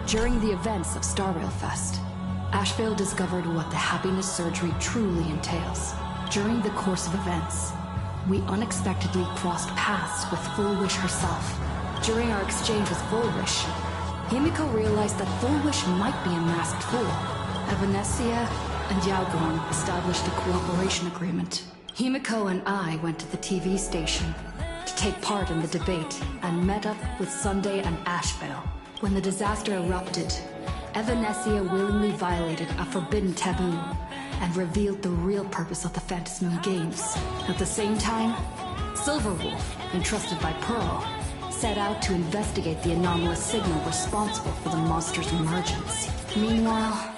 During the events of Star Rail Fest, Ashvale discovered what the happiness surgery truly entails. During the course of events, we unexpectedly crossed paths with Full Wish herself. During our exchange with Full Wish, Himiko realized that Full Wish might be a masked fool. Evanescia and Yaogorn established a cooperation agreement. Himiko and I went to the TV station to take part in the debate and met up with Sunday and Ashvale. When the disaster erupted, Evanescia willingly violated a forbidden taboo and revealed the real purpose of the Phantasmoon Games. At the same time, Silverwolf, entrusted by Pearl, set out to investigate the anomalous signal responsible for the monster's emergence. Meanwhile,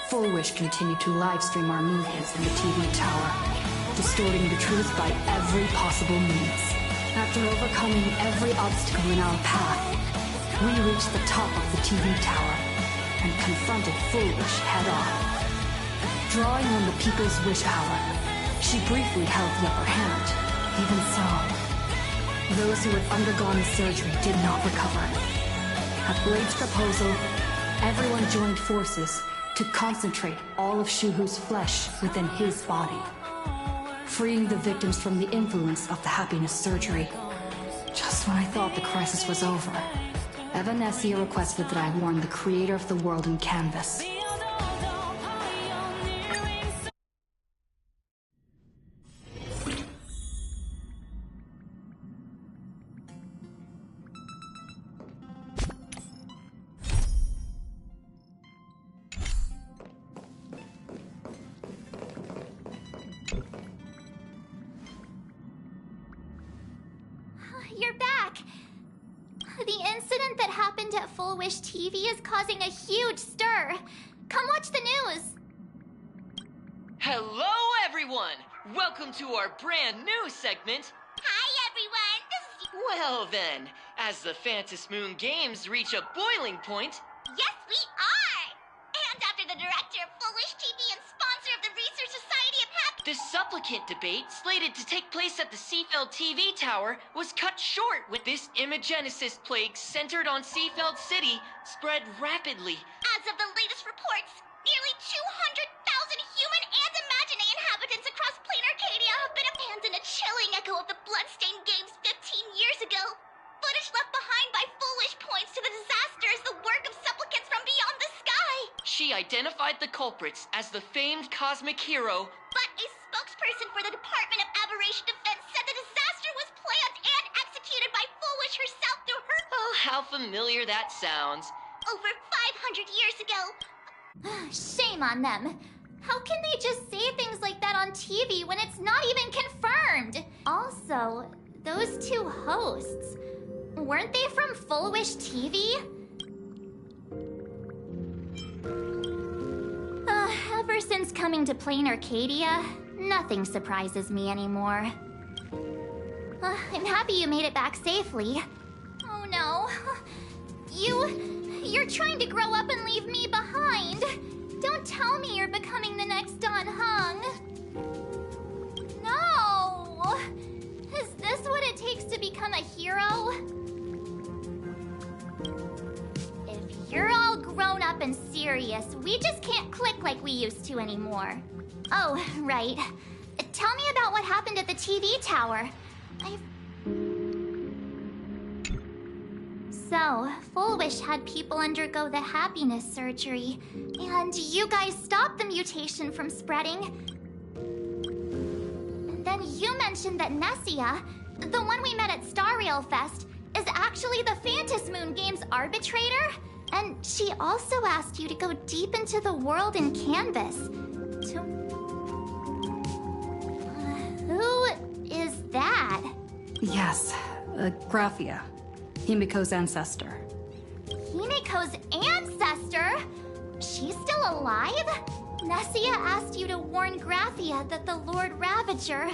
Full Wish continued to livestream our movements in the TV tower, distorting the truth by every possible means. After overcoming every obstacle in our path, we reached the top of the TV tower and confronted Full Wish head-on. Drawing on the people's wish power, she briefly held the upper hand. Even so, those who had undergone the surgery did not recover. At Blade's proposal, everyone joined forces to concentrate all of Shuhu's flesh within his body, freeing the victims from the influence of the happiness surgery. Just when I thought the crisis was over, Evanescia requested that I warn the creator of the world in canvas. You're back! The incident that happened at Full Wish TV is causing a huge stir. Come watch the news. Hello, everyone! Welcome to our brand new segment. Hi, everyone. This is... Well then, as the Phantasmoon Games reach a boiling point... Yes, we are! And after the director of Full Wish TV and sponsor of the Research The supplicant debate, slated to take place at the Seafeld TV tower, was cut short when this Imogenesis plague centered on Seafeld City spread rapidly. As of the latest reports, nearly 200,000 human and Imaginary inhabitants across plain Arcadia have been abandoned, a chilling echo of the bloodstained games 15 years ago. Footage left behind by Foolish points to the disaster as the work of supplicants from beyond the sky. She identified the culprits as the famed cosmic hero, But a spokesperson for the Department of Aberration Defense said the disaster was planned and executed by Foolish herself through her oh, how familiar that sounds. over 500 years ago. Shame on them. How can they just say things like that on TV when it's not even confirmed? Also, those two hosts, weren't they from Full Wish TV? Ever since coming to Plain Arcadia, nothing surprises me anymore. I'm happy you made it back safely. Oh no. You're trying to grow up and leave me behind. Don't tell me you're becoming the next Don Hung. No! Is this what it takes to become a hero? If you're all grown up and serious, we just can't click like we used to anymore. Oh, right. Tell me about what happened at the TV tower. So, Full Wish had people undergo the happiness surgery, and you guys stopped the mutation from spreading. And then you mentioned that Nessia, the one we met at Star Rail Fest, is actually the Phantasmoon Games arbitrator? And she also asked you to go deep into the world in Canvas. Who is that? Yes, Graphia, Himiko's ancestor. Himiko's ancestor? She's still alive? Nessia asked you to warn Graphia that the Lord Ravager,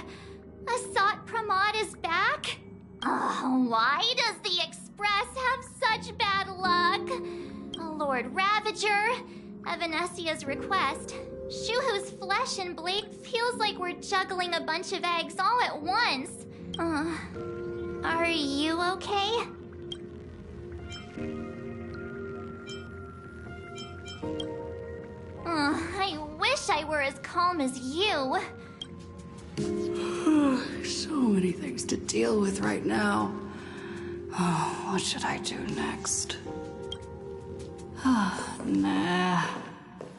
Asat Pramod, is back? Why does the Express have such bad luck? Lord Ravager, at Venessia's request, Shuhu's flesh and Blake feels like we're juggling a bunch of eggs all at once. Are you okay? I wish I were as calm as you. So many things to deal with right now. Oh, what should I do next? Nah,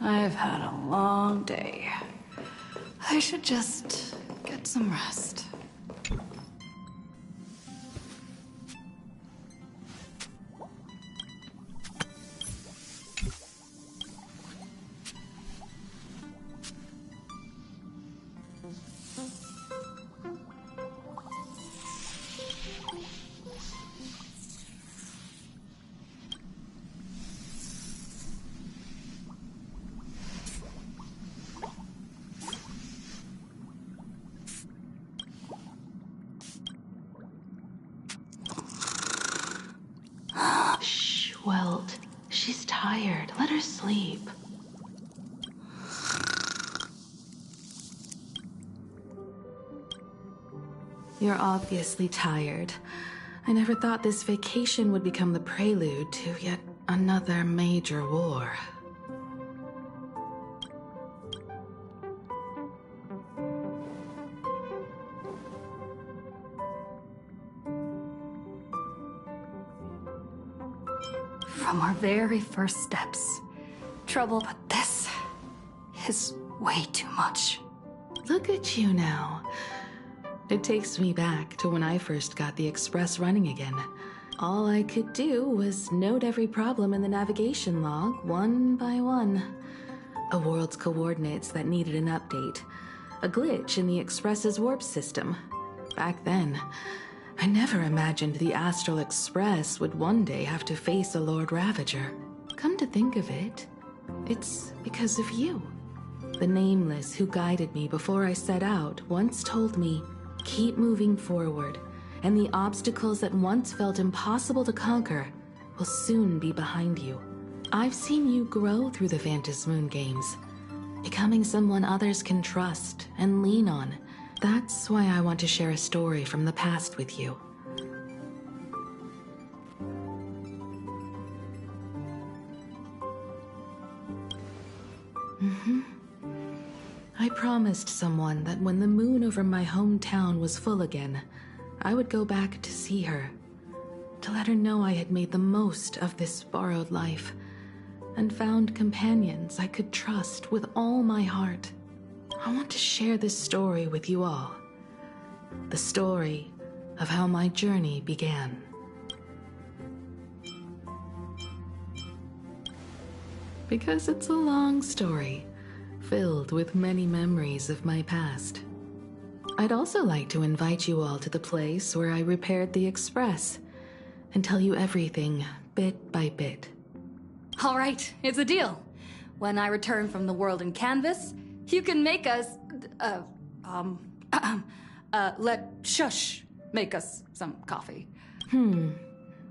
I've had a long day. I should just get some rest. Welt, she's tired. Let her sleep. You're obviously tired. I never thought this vacation would become the prelude to yet another major war. From our very first steps, trouble, but this is way too much. Look at you now. It takes me back to when I first got the Express running again. All I could do was note every problem in the navigation log, one by one. A world's coordinates that needed an update. A glitch in the Express's warp system. Back then, I never imagined the Astral Express would one day have to face a Lord Ravager. Come to think of it, it's because of you. The Nameless who guided me before I set out once told me, keep moving forward, and the obstacles that once felt impossible to conquer will soon be behind you. I've seen you grow through the Phantasmoon Games, becoming someone others can trust and lean on. That's why I want to share a story from the past with you. I promised someone that when the moon over my hometown was full again, I would go back to see her, to let her know I had made the most of this borrowed life and found companions I could trust with all my heart. I want to share this story with you all. The story of how my journey began. Because it's a long story, filled with many memories of my past. I'd also like to invite you all to the place where I repaired the Express and tell you everything bit by bit. All right, it's a deal. When I return from the world in canvas, you can make us, let Shush make us some coffee.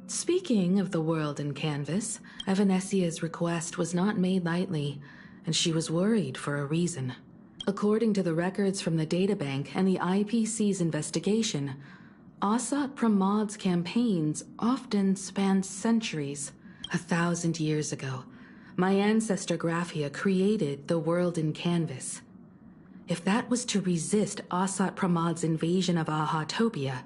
Speaking of the world in canvas, Evanesia's request was not made lightly, and she was worried for a reason. According to the records from the databank and the IPC's investigation, Asat Pramod's campaigns often spanned centuries. 1,000 years ago, my ancestor Graphia created the world in canvas. If that was to resist Asat Pramod's invasion of Ahatopia,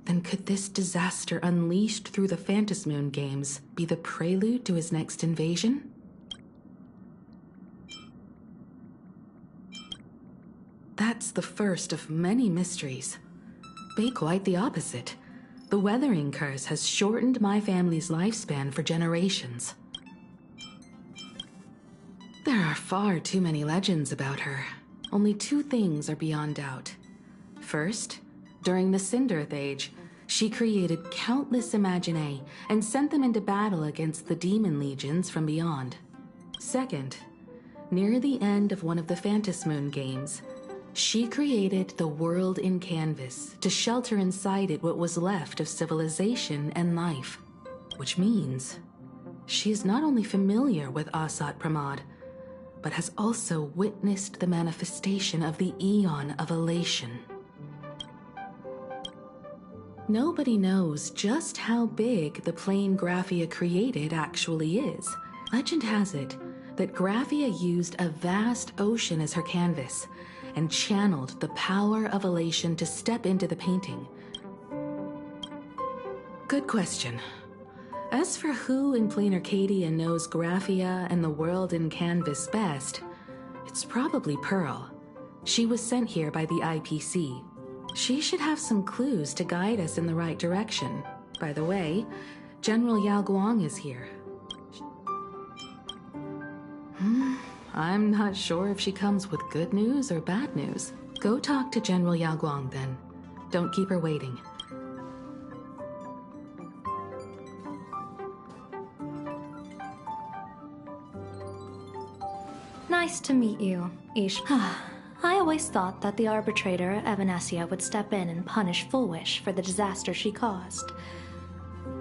then could this disaster unleashed through the Phantasmoon games be the prelude to his next invasion? That's the first of many mysteries. Be quite the opposite. The weathering curse has shortened my family's lifespan for generations. There are far too many legends about her. Only two things are beyond doubt. First, during the Cinderth Age, she created countless Imaginae and sent them into battle against the demon legions from beyond. Second, near the end of one of the Phantasmoon games, she created the world in canvas to shelter inside it what was left of civilization and life. Which means she is not only familiar with Asat Pramod, but has also witnessed the manifestation of the Eon of Elation. Nobody knows just how big the plane Graphia created actually is. Legend has it that Graphia used a vast ocean as her canvas and channeled the power of elation to step into the painting. Good question. As for who in Plain Arcadia knows Graphia and the world in canvas best, it's probably Pearl. She was sent here by the IPC. She should have some clues to guide us in the right direction. By the way, General Yao Guang is here. I'm not sure if she comes with good news or bad news. Go talk to General Yao Guang then. Don't keep her waiting. Nice to meet you, Ish. I always thought that the arbitrator, Evanesia, would step in and punish Full Wish for the disaster she caused.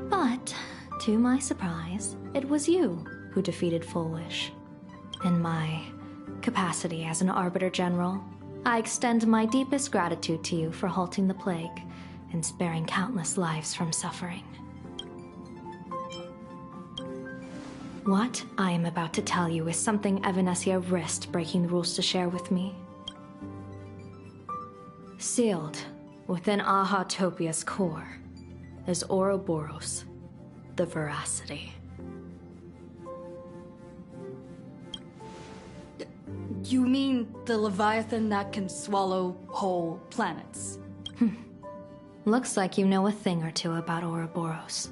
But, to my surprise, it was you who defeated Full Wish. In my capacity as an Arbiter General, I extend my deepest gratitude to you for halting the plague and sparing countless lives from suffering. What I am about to tell you is something Evanesia risked breaking the rules to share with me. Sealed within Ahatopia's core is Ouroboros, the Veracity. You mean the Leviathan that can swallow whole planets? Looks like you know a thing or two about Ouroboros.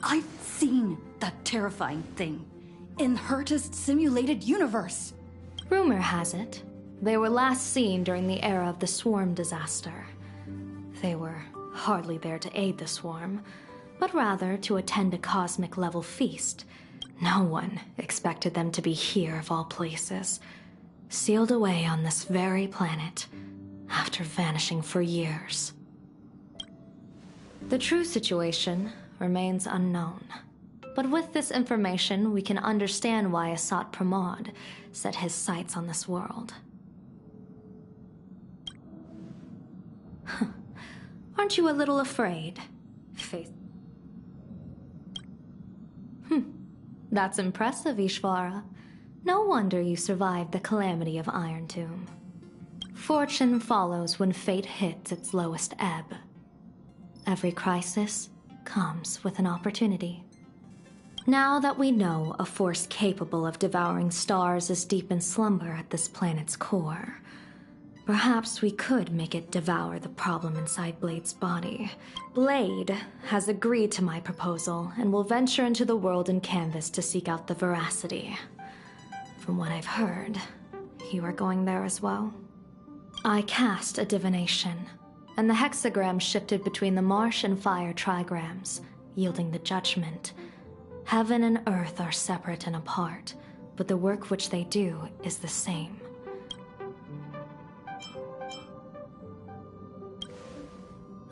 I've seen that terrifying thing in Herta's simulated universe. Rumor has it, they were last seen during the era of the Swarm disaster. They were hardly there to aid the Swarm, but rather to attend a cosmic-level feast. No one expected them to be here of all places, sealed away on this very planet, after vanishing for years. The true situation remains unknown, but with this information we can understand why Asat Pramod set his sights on this world. Aren't you a little afraid? Faith. That's impressive, Ishvara. No wonder you survived the calamity of Iron Tomb. Fortune follows when fate hits its lowest ebb. Every crisis comes with an opportunity. Now that we know a force capable of devouring stars is deep in slumber at this planet's core, perhaps we could make it devour the problem inside Blade's body. Blade has agreed to my proposal and will venture into the world in canvas to seek out the veracity. From what I've heard, you are going there as well. I cast a divination, and the hexagram shifted between the marsh and fire trigrams, yielding the judgment. Heaven and earth are separate and apart, but the work which they do is the same.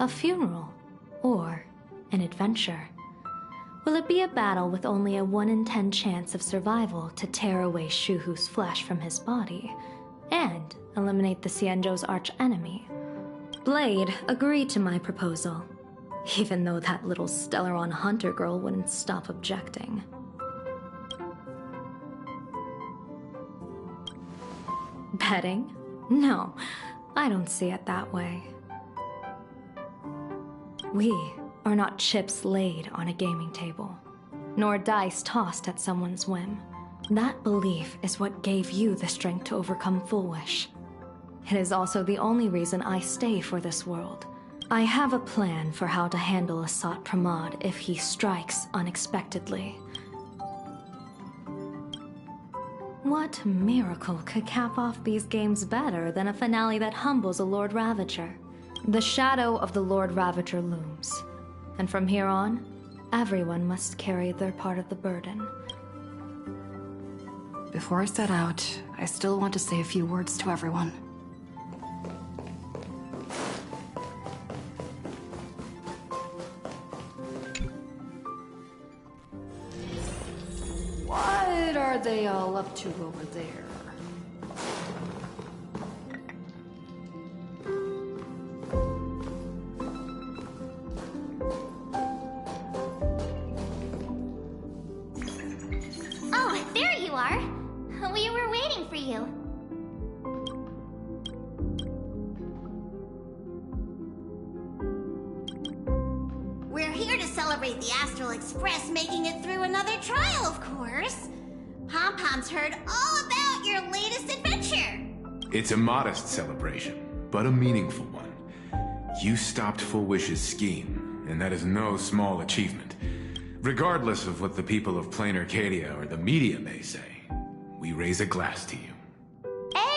A funeral, or an adventure. Will it be a battle with only a 1 in 10 chance of survival to tear away Shuhu's flesh from his body, and eliminate the Xianzhou's arch-enemy? Blade agreed to my proposal, even though that little Stellaron hunter girl wouldn't stop objecting. Betting? No, I don't see it that way. We are not chips laid on a gaming table, nor dice tossed at someone's whim. That belief is what gave you the strength to overcome Fullwish. It is also the only reason I stay for this world. I have a plan for how to handle Asat Pramod if he strikes unexpectedly. What miracle could cap off these games better than a finale that humbles a Lord Ravager? The shadow of the Lord Ravager looms, and from here on, everyone must carry their part of the burden. Before I set out, I still want to say a few words to everyone. What are they all up to over there? Oh, there you are. We were waiting for you. We're here to celebrate the Astral Express making it through another trial, of course. Pom-Pom's heard all about your latest adventure. It's a modest celebration, but a meaningful one. You stopped Fullwish's scheme, and that is no small achievement. Regardless of what the people of Plain Arcadia or the media may say, we raise a glass to you.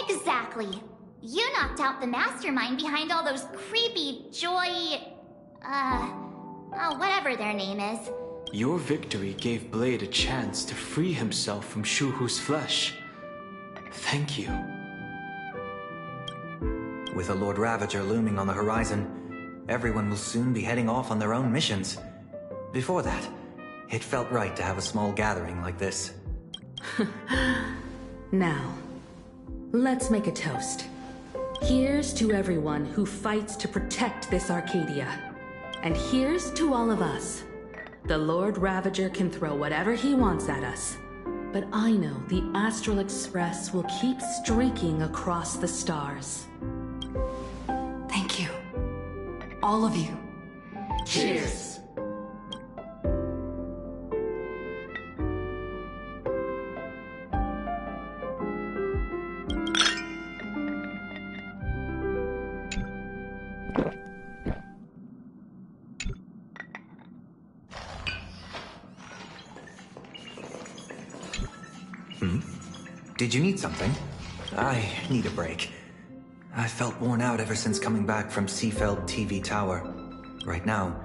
Exactly. You knocked out the mastermind behind all those creepy whatever their name is. Your victory gave Blade a chance to free himself from Shuhu's flesh. Thank you. With a Lord Ravager looming on the horizon, everyone will soon be heading off on their own missions. Before that, it felt right to have a small gathering like this. Now, let's make a toast. Here's to everyone who fights to protect this Arcadia. And here's to all of us. The Lord Ravager can throw whatever he wants at us. But I know the Astral Express will keep streaking across the stars. Thank you. All of you. Cheers! Did you need something? I need a break. I felt worn out ever since coming back from Seafeld TV Tower. Right now,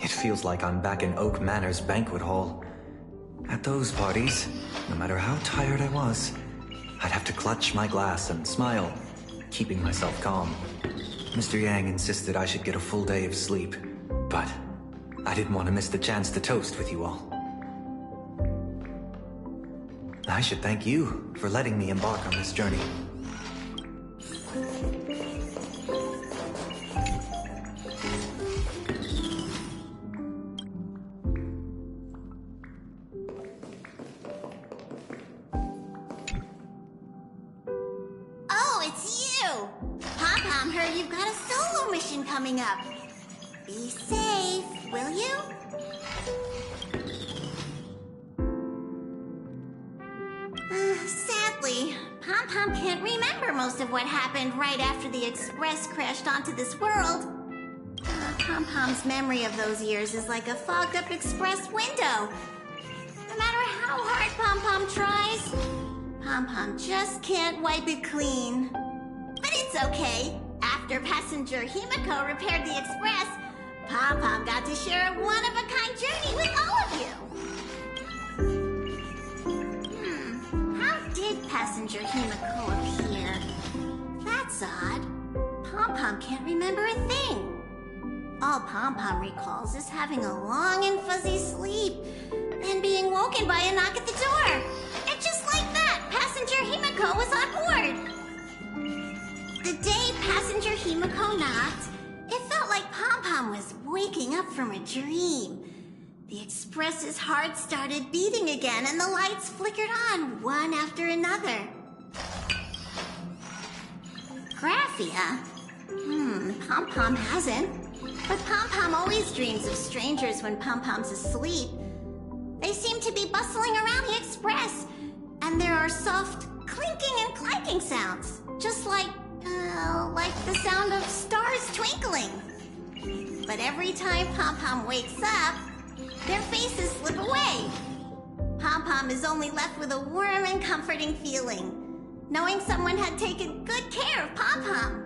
it feels like I'm back in Oak Manor's banquet hall. At those parties, no matter how tired I was, I'd have to clutch my glass and smile, keeping myself calm. Mr. Yang insisted I should get a full day of sleep, but I didn't want to miss the chance to toast with you all. I should thank you for letting me embark on this journey. Oh, it's you! Pom-Pom heard you've got a solo mission coming up. Be safe, will you? Sadly, Pom-Pom can't remember most of what happened right after the Express crashed onto this world. Pom-Pom's memory of those years is like a fogged-up Express window. No matter how hard Pom-Pom tries, Pom-Pom just can't wipe it clean. But it's okay. After passenger Himiko repaired the Express, Pom-Pom got to share a one-of-a-kind journey with all of you. How did passenger Himiko appear? That's odd. Pom-Pom can't remember a thing. All Pom-Pom recalls is having a long and fuzzy sleep, and being woken by a knock at the door. And just like that, passenger Himiko was on board. The day passenger Himiko knocked, it felt like Pom-Pom was waking up from a dream. The Express's heart started beating again, and the lights flickered on one after another. Graphia? Pom-Pom hasn't. But Pom-Pom always dreams of strangers when Pom-Pom's asleep. They seem to be bustling around the Express, and there are soft clinking and clanking sounds, just like the sound of stars twinkling. But every time Pom-Pom wakes up, their faces slip away. Pom-Pom is only left with a warm and comforting feeling, knowing someone had taken good care of Pom-Pom.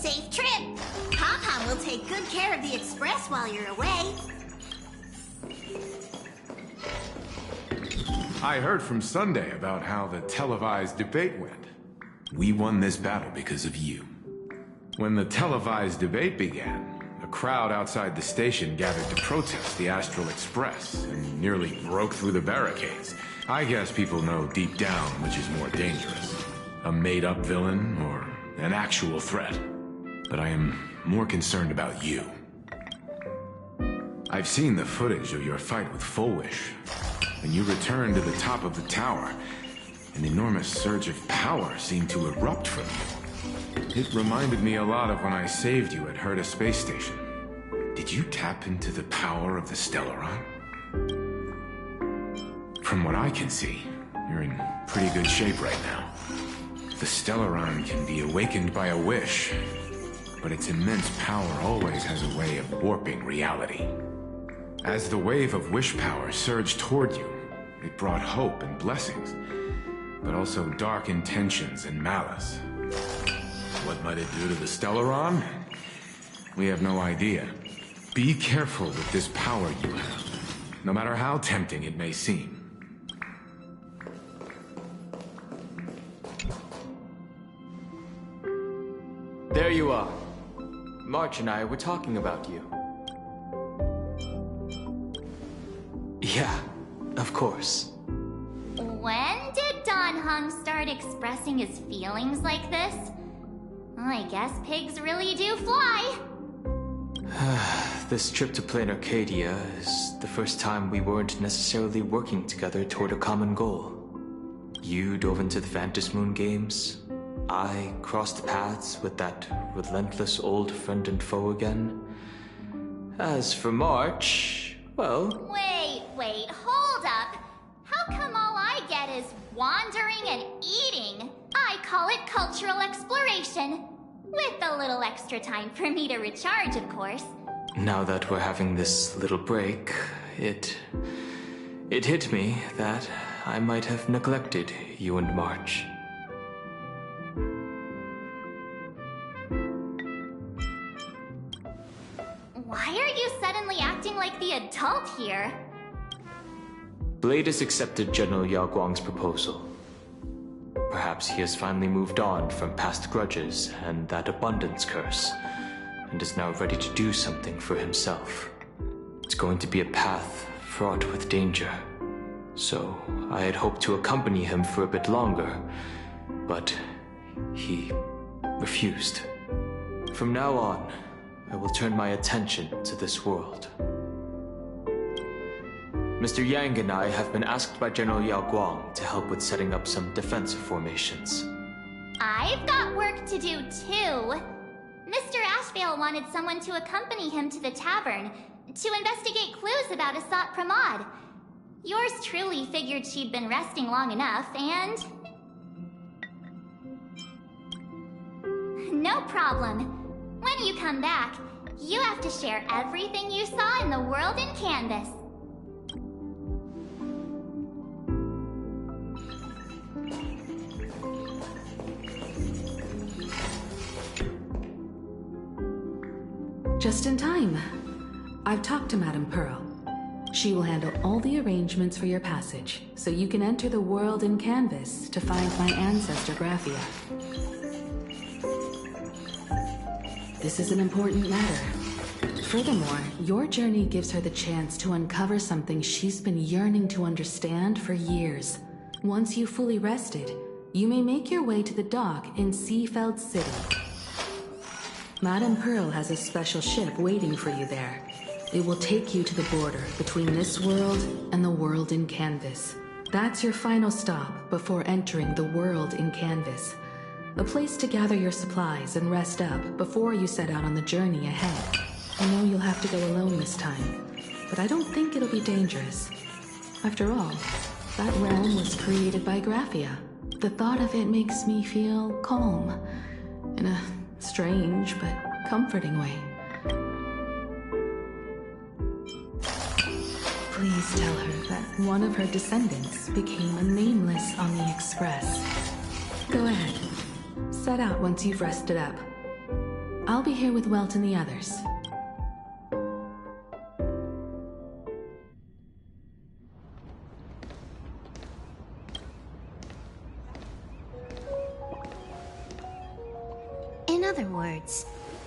Safe trip! Pom-Pom will take good care of the Express while you're away. I heard from Sunday about how the televised debate went. We won this battle because of you. When the televised debate began, a crowd outside the station gathered to protest the Astral Express and nearly broke through the barricades. I guess people know deep down which is more dangerous, a made-up villain or an actual threat. But I am more concerned about you. I've seen the footage of your fight with Fullwish. When you returned to the top of the tower, an enormous surge of power seemed to erupt from you. It reminded me a lot of when I saved you at Herta Space Station. Did you tap into the power of the Stellaron? From what I can see, you're in pretty good shape right now. The Stellaron can be awakened by a wish, but its immense power always has a way of warping reality. As the wave of wish power surged toward you, it brought hope and blessings, but also dark intentions and malice. What might it do to the Stellaron? We have no idea. Be careful with this power you have, no matter how tempting it may seem. There you are. March and I were talking about you. Yeah, of course. When did Don Hung start expressing his feelings like this? I guess pigs really do fly. This trip to Plain Arcadia is the first time we weren't necessarily working together toward a common goal. You dove into the Vantis Moon games. I crossed paths with that relentless old friend and foe again. As for March, well... Wait, hold up. How come all I get is wandering and eating? I call it cultural exploration. With a little extra time for me to recharge, of course. Now that we're having this little break, it hit me that I might have neglected you and March. Why are you suddenly acting like the adult here? Blade has accepted General Yao Guang's proposal. Perhaps he has finally moved on from past grudges and that abundance curse, and is now ready to do something for himself. It's going to be a path fraught with danger, so I had hoped to accompany him for a bit longer, but he refused. From now on, I will turn my attention to this world. Mr. Yang and I have been asked by General Yao Guang to help with setting up some defensive formations. I've got work to do too. Mr. Ashvale wanted someone to accompany him to the tavern to investigate clues about Asat Pramod. Yours truly figured she'd been resting long enough, and... No problem. When you come back, you have to share everything you saw in the world in Canvas. Just in time. I've talked to Madame Pearl. She will handle all the arrangements for your passage, so you can enter the world in Canvas to find my ancestor Graphia. This is an important matter. Furthermore, your journey gives her the chance to uncover something she's been yearning to understand for years. Once you've fully rested, you may make your way to the dock in Seafeld City. Madame Pearl has a special ship waiting for you there. It will take you to the border between this world and the world in Canvas. That's your final stop before entering the world in Canvas. A place to gather your supplies and rest up before you set out on the journey ahead. I know you'll have to go alone this time, but I don't think it'll be dangerous. After all, that realm was created by Graphia. The thought of it makes me feel calm, in a strange but comforting way. Please tell her that one of her descendants became a nameless on the Express. Go ahead. Set out once you've rested up. I'll be here with Welt and the others. In other words,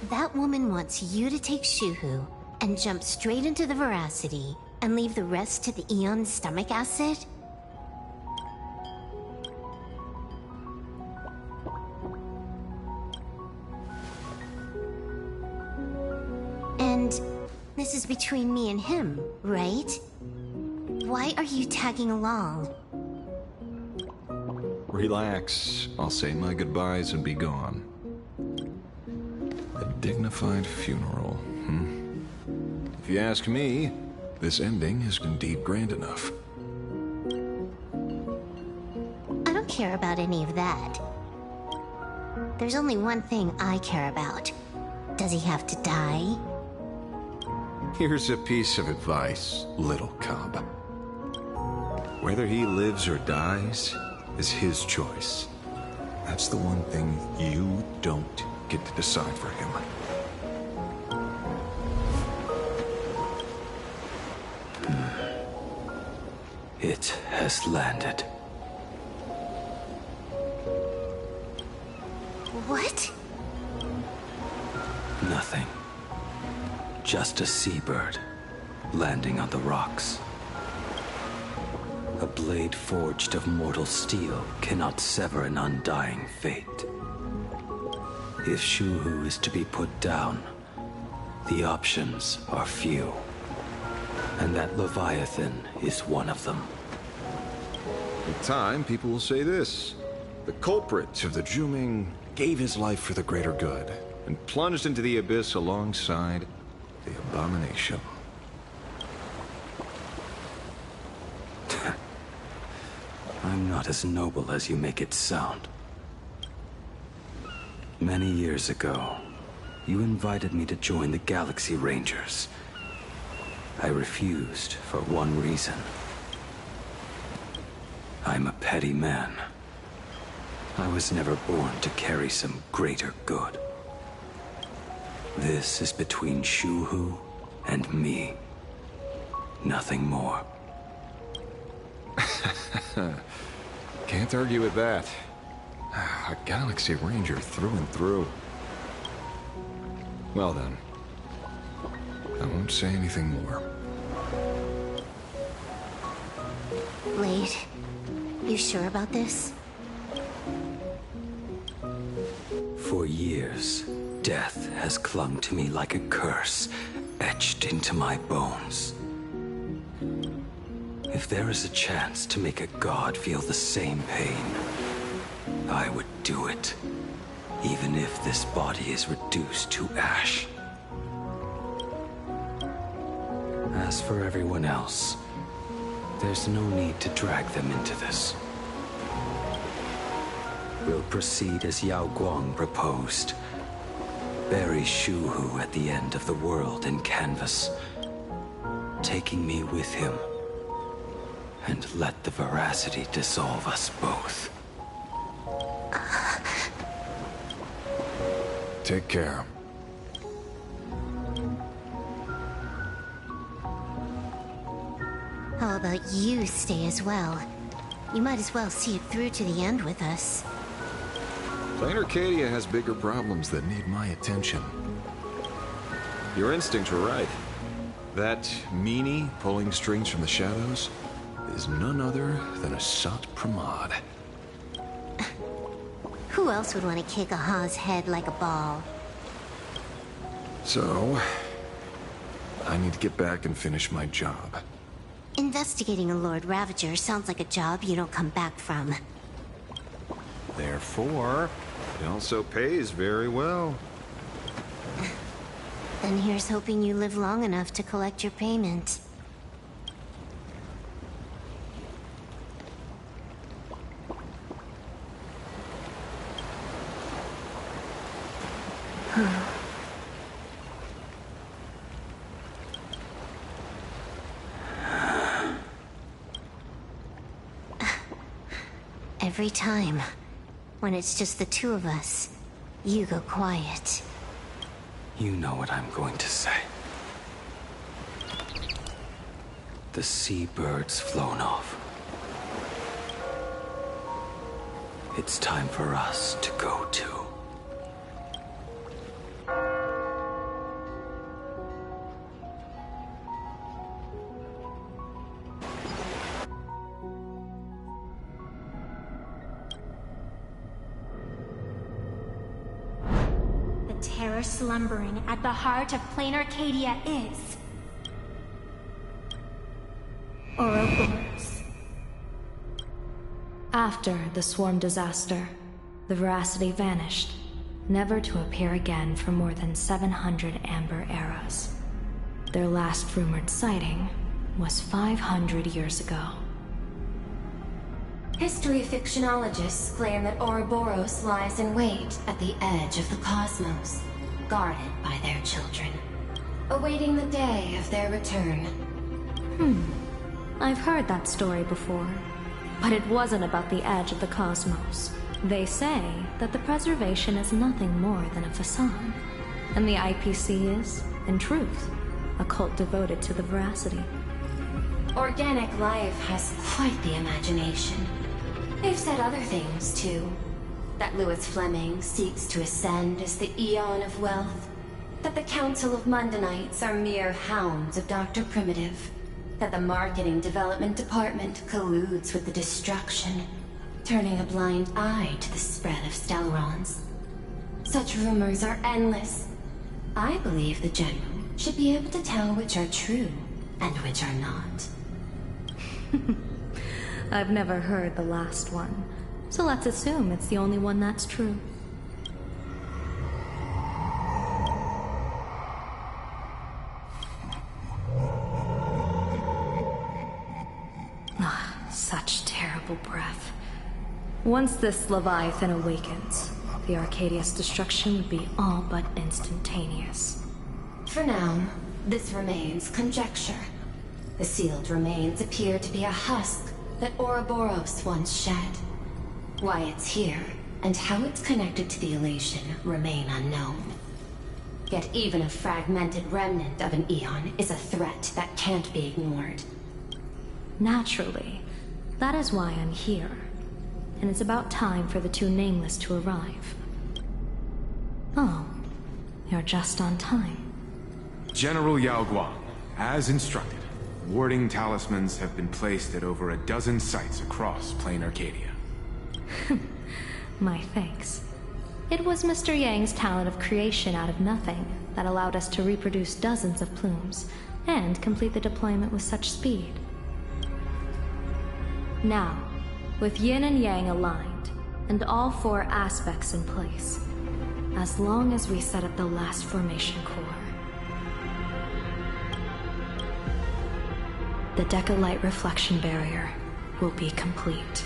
that woman wants you to take Shuhu and jump straight into the Veracity and leave the rest to the Eon stomach acid? And this is between me and him, right? Why are you tagging along? Relax. I'll say my goodbyes and be gone. A dignified funeral, If you ask me, this ending is indeed grand enough. I don't care about any of that. There's only one thing I care about. Does he have to die? Here's a piece of advice, little cub. Whether he lives or dies is his choice. That's the one thing you don't get to decide for him. It has landed. What? Nothing. Just a seabird landing on the rocks. A blade forged of mortal steel cannot sever an undying fate. If Shuhu is to be put down, the options are few. And that Leviathan is one of them. In time, people will say this. The culprit of the Juming gave his life for the greater good and plunged into the abyss alongside the abomination. I'm not as noble as you make it sound. Many years ago, you invited me to join the Galaxy Rangers. I refused for one reason. I'm a petty man. I was never born to carry some greater good. This is between Shuhu and me. Nothing more. Can't argue with that. A Galaxy Ranger through and through. Well then, I won't say anything more. Blade, you sure about this? For years, death has clung to me like a curse, etched into my bones. If there is a chance to make a god feel the same pain, I would do it, even if this body is reduced to ash. As for everyone else, there's no need to drag them into this. We'll proceed as Yao Guang proposed. Bury Shu Hu at the end of the world in canvas, taking me with him, and let the veracity dissolve us both. Take care. How about you stay as well? You might as well see it through to the end with us. Plain Arcadia has bigger problems that need my attention. Your instincts were right. That meanie pulling strings from the shadows is none other than a Sat Pramod. Who else would want to kick a Ha's head like a ball? So, I need to get back and finish my job. Investigating a Lord Ravager sounds like a job you don't come back from. Therefore, it also pays very well. And here's hoping you live long enough to collect your payment. Every time, when it's just the two of us, you go quiet. You know what I'm going to say. The seabird's flown off. It's time for us to go too. Terror slumbering at the heart of Plain Arcadia is... Ouroboros. After the swarm disaster, the veracity vanished, never to appear again for more than 700 Amber eras. Their last rumored sighting was 500 years ago. History fictionologists claim that Ouroboros lies in wait at the edge of the cosmos, guarded by their children, awaiting the day of their return. I've heard that story before, but it wasn't about the edge of the cosmos. They say that the preservation is nothing more than a facade, and the IPC is, in truth, a cult devoted to the veracity. Organic life has quite the imagination. They've said other things, too. That Louis Fleming seeks to ascend as the Eon of Wealth. That the Council of Mundanites are mere hounds of Dr. Primitive. That the Marketing Development Department colludes with the destruction, turning a blind eye to the spread of Stelrons. Such rumors are endless. I believe the General should be able to tell which are true and which are not. I've never heard the last one, so let's assume it's the only one that's true. Such terrible breath. Once this Leviathan awakens, the Arcadia's destruction would be all but instantaneous. For now, this remains conjecture. The sealed remains appear to be a husk that Ouroboros once shed. Why it's here, and how it's connected to the illusion, remain unknown. Yet even a fragmented remnant of an Eon is a threat that can't be ignored. Naturally. That is why I'm here. And it's about time for the two Nameless to arrive. Oh, you're just on time. General Yao Guang, as instructed. warding talismans have been placed at over a dozen sites across Plain Arcadia. My thanks. It was Mr. Yang's talent of creation out of nothing that allowed us to reproduce dozens of plumes and complete the deployment with such speed. Now, with Yin and Yang aligned, and all four aspects in place, as long as we set up the last formation core, the Decalite reflection barrier will be complete.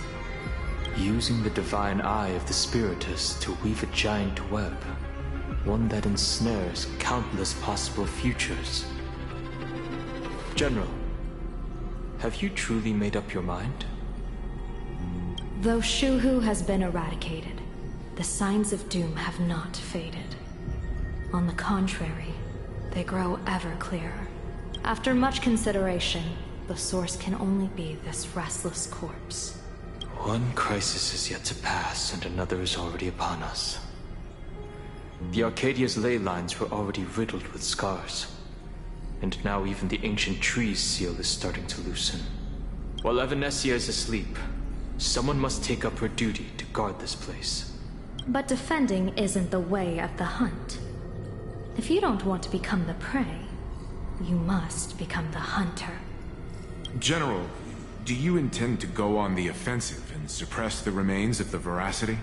Using the divine eye of the Spiritus to weave a giant web, one that ensnares countless possible futures. General, have you truly made up your mind? Though Shuhu has been eradicated, the signs of doom have not faded. On the contrary, they grow ever clearer. After much consideration, the source can only be this restless corpse. One crisis is yet to pass, and another is already upon us. The Arcadia's ley lines were already riddled with scars. And now even the ancient tree's seal is starting to loosen. While Evanesia is asleep, someone must take up her duty to guard this place. But defending isn't the way of the hunt. If you don't want to become the prey, you must become the hunter. General, do you intend to go on the offensive and suppress the remains of the Veracity?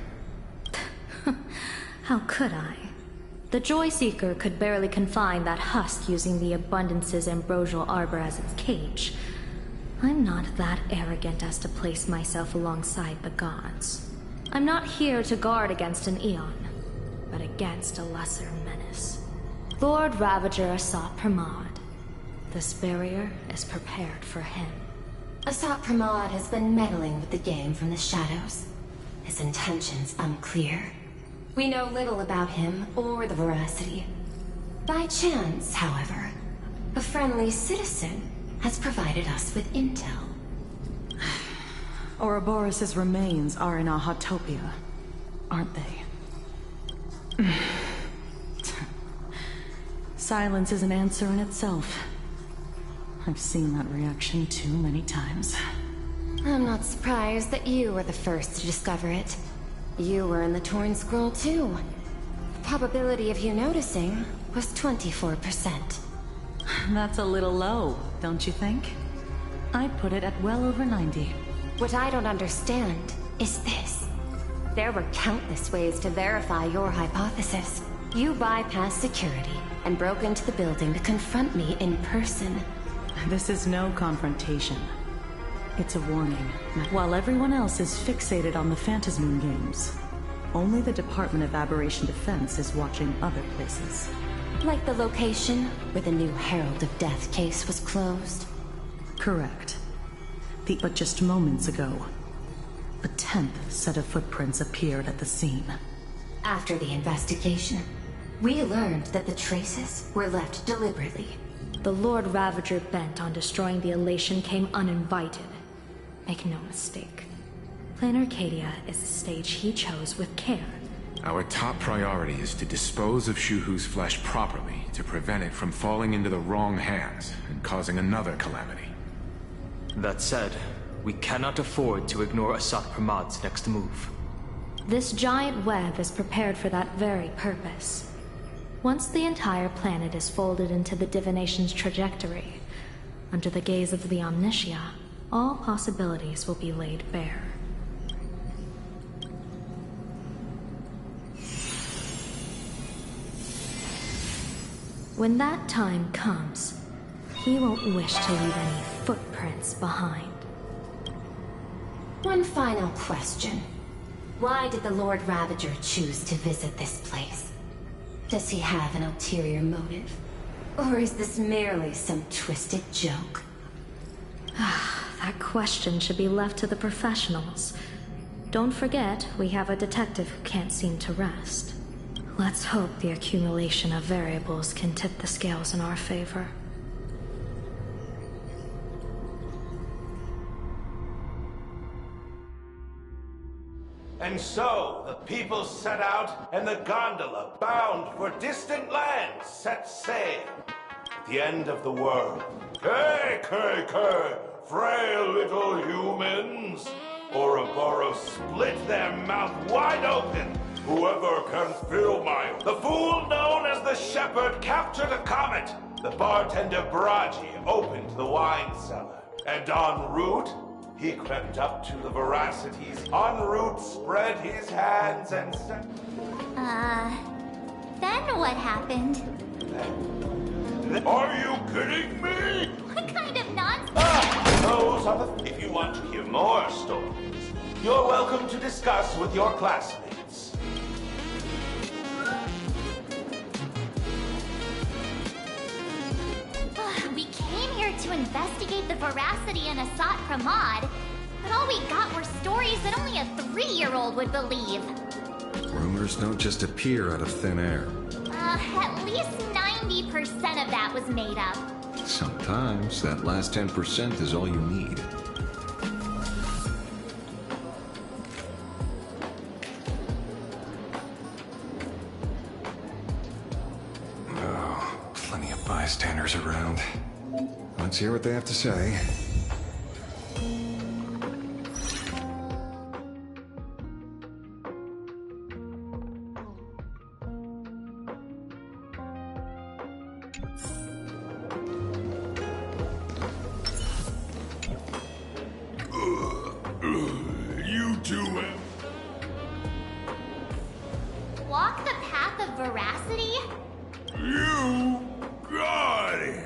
How could I? The Joy Seeker could barely confine that husk using the Abundance's ambrosial arbor as its cage. I'm not that arrogant as to place myself alongside the gods. I'm not here to guard against an Eon, but against a lesser menace. Lord Ravager Asat Pramod. This barrier is prepared for him. Asat Pramod has been meddling with the game from the shadows. His intentions unclear. We know little about him or the Veracity. By chance, however, a friendly citizen has provided us with intel. Ouroboros' remains are in Ahatopia, aren't they? Silence is an answer in itself. I've seen that reaction too many times. I'm not surprised that you were the first to discover it. You were in the Torn Scroll too. The probability of you noticing was 24%. That's a little low, don't you think? I'd put it at well over 90. What I don't understand is this. There were countless ways to verify your hypothesis. You bypassed security and broke into the building to confront me in person. This is no confrontation. It's a warning. While everyone else is fixated on the Phantasmoon games, only the Department of Aberration Defense is watching other places. Like the location where the new Herald of Death case was closed? Correct. But just moments ago, a 10th set of footprints appeared at the scene. After the investigation, we learned that the traces were left deliberately. The Lord Ravager bent on destroying the Elation came uninvited. Make no mistake. Plain Arcadia is a stage he chose with care. Our top priority is to dispose of Shuhu's flesh properly to prevent it from falling into the wrong hands and causing another calamity. That said, we cannot afford to ignore Asat Pramod's next move. This giant web is prepared for that very purpose. Once the entire planet is folded into the divination's trajectory, under the gaze of the Omnitia, all possibilities will be laid bare. When that time comes, he won't wish to leave any footprints behind. One final question. Why did the Lord Ravager choose to visit this place? Does he have an ulterior motive? Or is this merely some twisted joke? That question should be left to the professionals. Don't forget, we have a detective who can't seem to rest. Let's hope the accumulation of variables can tip the scales in our favor. And so, the people set out, and the gondola, bound for distant lands, set sail. At the end of the world, Frail little humans. Ouroboros, split their mouth wide open. Whoever can fill my... The fool known as the Shepherd captured a comet. The bartender Baraji opened the wine cellar. And en route, he crept up to the Veracities. En route, spread his hands and said... Then what happened? Are you kidding me? What kind of nonsense? Those are the... If you want to hear more stories, you're welcome to discuss with your classmates. We came here to investigate the Veracity and Asat Pramod, but all we got were stories that only a 3-year-old would believe. Rumors don't just appear out of thin air. At least 90% of that was made up. Sometimes that last 10% is all you need. Oh, plenty of bystanders around. Let's hear what they have to say. You two have... Walk the path of Veracity? You got it.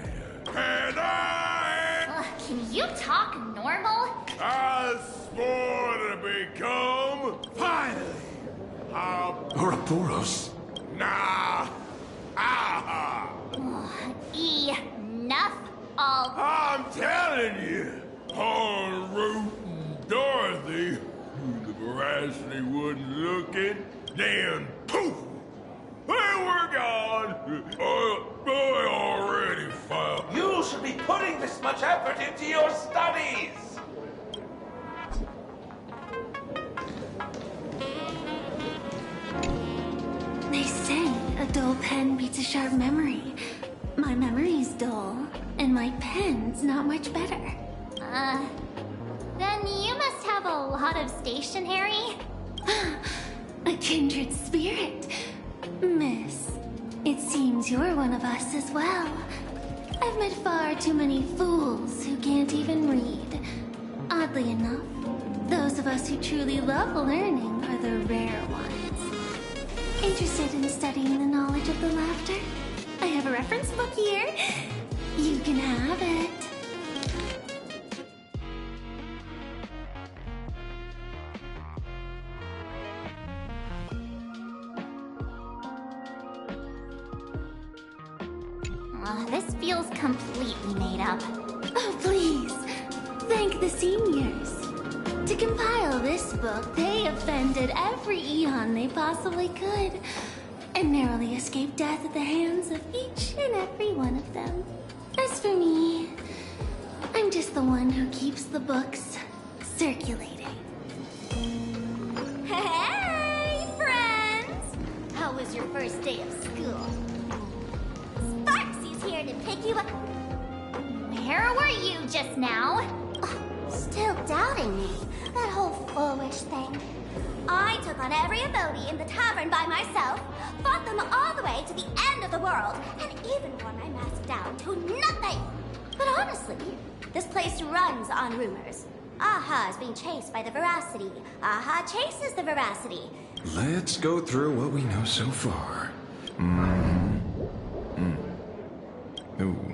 And I... Can you talk normal? I swore to become... Finally! Ouroboros? Nah. Enough all... I'm telling you. On Root and Dorothy, the Veracity wasn't looking, then poof! They were gone. I already found. You should be putting this much effort into your studies. They say a dull pen beats a sharp memory. My memory's dull, and my pen's not much better. Then you must have a lot of stationery? A kindred spirit. Miss, it seems you're one of us as well. I've met far too many fools who can't even read. Oddly enough, those of us who truly love learning are the rare ones. Interested in studying the knowledge of the laughter? I have a reference book here. You can have it. This feels completely made up. Oh, please. Thank the seniors. To compile this book, they offended every eon they possibly could, and narrowly escaped death at the hands of each and every one of them. As for me, I'm just the one who keeps the books circulating. Hey, friends! How was your first day of school? Sparksy's here to pick you up. Where were you just now? Still doubting me? That whole foolish thing. I took on every abode in the tavern by myself, fought them all the way to the end of the world, and even wore my mask down to nothing! But honestly, this place runs on rumors. Aha is being chased by the Veracity. Aha chases the Veracity. Let's go through what we know so far. Ooh.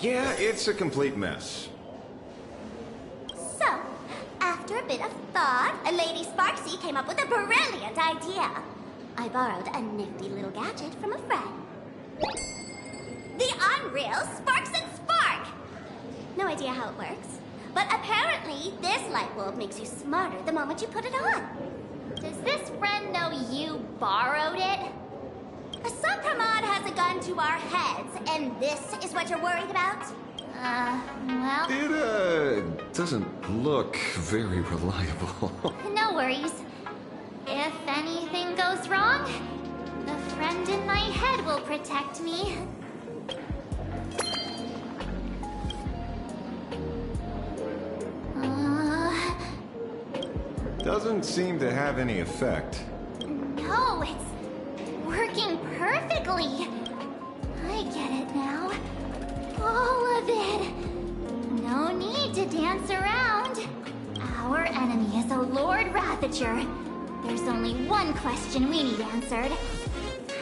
Yeah, it's a complete mess. So, after a bit of thought, Lady Sparksy came up with a brilliant idea. I borrowed a nifty little gadget from a friend. The unreal Sparks and Spark! No idea how it works, but apparently this light bulb makes you smarter the moment you put it on. Does this friend know you borrowed it? Sopramod has a gun to our heads, and this is what you're worried about? Well... It, doesn't look very reliable. No worries. If anything goes goes wrong, the friend in my head will protect me. Doesn't seem to have any effect. No, it's working perfectly. I get it now. All of it. No need to dance around. Our enemy is a Lord Ravager. There's only one question we need answered.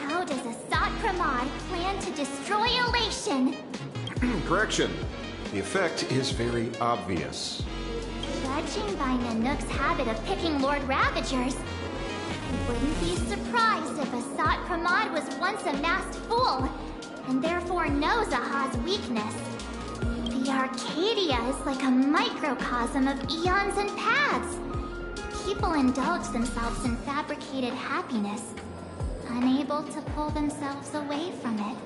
How does Asat Pramod plan to destroy Elation? Correction. The effect is very obvious. Judging by Nanook's habit of picking Lord Ravagers, I wouldn't be surprised if Asat Pramod was once a masked fool, and therefore knows Aha's weakness. The Arcadia is like a microcosm of eons and paths. People indulge themselves in fabricated happiness, unable to pull themselves away from it.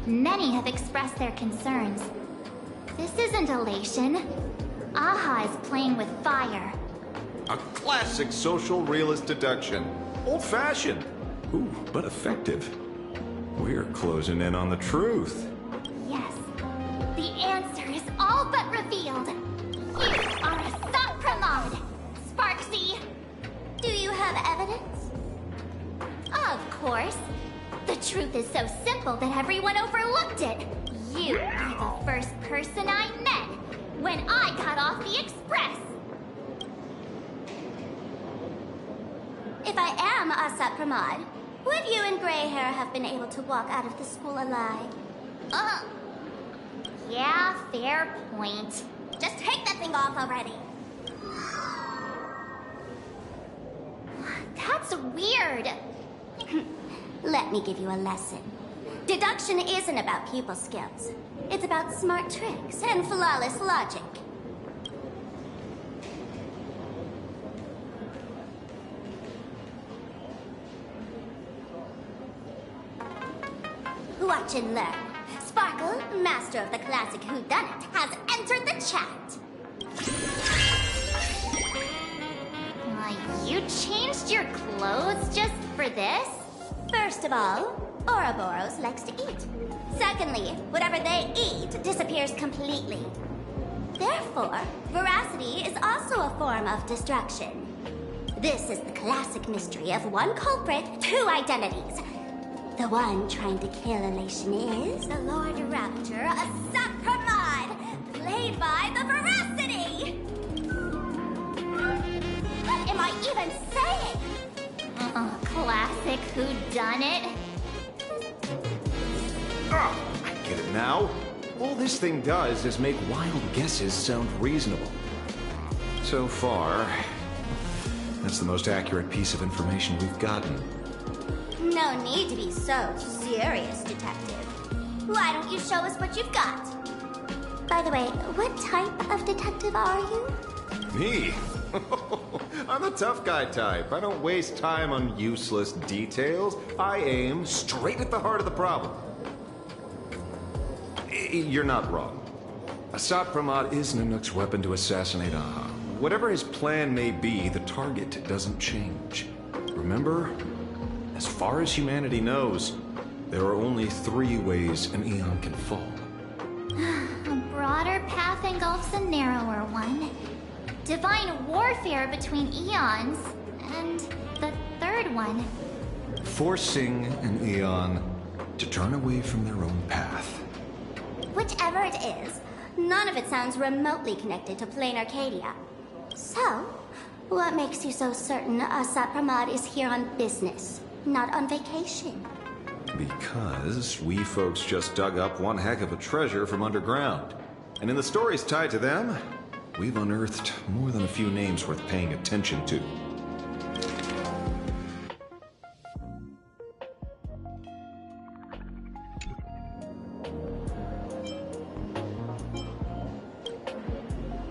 Many have expressed their concerns. This isn't elation. Aha is playing with fire. A classic social realist deduction. Old-fashioned. Ooh, but effective. We're closing in on the truth. Yes. The answer is all but revealed. You are Asat Pramod. Sparksy. Do you have evidence? Of course. The truth is so simple that everyone overlooked it. You are the first person I met when I got off the express. If I am Asat Pramod, would you and Grey Hair have been able to walk out of the school alive? Yeah, fair point. Just take that thing off already. That's weird. Let me give you a lesson. Deduction isn't about pupil skills. It's about smart tricks and flawless logic. Watch and learn. Sparkle, master of the classic whodunit, has entered the chat. You changed your clothes just for this? First of all, Ouroboros likes to eat. Secondly, whatever they eat disappears completely. Therefore, veracity is also a form of destruction. This is the classic mystery of one culprit, two identities. The one trying to kill Elation is the Lord Ravager, Asat Pramod, played by the Veracity! What am I even saying? Classic whodunit. I get it now. All this thing does is make wild guesses sound reasonable. So far, that's the most accurate piece of information we've gotten. No need to be so serious, Detective. Why don't you show us what you've got? By the way, what type of detective are you? Me? I'm the tough guy type. I don't waste time on useless details. I aim straight at the heart of the problem. You're not wrong. Asat Pramod is Nanook's weapon to assassinate Aha. Whatever his plan may be, the target doesn't change. Remember? As far as humanity knows, there are only 3 ways an Eon can fall. A broader path engulfs a narrower one. Divine warfare between eons, and the third one. Forcing an Eon to turn away from their own path. Whichever it is, none of it sounds remotely connected to plain Arcadia. So, what makes you so certain Asat Pramod is here on business, not on vacation? Because we folks just dug up one heck of a treasure from underground. And in the stories tied to them, we've unearthed more than a few names worth paying attention to.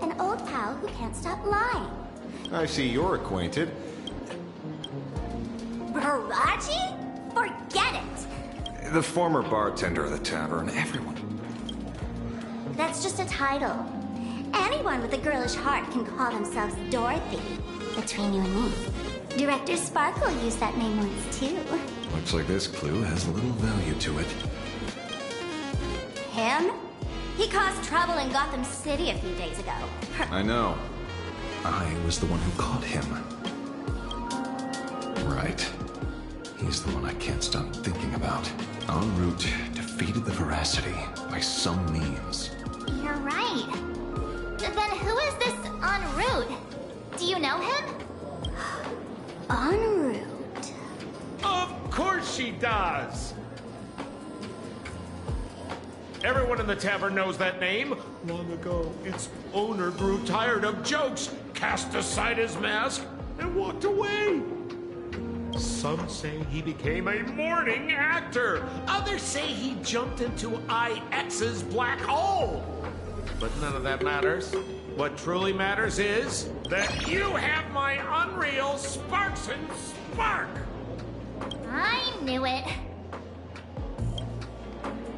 An old pal who can't stop lying. I see you're acquainted. Baraji? Forget it! The former bartender of the tavern, everyone. That's just a title. Anyone with a girlish heart can call themselves Dorothy. Between you and me, Director Sparkle used that name once, too. Looks like this clue has a little value to it. Him? He caused trouble in Gotham City a few days ago. I know. I was the one who caught him. Right. He's the one I can't stop thinking about. En route, defeated the Veracity by some means. You're right. Then who is this en route? Do you know him? En route. Of course she does! Everyone in the tavern knows that name. Long ago, its owner grew tired of jokes, cast aside his mask, and walked away. Some say he became a morning actor. Others say he jumped into IX's black hole. But none of that matters. What truly matters is that you have my unreal Sparks and Spark. I knew it.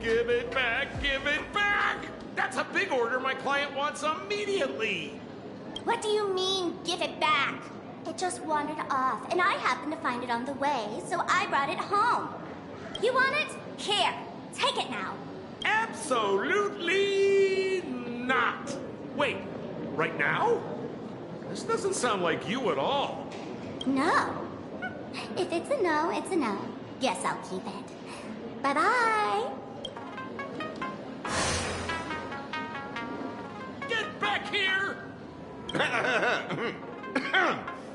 Give it back, give it back! That's a big order my client wants immediately. What do you mean, give it back? It just wandered off, and I happened to find it on the way, so I brought it home. You want it? Here, take it now. Absolutely not. Wait, right now? This doesn't sound like you at all. No. If it's a no, it's a no. Yes, I'll keep it. Bye-bye. Get back here!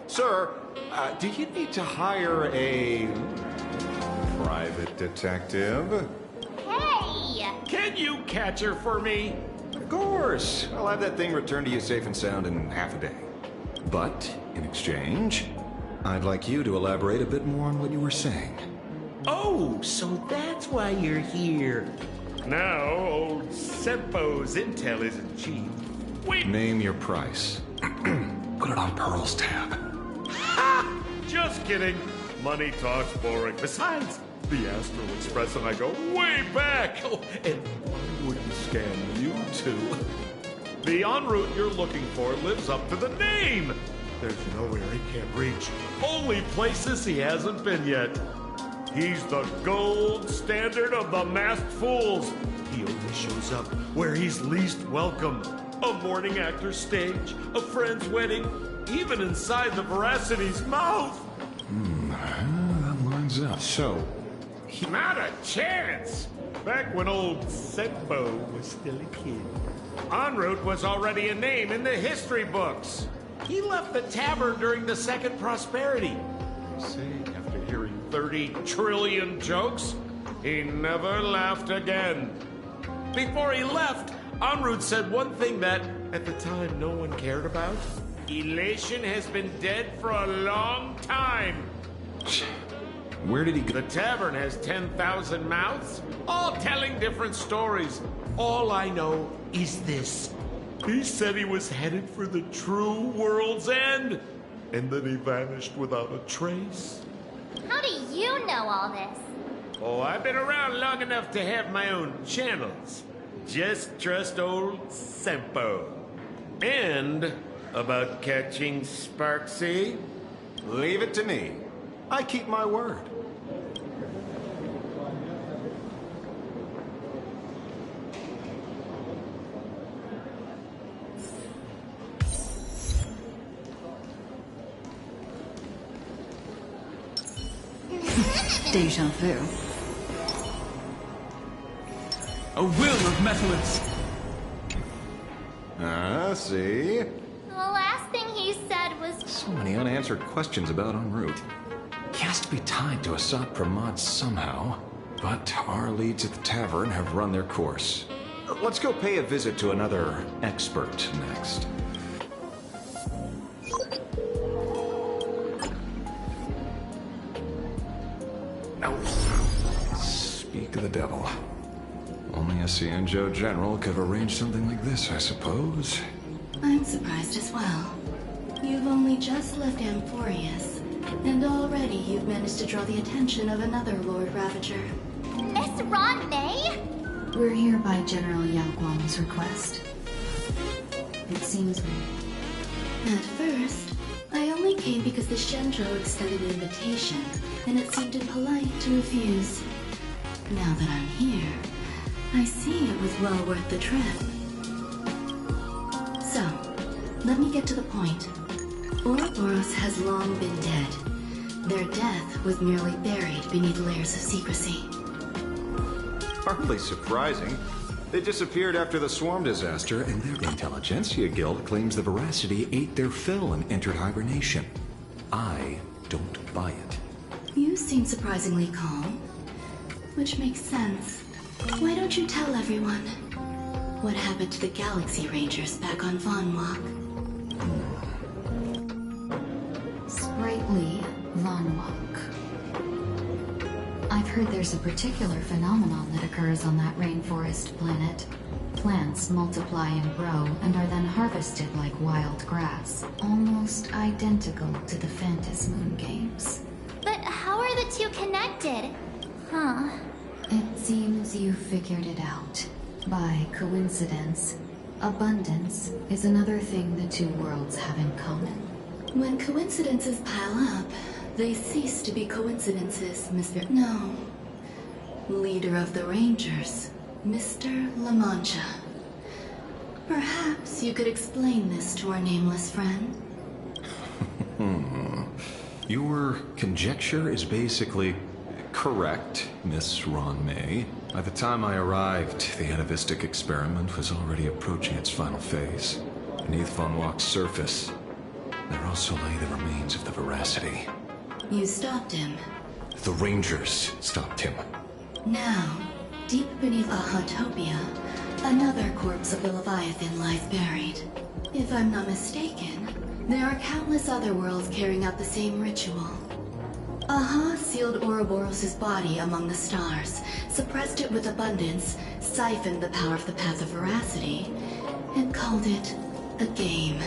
Sir, do you need to hire a private detective? Hey! Can you catch her for me? Of course. I'll have that thing returned to you safe and sound in half a day. But, in exchange, I'd like you to elaborate a bit more on what you were saying. Oh, so that's why you're here. Now, old Sempo's intel isn't cheap. Wait! Name your price. Put it on Pearl's tab. Ha! Just kidding. Money talks boring. Besides, the Astral Express and I go way back. Oh, and why wouldn't scam you two? The en route you're looking for lives up to the name. There's nowhere he can't reach. Only places he hasn't been yet. He's the gold standard of the masked fools. He only shows up where he's least welcome. A morning actor's stage, a friend's wedding, even inside the Veracity's mouth. That lines up. So, Not a chance! Back when old Sempo was still a kid. En route was already a name in the history books. He left the tavern during the Second Prosperity. They say after hearing 30 trillion jokes, he never laughed again. Before he left, en route said one thing that, at the time, no one cared about. Elation has been dead for a long time. where did he go? The tavern has 10,000 mouths, all telling different stories. All I know is this. He said he was headed for the true world's end, and then he vanished without a trace. How do you know all this? Oh, I've been around long enough to have my own channels. Just trust old Sempo. And about catching Sparksy? Leave it to me. I keep my word. Deja vu. A will of metallets. See? The last thing he said was... So many unanswered questions about en route. He has to be tied to Assad Pramod somehow. But our leads at the tavern have run their course. Let's go pay a visit to another expert next. Speak of the devil. Only a Cienjo general could have arranged something like this, I suppose. I'm surprised as well. You've only just left Amphorius, and already you've managed to draw the attention of another Lord Ravager. Miss Ron May? We're here by General Yao Guang's request. It seems we... At first, I only came because the Shenzhou extended an invitation, and it seemed impolite to refuse. Now that I'm here, I see it was well worth the trip. So, let me get to the point. Ouroboros has long been dead. Their death was merely buried beneath layers of secrecy. Hardly surprising. They disappeared after the Swarm disaster, and their Intelligentsia Guild claims the Veracity ate their fill and entered hibernation. I don't buy it. You seem surprisingly calm, which makes sense. Why don't you tell everyone what happened to the Galaxy Rangers back on Von Walk? Sprightly Von Walk. I've heard there's a particular phenomenon that occurs on that rainforest planet. Plants multiply and grow and are then harvested like wild grass, almost identical to the Phantasmoon games. But how are the two connected? Huh. It seems you figured it out. By coincidence, abundance is another thing the two worlds have in common. When coincidences pile up, they cease to be coincidences, Mr. No. Leader of the Rangers, Mr. La Mancha. Perhaps you could explain this to our nameless friend? Your conjecture is basically correct, Miss Ron May. By the time I arrived, the atavistic experiment was already approaching its final phase. Beneath Von Walk's surface, there also lay the remains of the Veracity. You stopped him. The Rangers stopped him. Now, deep beneath Ahatopia, another corpse of the Leviathan lies buried. If I'm not mistaken, there are countless other worlds carrying out the same ritual. Aha sealed Ouroboros' body among the stars, suppressed it with abundance, siphoned the power of the Path of Veracity, and called it a game.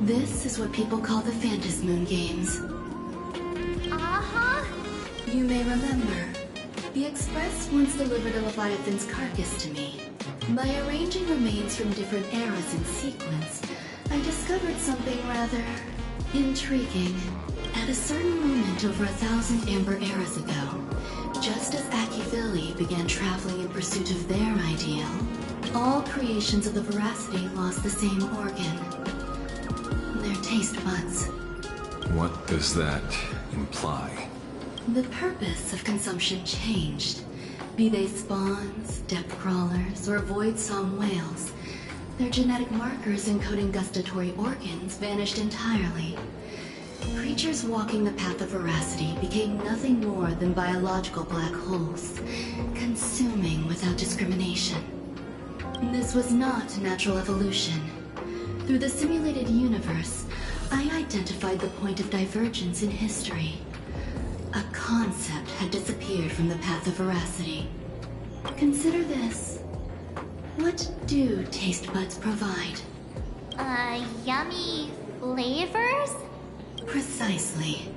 This is what people call the Phantasmoon games. Uh-huh. You may remember, the Express once delivered a Leviathan's carcass to me. By arranging remains from different eras in sequence, I discovered something rather intriguing. At a certain moment over 1,000 Amber eras ago, just as Akivili began traveling in pursuit of their ideal, all creations of the Veracity lost the same organ. Their taste buds. What does that imply? The purpose of consumption changed. Be they spawns, depth crawlers, or void-song whales, their genetic markers encoding gustatory organs vanished entirely. Creatures walking the path of Veracity became nothing more than biological black holes, consuming without discrimination. This was not natural evolution. Through the simulated universe, I identified the point of divergence in history. A concept had disappeared from the path of Veracity. Consider this. What do taste buds provide? Yummy flavors? Precisely.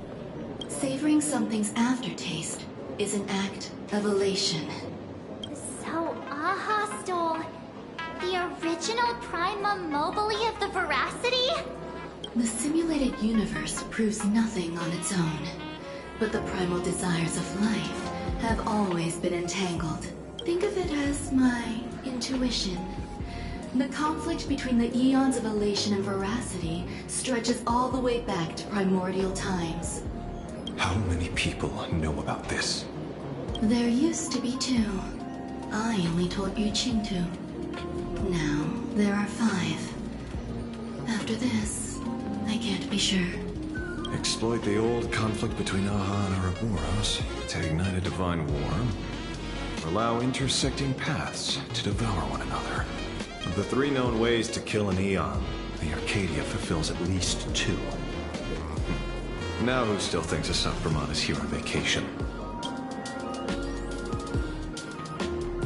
Savoring something's aftertaste is an act of elation. So Aha stole the original Prima Mobile of the Veracity? The simulated universe proves nothing on its own, but the primal desires of life have always been entangled. Think of it as my intuition. The conflict between the eons of elation and veracity stretches all the way back to primordial times. How many people know about this? There used to be 2. I only told Yu Qing 2. Now, there are 5. After this, I can't be sure. Exploit the old conflict between Aha and Ouroboros to ignite a divine war. Allow intersecting paths to devour one another. Of the 3 known ways to kill an Eon, the Arcadia fulfills at least 2. Now who still thinks Asaframon is here on vacation?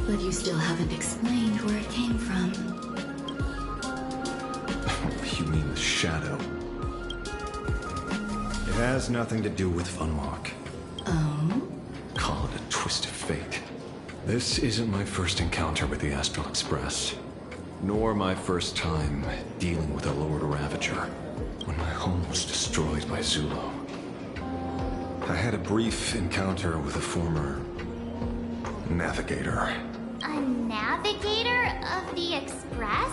But you still haven't explained where it came from. You mean the shadow? It has nothing to do with Funwalk. Oh? Call it a twist of fate. This isn't my first encounter with the Astral Express. nor my first time dealing with a Lord Ravager when my home was destroyed by Zulo. I had a brief encounter with a former navigator. A navigator of the Express?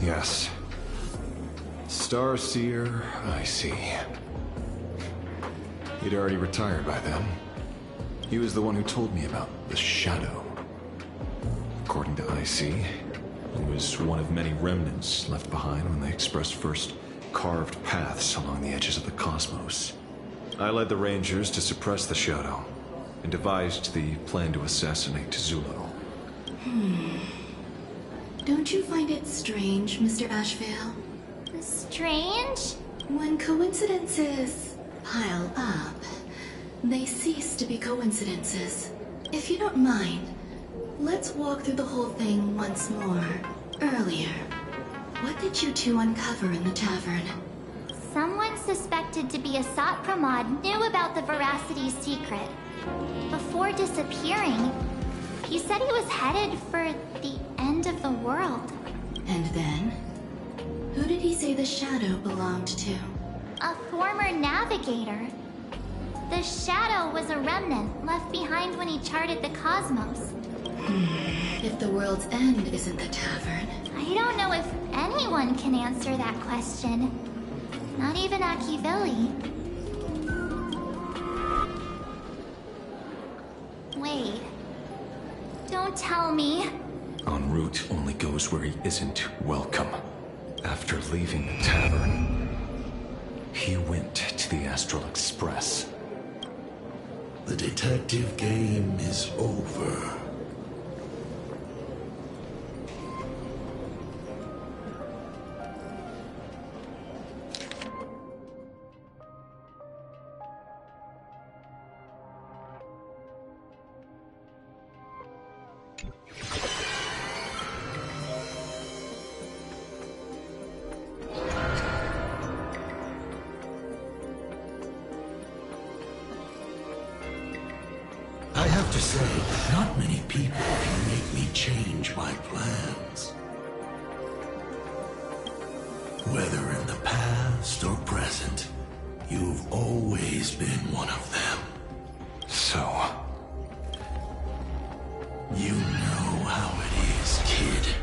Yes. Starseer, I see. He'd already retired by then. He was the one who told me about the Shadow. According to IC, it was one of many remnants left behind when the Express first carved paths along the edges of the cosmos. I led the Rangers to suppress the Shadow, and devised the plan to assassinate Zulo. Don't you find it strange, Mr. Ashvale? Strange? When coincidences pile up, they cease to be coincidences. If you don't mind, let's walk through the whole thing once more. Earlier, what did you two uncover in the tavern? Someone suspected to be a Sot Pramod knew about the Veracity secret. Before disappearing, he said he was headed for the end of the world. And then? Who did he say the Shadow belonged to? A former navigator. The Shadow was a remnant left behind when he charted the cosmos. If the world's end isn't the tavern. I don't know if anyone can answer that question. Not even Akivilli. Wait. Don't tell me. En route only goes where he isn't welcome. After leaving the tavern, he went to the Astral Express. The detective game is over. I have to say, not many people can make me change my plans. Whether in the past or present, you've always been one of them. So? You know how it is, kid.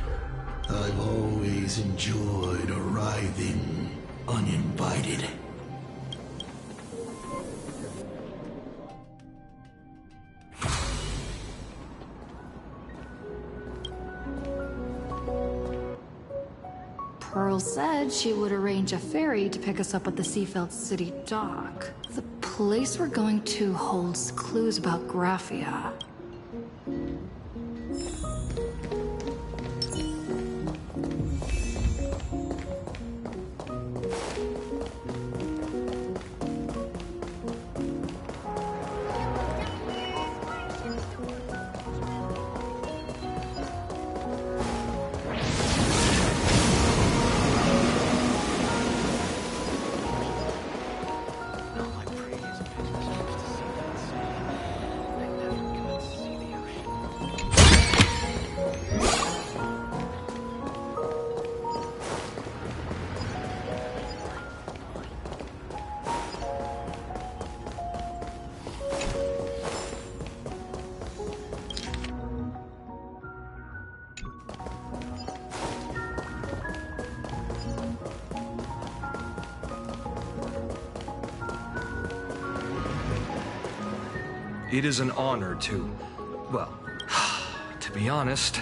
I've always enjoyed arriving uninvited. Pearl said she would arrange a ferry to pick us up at the Seafeld City dock. The place we're going to holds clues about Graphia. It is an honor to... well, to be honest,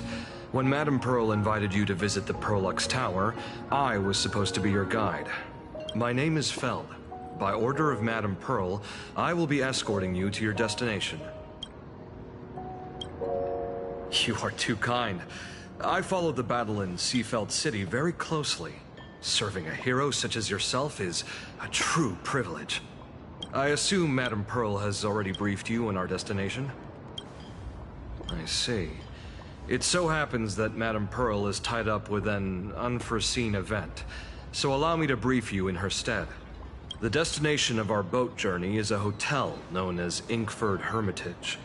when Madame Pearl invited you to visit the Perlux Tower, I was supposed to be your guide. My name is Feld. By order of Madame Pearl, I will be escorting you to your destination. You are too kind. I followed the battle in Seafeld City very closely. Serving a hero such as yourself is a true privilege. I assume Madame Pearl has already briefed you on our destination? I see. It so happens that Madame Pearl is tied up with an unforeseen event, so allow me to brief you in her stead. The destination of our boat journey is a hotel known as Inkford Hermitage.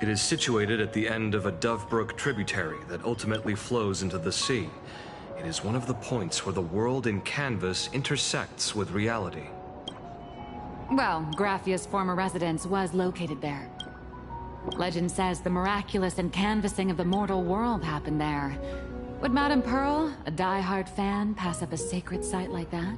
It is situated at the end of a Dovebrook tributary that ultimately flows into the sea. It is one of the points where the world in Canvas intersects with reality. Well, Graphia's former residence was located there. Legend says the miraculous encanvassing of the mortal world happened there. Would Madame Pearl, a die-hard fan, pass up a sacred site like that?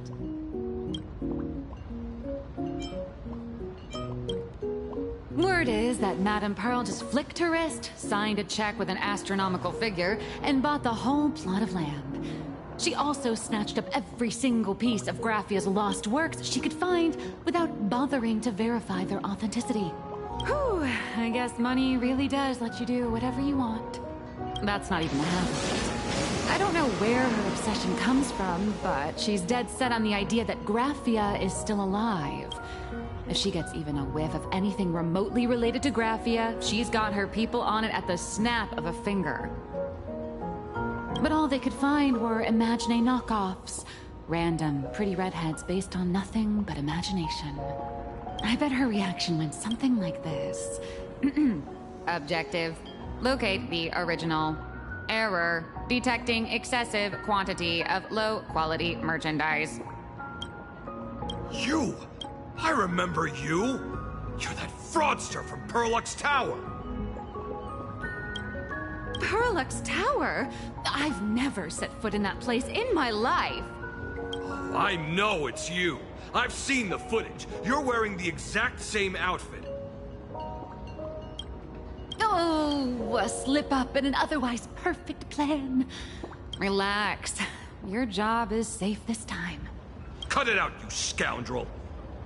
Word is that Madame Pearl just flicked her wrist, signed a check with an astronomical figure, and bought the whole plot of land. She also snatched up every single piece of Graphia's lost works she could find without bothering to verify their authenticity. Whew, I guess money really does let you do whatever you want. That's not even half of it. I don't know where her obsession comes from, but she's dead set on the idea that Graphia is still alive. If she gets even a whiff of anything remotely related to Graphia, she's got her people on it at the snap of a finger. But all they could find were Imagine knockoffs. Random, pretty redheads based on nothing but imagination. I bet her reaction went something like this. Objective. Locate the original. Error. Detecting excessive quantity of low-quality merchandise. You! I remember you! You're that fraudster from Perlux Tower! Perlux Tower? I've never set foot in that place in my life. Oh, I know it's you. I've seen the footage. You're wearing the exact same outfit. Oh, a slip-up in an otherwise perfect plan. Relax. Your job is safe this time. Cut it out, you scoundrel!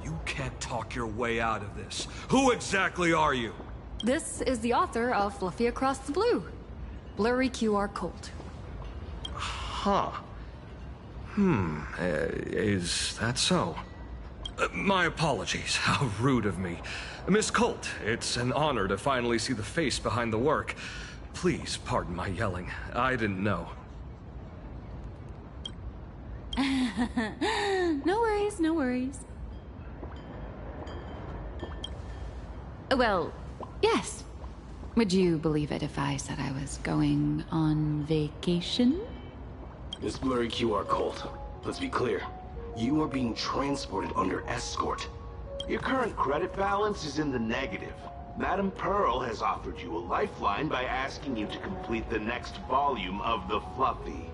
You can't talk your way out of this. Who exactly are you? This is the author of Fluffy Across the Blue. Blurry QR Cult. Huh. Is that so? My apologies. How rude of me. Miss Colt, it's an honor to finally see the face behind the work. Please pardon my yelling. I didn't know. No worries, no worries. Well, yes. Would you believe it if I said I was going on vacation? Miss Blurry QR Cult, let's be clear. You are being transported under escort. Your current credit balance is in the negative. Madame Pearl has offered you a lifeline by asking you to complete the next volume of the Fluffy.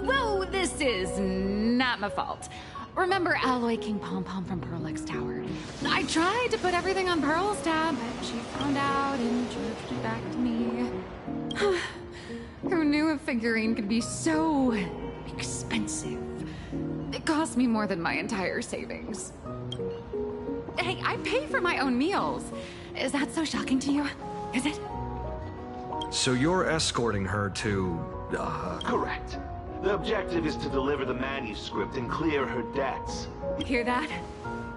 Whoa, this is not my fault. Remember Alloy King Pom Pom from Perlux Tower? I tried to put everything on Pearl's tab, but she found out and jerked it back to me. Who knew a figurine could be so expensive? It cost me more than my entire savings. Hey, I pay for my own meals. Is that so shocking to you? Is it? So you're escorting her to, Correct. The objective is to deliver the manuscript and clear her debts. Hear that?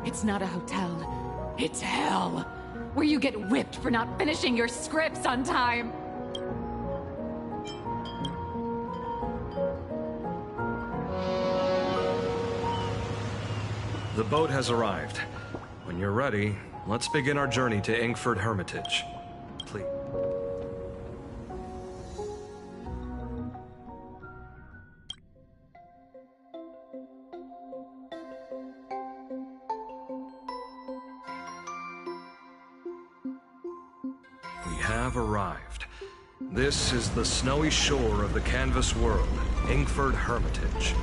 It's not a hotel. It's hell. Where you get whipped for not finishing your scripts on time. The boat has arrived. When you're ready, let's begin our journey to Inkford Hermitage. Please. We have arrived. This is the snowy shore of the canvas world, Inkford Hermitage.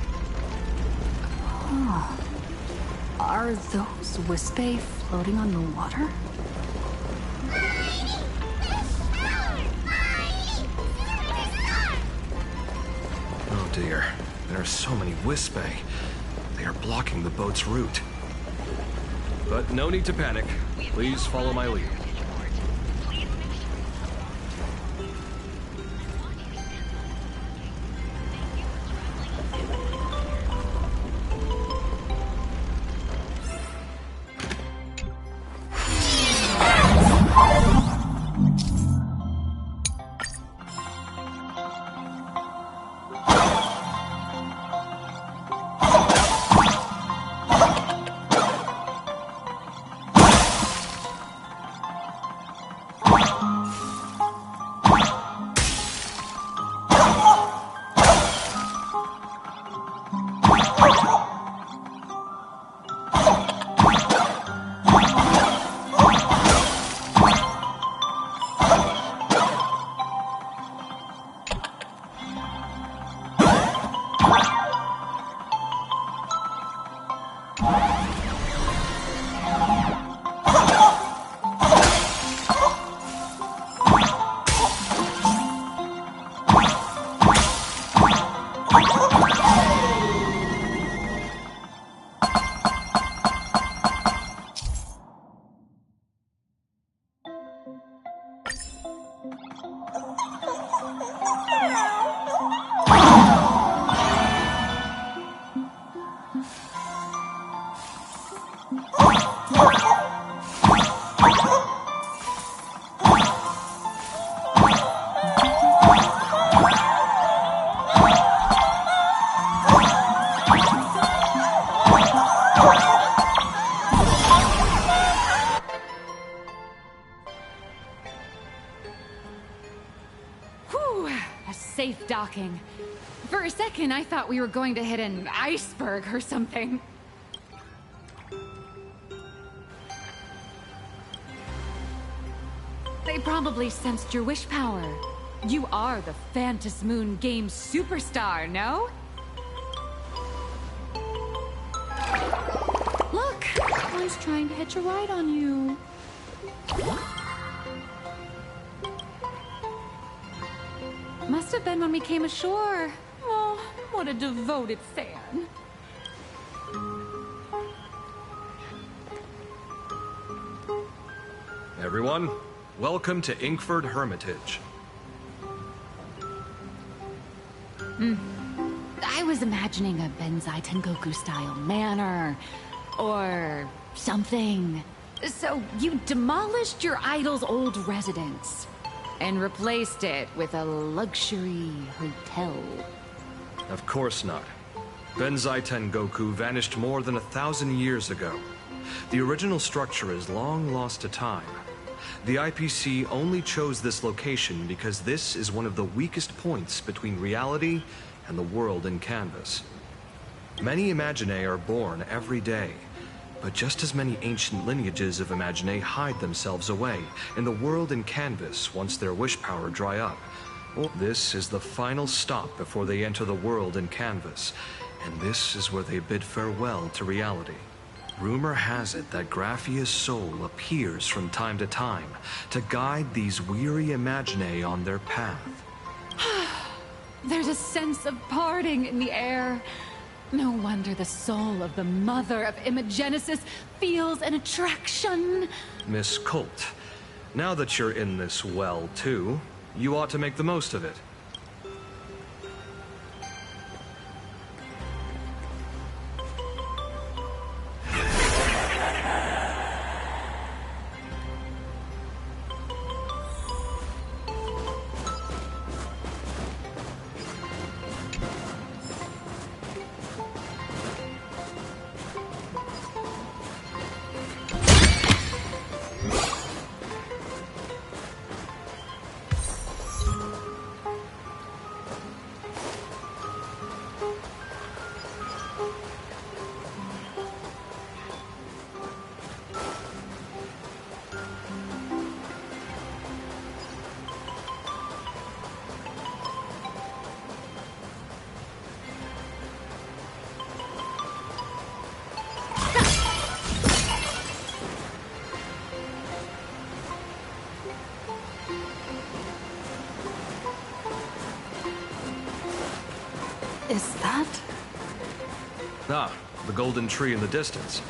Oh. Are those Wispae floating on the water? Oh dear, there are so many Wispae. They are blocking the boat's route. But no need to panic. Please follow my lead. Safe docking. For a second, I thought we were going to hit an iceberg or something. They probably sensed your wish power. You are the Phantas Moon Games superstar, no? Look! One's trying to hitch a ride on you. Must have been when we came ashore. Oh, what a devoted fan. Everyone, welcome to Inkford Hermitage. I was imagining a Benzai Tengoku-style manor, or something. So you demolished your idol's old residence and replaced it with a luxury hotel. Of course not. Benzai Tengoku vanished more than 1,000 years ago. The original structure is long lost to time. The IPC only chose this location because this is one of the weakest points between reality and the world in canvas. Many Imaginae are born every day, but just as many ancient lineages of Imaginae hide themselves away in the world in canvas once their wish power dry up. This is the final stop before they enter the world in canvas, and this is where they bid farewell to reality. Rumor has it that Graphia's soul appears from time to time to guide these weary Imaginae on their path. There's a sense of parting in the air. No wonder the soul of the mother of Imagenesis feels an attraction. Miss Colt, now that you're in this well, too, you ought to make the most of it. Is that? Ah, the golden tree in the distance.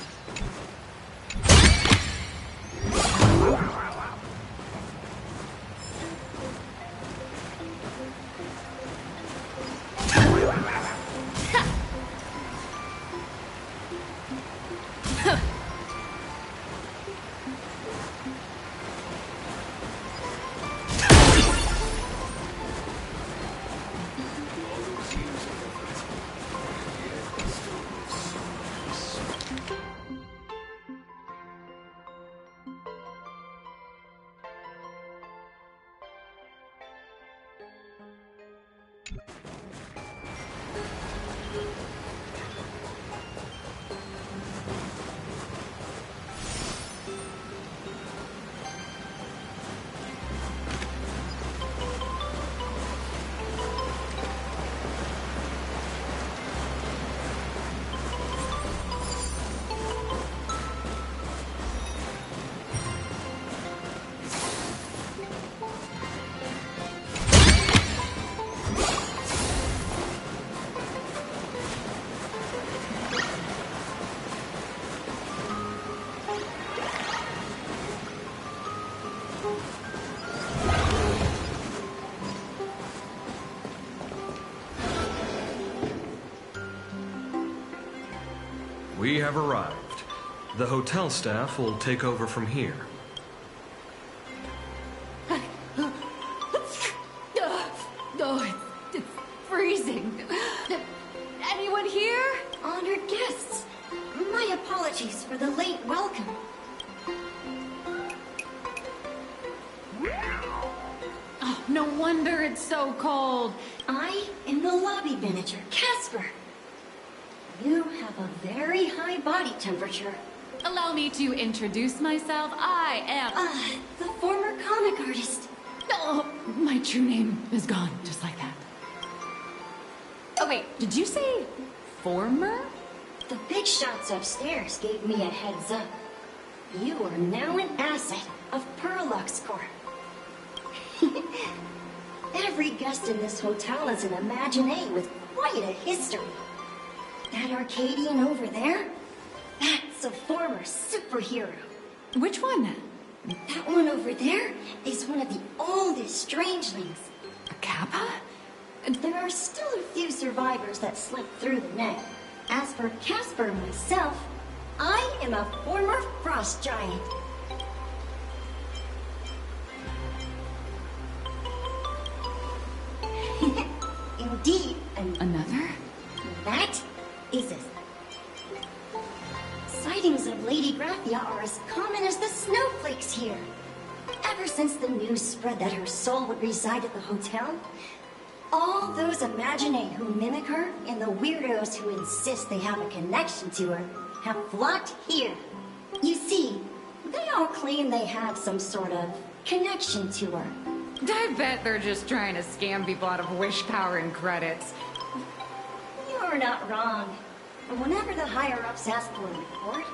We have arrived. The hotel staff will take over from here. It's freezing. Anyone here? Honored guests, my apologies for the late welcome. Oh, no wonder it's so cold. I am the lobby manager, Casper. You have a very high body temperature. Allow me to introduce myself. I am... the former comic artist. Oh, my true name is gone, just like that. Oh, wait, did you say former? The big shots upstairs gave me a heads up. You are now an asset of Perlux Corp. Every guest in this hotel is an Imaginé with quite a history. That Arcadian over there? That's a former superhero. Which one? That one over there is one of the oldest strangelings. A Kappa? There are still a few survivors that slipped through the net. As for Casper and myself, I am a former frost giant. Indeed, another? That is a... Sightings of Lady Graphia are as common as the snowflakes here. Ever since the news spread that her soul would reside at the hotel, all those Imaginé who mimic her and the weirdos who insist they have a connection to her have flocked here. You see, they all claim they have some sort of connection to her. I bet they're just trying to scam people out of wish power and credits. You're not wrong. Whenever the higher-ups ask for a report,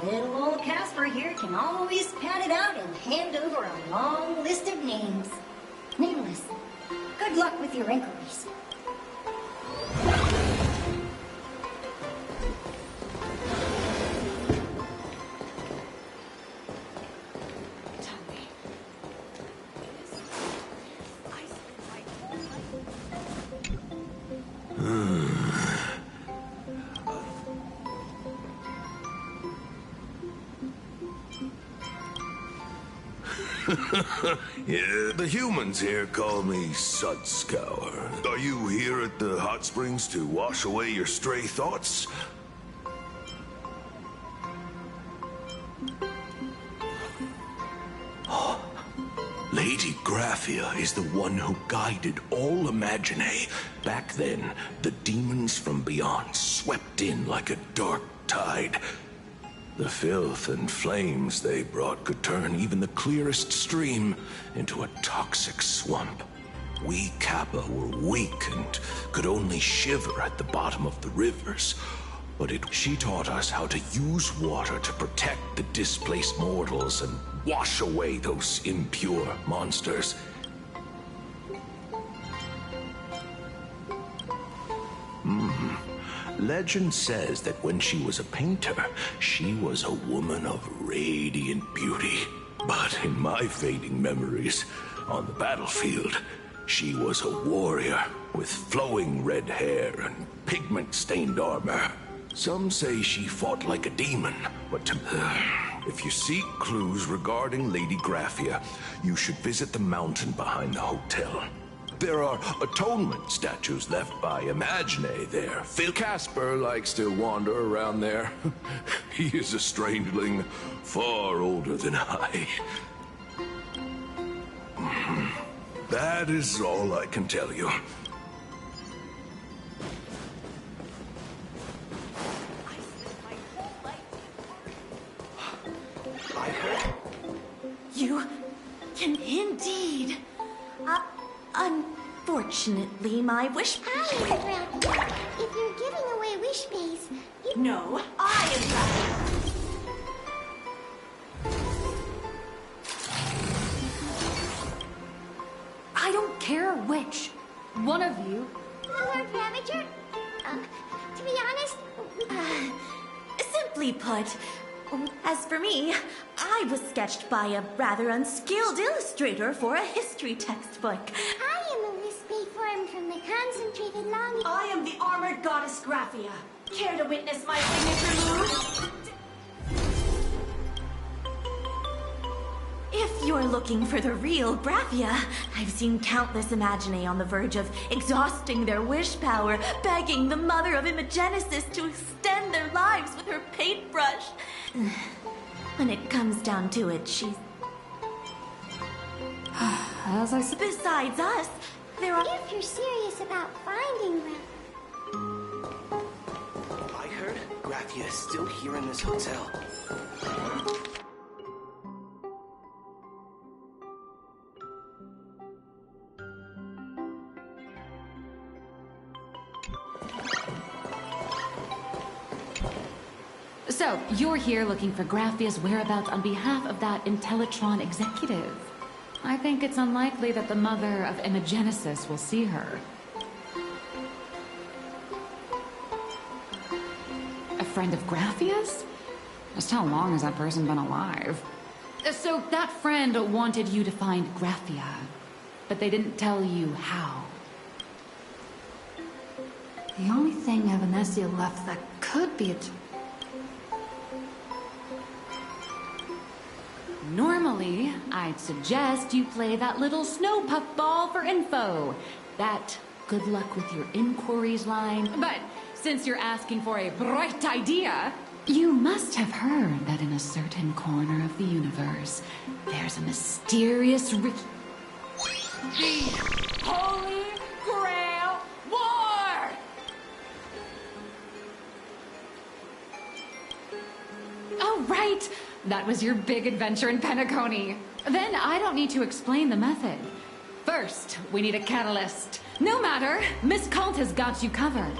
little old Casper here can always pad it out and hand over a long list of names. Nameless. Good luck with your inquiries. Yeah, the humans here call me Sudscour. Are you here at the hot springs to wash away your stray thoughts? Lady Graphia is the one who guided all Imaginé. Back then, the demons from beyond swept in like a dark tide. The filth and flames they brought could turn even the clearest stream into a toxic swamp. We Kappa were weak and could only shiver at the bottom of the rivers. But she taught us how to use water to protect the displaced mortals and wash away those impure monsters. Legend says that when she was a painter, she was a woman of radiant beauty. But in my fading memories, on the battlefield, she was a warrior with flowing red hair and pigment-stained armor. Some say she fought like a demon, but if you seek clues regarding Lady Graphia, you should visit the mountain behind the hotel. There are atonement statues left by Imaginé there. Phil Casper likes to wander around there. He is a strangeling far older than I. That is all I can tell you. You can indeed. Unfortunately, my wish... If you're giving away wish base, you... No, I am Graphia. I don't care which. One of you. Lord Ravager? To be honest... Simply put, as for me, I was sketched by a rather unskilled illustrator for a history textbook. I am a wispy form from the concentrated longing... I am the armored goddess Graphia, care to witness my signature move? If you're looking for the real Graphia, I've seen countless Imaginae on the verge of exhausting their wish power, begging the mother of Imagenesis to extend their lives with her paintbrush. When it comes down to it, she's... Besides us, there are... If you're serious about finding I heard Graphia is still here in this hotel. So, you're here looking for Graphia's whereabouts on behalf of that Intellitron executive. I think it's unlikely that the mother of Imagenesis will see her. A friend of Graphia's? Just how long has that person been alive? So, that friend wanted you to find Graphia, but they didn't tell you how. The only thing Evanesia left that could be it. Normally, I'd suggest you play that little snow puff ball for info. That good luck with your inquiries line. But since you're asking for a bright idea, you must have heard that in a certain corner of the universe, there's a mysterious The Holy Grail War! Oh, right! That was your big adventure in Penacony. Then I don't need to explain the method. First, we need a catalyst. No matter, Miss Cult has got you covered.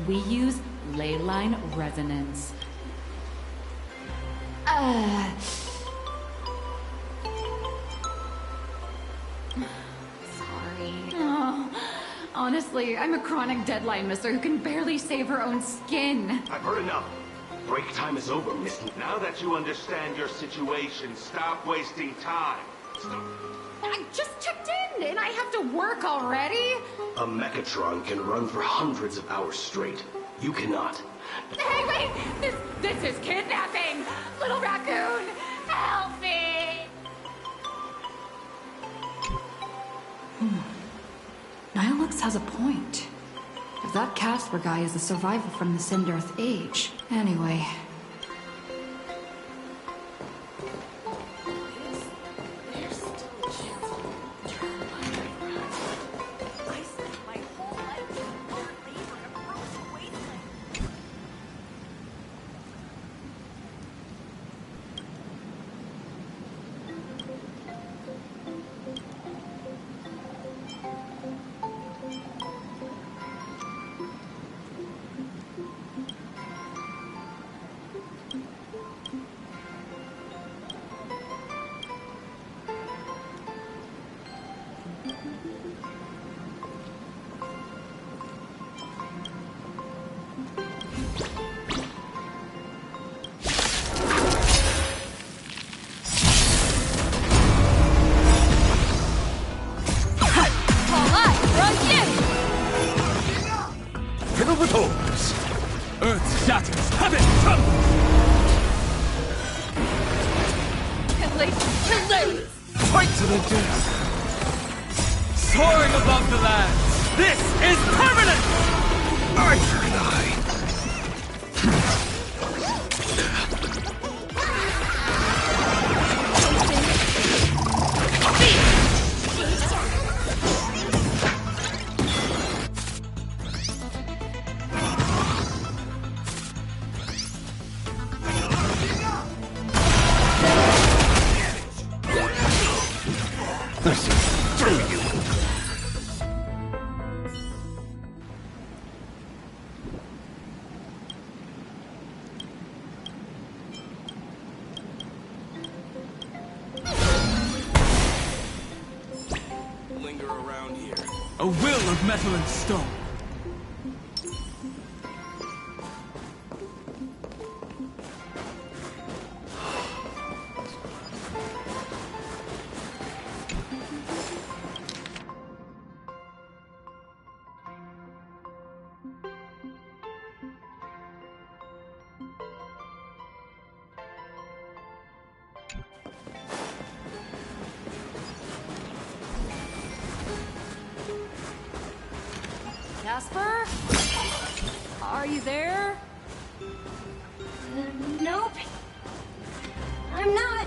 We use ley line resonance. Sorry. Oh, honestly, I'm a chronic deadline misser who can barely save her own skin. I've heard enough. Break time is over, Miss. Now that you understand your situation, stop wasting time. I just checked in, and I have to work already? A Mechatron can run for hundreds of hours straight. You cannot. Hey, wait! This is kidnapping! Little raccoon, help me! Nihilux has a point. If that Casper guy is the survivor from the Sindarth age. Anyway. Earth shatters, heaven trembles! Hilarious! Fight to the death! Soaring above the lands! This is permanent! Eye for an eye! A will of metal and stone. Casper? Are you there? Nope. I'm not.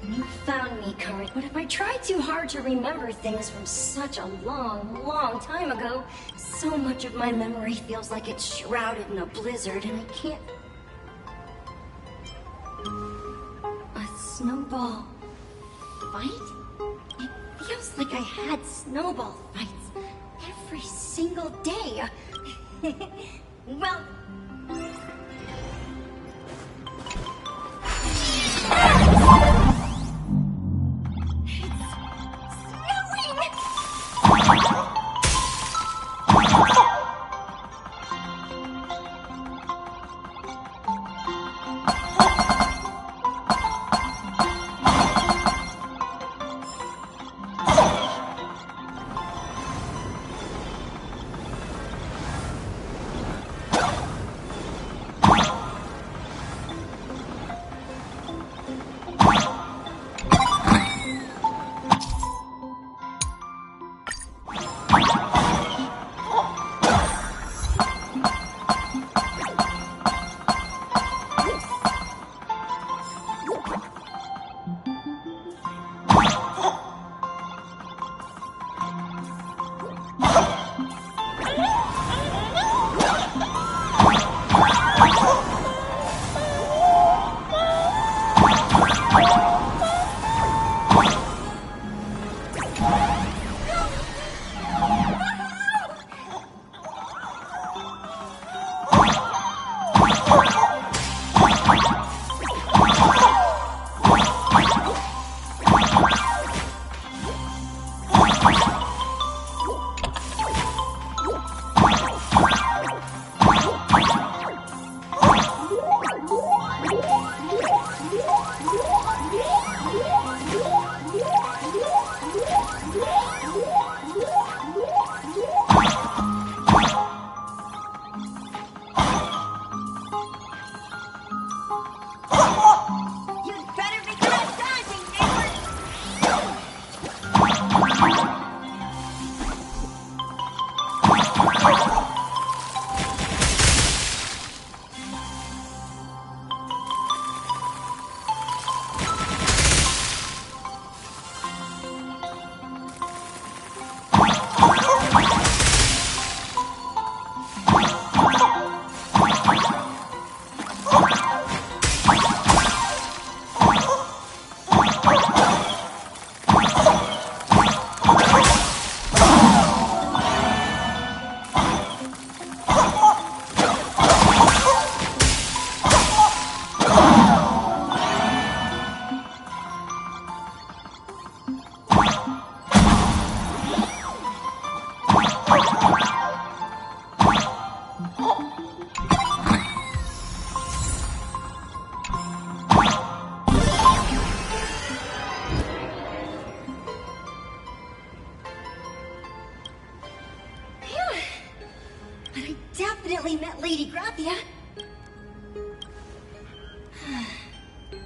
You found me, Current. But if I try too hard to remember things from such a long, long time ago, so much of my memory feels like it's shrouded in a blizzard and I can't... A snowball fight? It feels like I had snowball fights every single day. Well...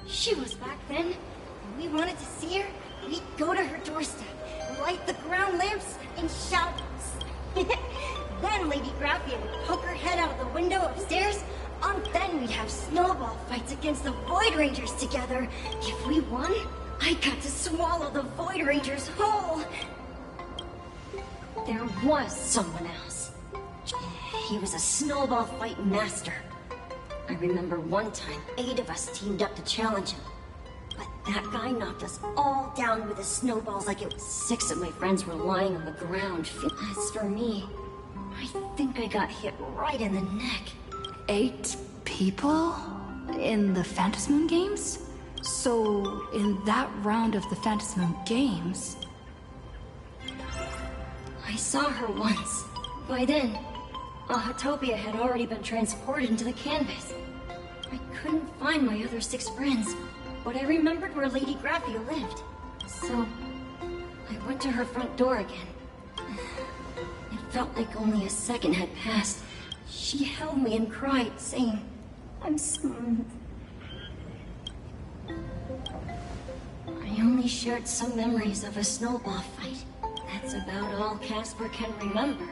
She was back then. When we wanted to see her, we'd go to her doorstep, light the ground lamps, and shout. Then Lady Graphia would poke her head out of the window upstairs. Then we'd have snowball fights against the Void Rangers together. If we won, I got to swallow the Void Rangers whole. There was someone else. He was a snowball fight master. I remember one time, 8 of us teamed up to challenge him. But that guy knocked us all down with his snowballs like it was 6 of my friends were lying on the ground. As for me, I think I got hit right in the neck. 8 people? In the Phantasmoon games? So, in that round of the Phantasmoon games... I saw her once. By then, Ahatopia had already been transported into the canvas. I couldn't find my other 6 friends, but I remembered where Lady Graphia lived. So, I went to her front door again. It felt like only a second had passed. She held me and cried, saying, "I'm smooth." I only shared some memories of a snowball fight. That's about all Casper can remember.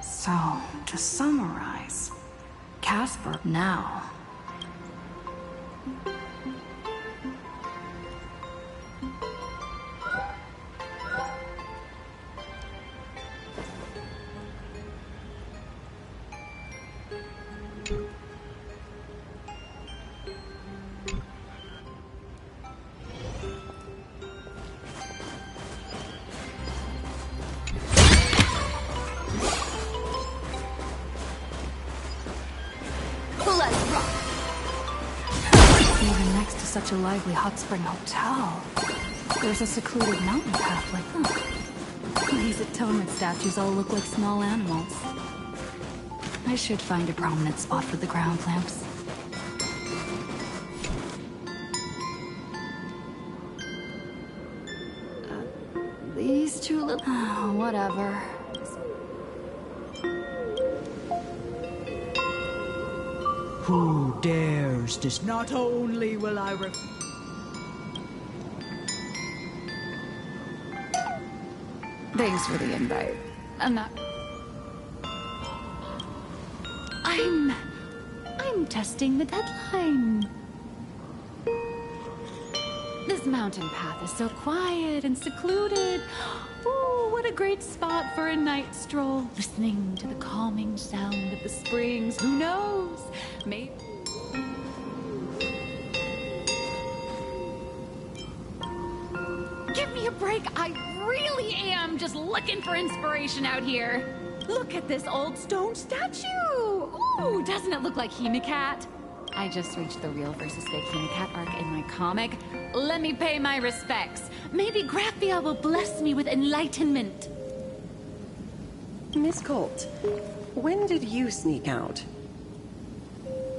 So, to summarize, Casper now. Even next to such a lively hot spring hotel, there's a secluded mountain path like that. These atonement statues all look like small animals. I should find a prominent spot for the ground lamps. These two little... Oh, whatever. Who dares this? Not only will I Thanks for the invite. I'm not... I'm testing the deadline. This mountain path is so quiet and secluded. Ooh, what a great spot for a night stroll. Listening to the calming sound of the springs. Who knows? Maybe... Give me a break. I really am just looking for inspiration out here. Look at this old stone statue. Ooh, doesn't it look like Hemacat? I just reached the real versus fake Hemacat arc in my comic. Let me pay my respects. Maybe Graphia will bless me with enlightenment. Miss Colt, when did you sneak out?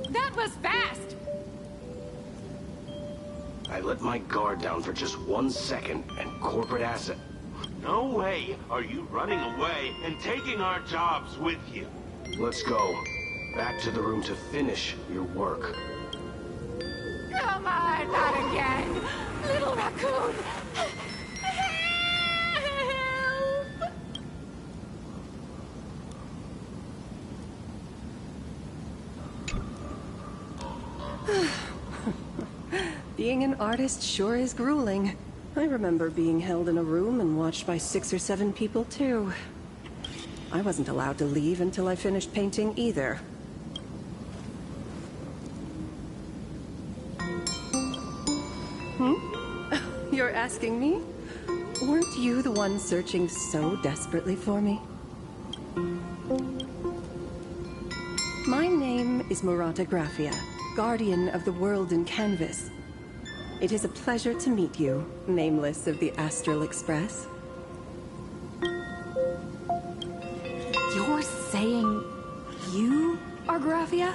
That was fast! I let my guard down for just 1 second, and corporate asset. No way are you running away and taking our jobs with you. Let's go. Back to the room to finish your work. Come on, not again! Little raccoon! Being an artist sure is grueling. I remember being held in a room and watched by 6 or 7 people, too. I wasn't allowed to leave until I finished painting either. You're asking me? Weren't you the one searching so desperately for me? My name is Murata Graphia, guardian of the world in canvas. It is a pleasure to meet you, nameless of the Astral Express. You're saying you are Graphia?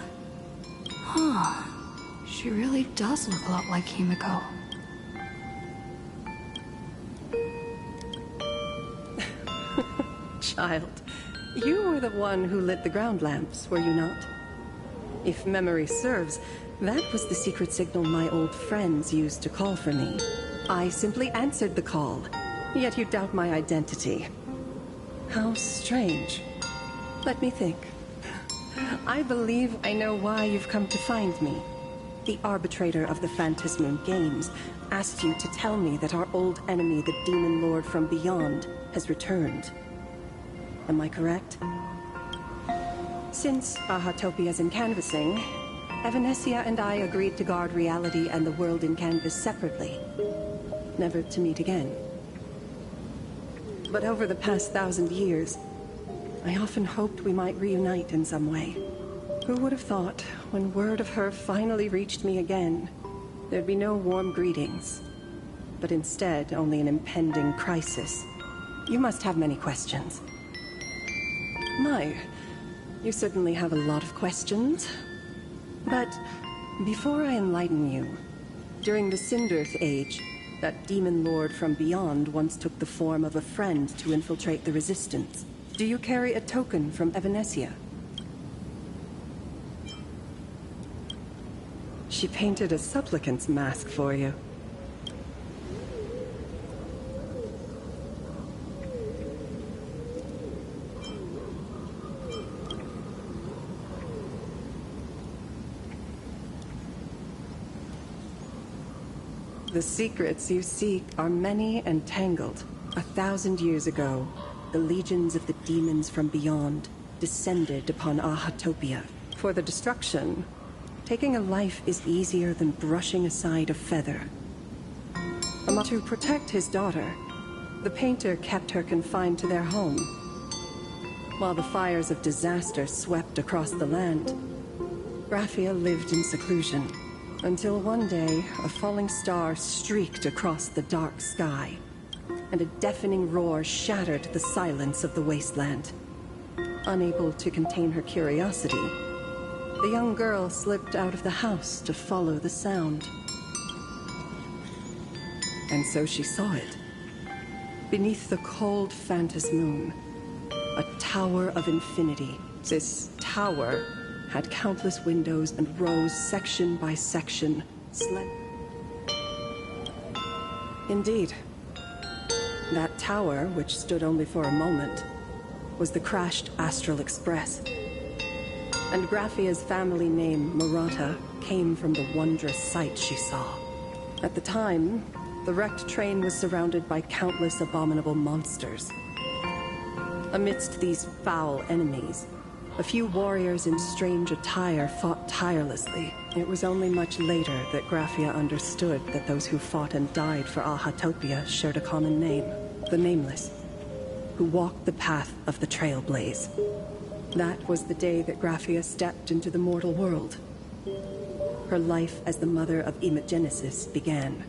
Huh. She really does look a lot like Himiko. Child, you were the one who lit the ground lamps, were you not? If memory serves, that was the secret signal my old friends used to call for me. I simply answered the call, yet you doubt my identity. How strange. Let me think. I believe I know why you've come to find me. The arbitrator of the Phantasmoon Games asked you to tell me that our old enemy, the Demon Lord from Beyond, has returned. Am I correct? Since Ahatopia's in canvassing, Evanescia and I agreed to guard reality and the world in canvas separately, never to meet again. But over the past 1,000 years, I often hoped we might reunite in some way. Who would have thought, when word of her finally reached me again, there'd be no warm greetings, but instead only an impending crisis. You must have many questions. My, You certainly have a lot of questions. But before I enlighten you, during the Cinderth Age, that demon lord from beyond once took the form of a friend to infiltrate the Resistance. Do you carry a token from Evanesia? She painted a supplicant's mask for you. The secrets you seek are many and tangled. 1,000 years ago, the legions of the demons from beyond descended upon Ahatopia. For the destruction, taking a life is easier than brushing aside a feather. To protect his daughter, the painter kept her confined to their home. While the fires of disaster swept across the land, Graphia lived in seclusion. Until one day, a falling star streaked across the dark sky, and a deafening roar shattered the silence of the wasteland. Unable to contain her curiosity, the young girl slipped out of the house to follow the sound. And so she saw it. Beneath the cold Phantas moon, a tower of infinity. This tower had countless windows and rose section by section. Indeed. That tower, which stood only for a moment, was the crashed Astral Express. And Graphia's family name, Murata, came from the wondrous sight she saw. At the time, the wrecked train was surrounded by countless abominable monsters. Amidst these foul enemies, a few warriors in strange attire fought tirelessly. It was only much later that Graphia understood that those who fought and died for Ahatopia shared a common name, the Nameless, who walked the path of the Trailblaze. That was the day that Graphia stepped into the mortal world. Her life as the mother of Imogenesis began.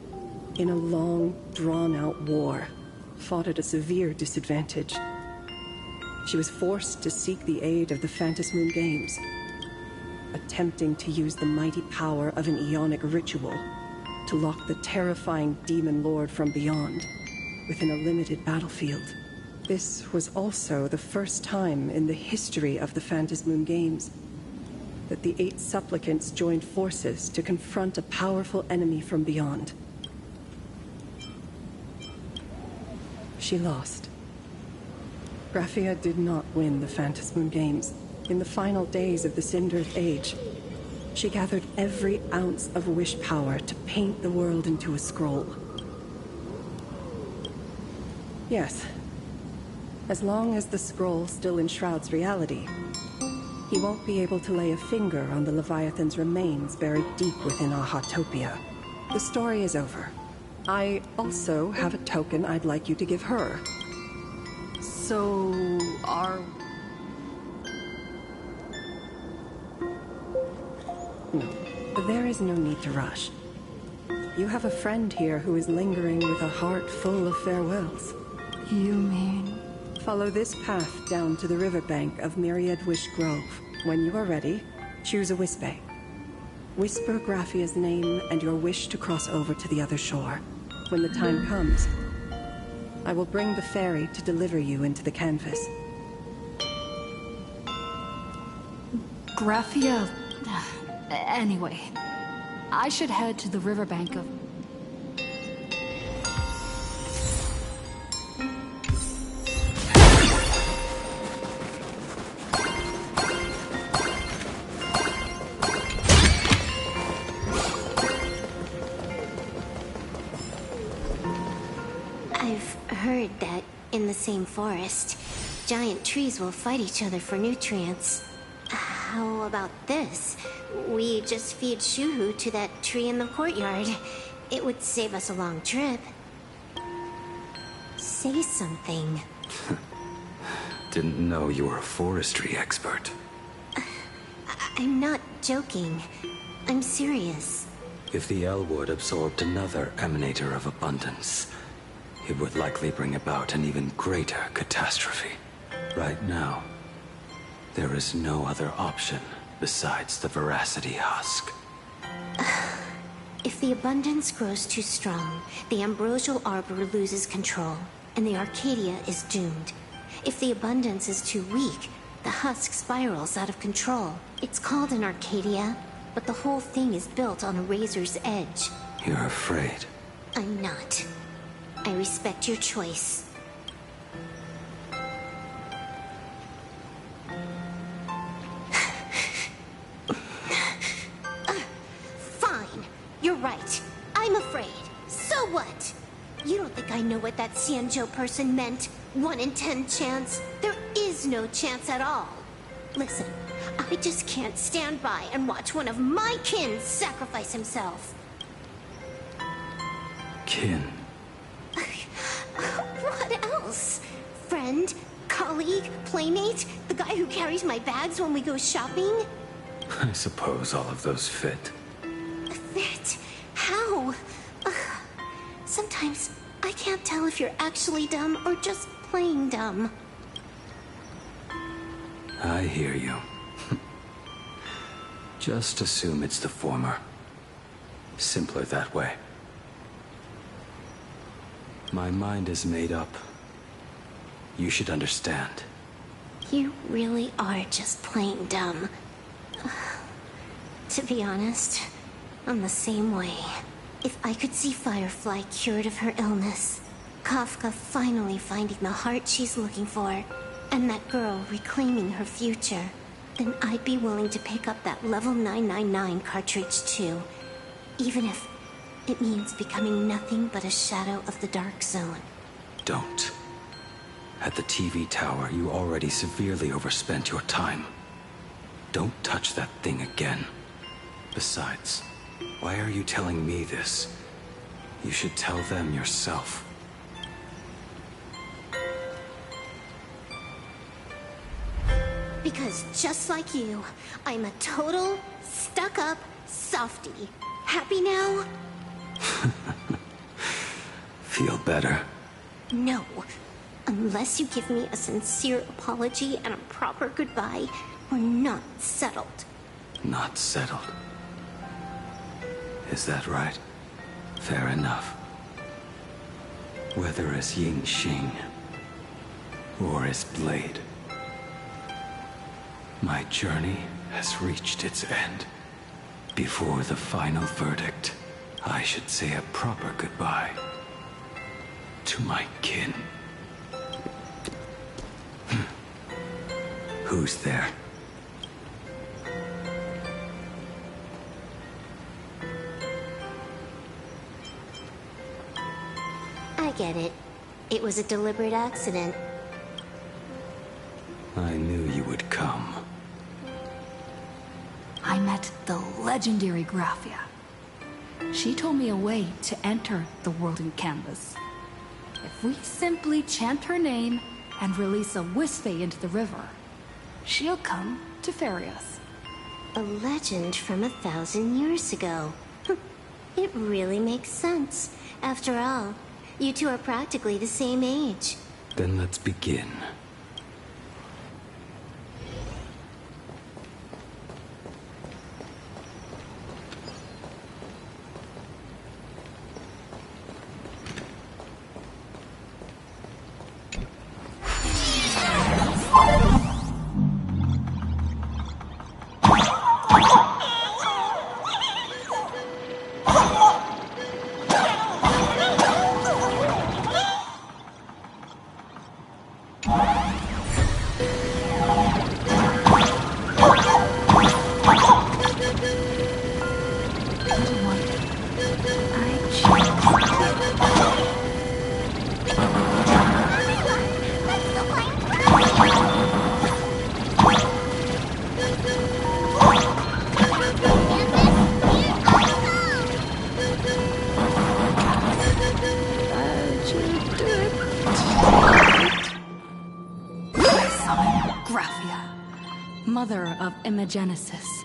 In a long, drawn-out war, fought at a severe disadvantage. She was forced to seek the aid of the Phantas Moon Games, attempting to use the mighty power of an Ionic ritual to lock the terrifying demon lord from beyond within a limited battlefield. This was also the first time in the history of the Phantas Moon Games that the 8 supplicants joined forces to confront a powerful enemy from beyond. She lost. Graphia did not win the Phantas Moon Games. In the final days of the Cinderth Age, she gathered every ounce of wish power to paint the world into a scroll. Yes. As long as the scroll still enshrouds reality, he won't be able to lay a finger on the Leviathan's remains buried deep within Ahatopia. The story is over. I also have a token I'd like you to give her. So, No, there is no need to rush. You have a friend here who is lingering with a heart full of farewells. You mean? Follow this path down to the riverbank of Myriad Wish Grove. When you are ready, choose a Wispe. Whisper Graphia's name and your wish to cross over to the other shore. When the time comes, I will bring the ferry to deliver you into the canvas. Graphia... Anyway, I should head to the riverbank of... I've heard that in the same forest, giant trees will fight each other for nutrients. How about this? We just feed Shuhu to that tree in the courtyard. It would save us a long trip. Say something. Didn't know you were a forestry expert. I'm not joking. I'm serious. If the Elwood absorbed another emanator of abundance, it would likely bring about an even greater catastrophe. Right now, There is no other option besides the Veracity Husk. If the abundance grows too strong, the ambrosial arbor loses control, and the Arcadia is doomed. If the abundance is too weak, the husk spirals out of control. It's called an Arcadia, but the whole thing is built on a razor's edge. You're afraid. I'm not. I respect your choice. Fine. You're right. I'm afraid. So what? You don't think I know what that Xianzhou person meant? 1 in 10 chance? There is no chance at all. Listen, I just can't stand by and watch one of my kin sacrifice himself. Kin. What else? Friend? Colleague? Playmate? The guy who carries my bags when we go shopping? I suppose all of those fit. Fit? How? Sometimes I can't tell if you're actually dumb or just plain dumb. I hear you. Just assume it's the former. Simpler that way. My mind is made up. You should understand. You really are just plain dumb. To be honest, I'm the same way. If I could see Firefly cured of her illness, Kafka finally finding the heart she's looking for, and that girl reclaiming her future, then I'd be willing to pick up that level 999 cartridge too, even if it means becoming nothing but a shadow of the Dark Zone. Don't. At the TV tower, you already severely overspent your time. Don't touch that thing again. Besides, why are you telling me this? You should tell them yourself. Because just like you, I'm a total, stuck-up softie. Happy now? Feel better? No. Unless you give me a sincere apology and a proper goodbye, we're not settled. Not settled. Is that right? Fair enough. Whether as Ying Xing or as Blade, my journey has reached its end. Before the final verdict, I should say a proper goodbye to my kin. Who's there? I get it. It was a deliberate accident. I knew you would come. I met the legendary Graphia. She told me a way to enter the world in canvas. If we simply chant her name and release a Wisfei into the river, she'll come to ferry us. A legend from 1,000 years ago. It really makes sense. After all, you two are practically the same age. Then let's begin. Mother of Imogenesis.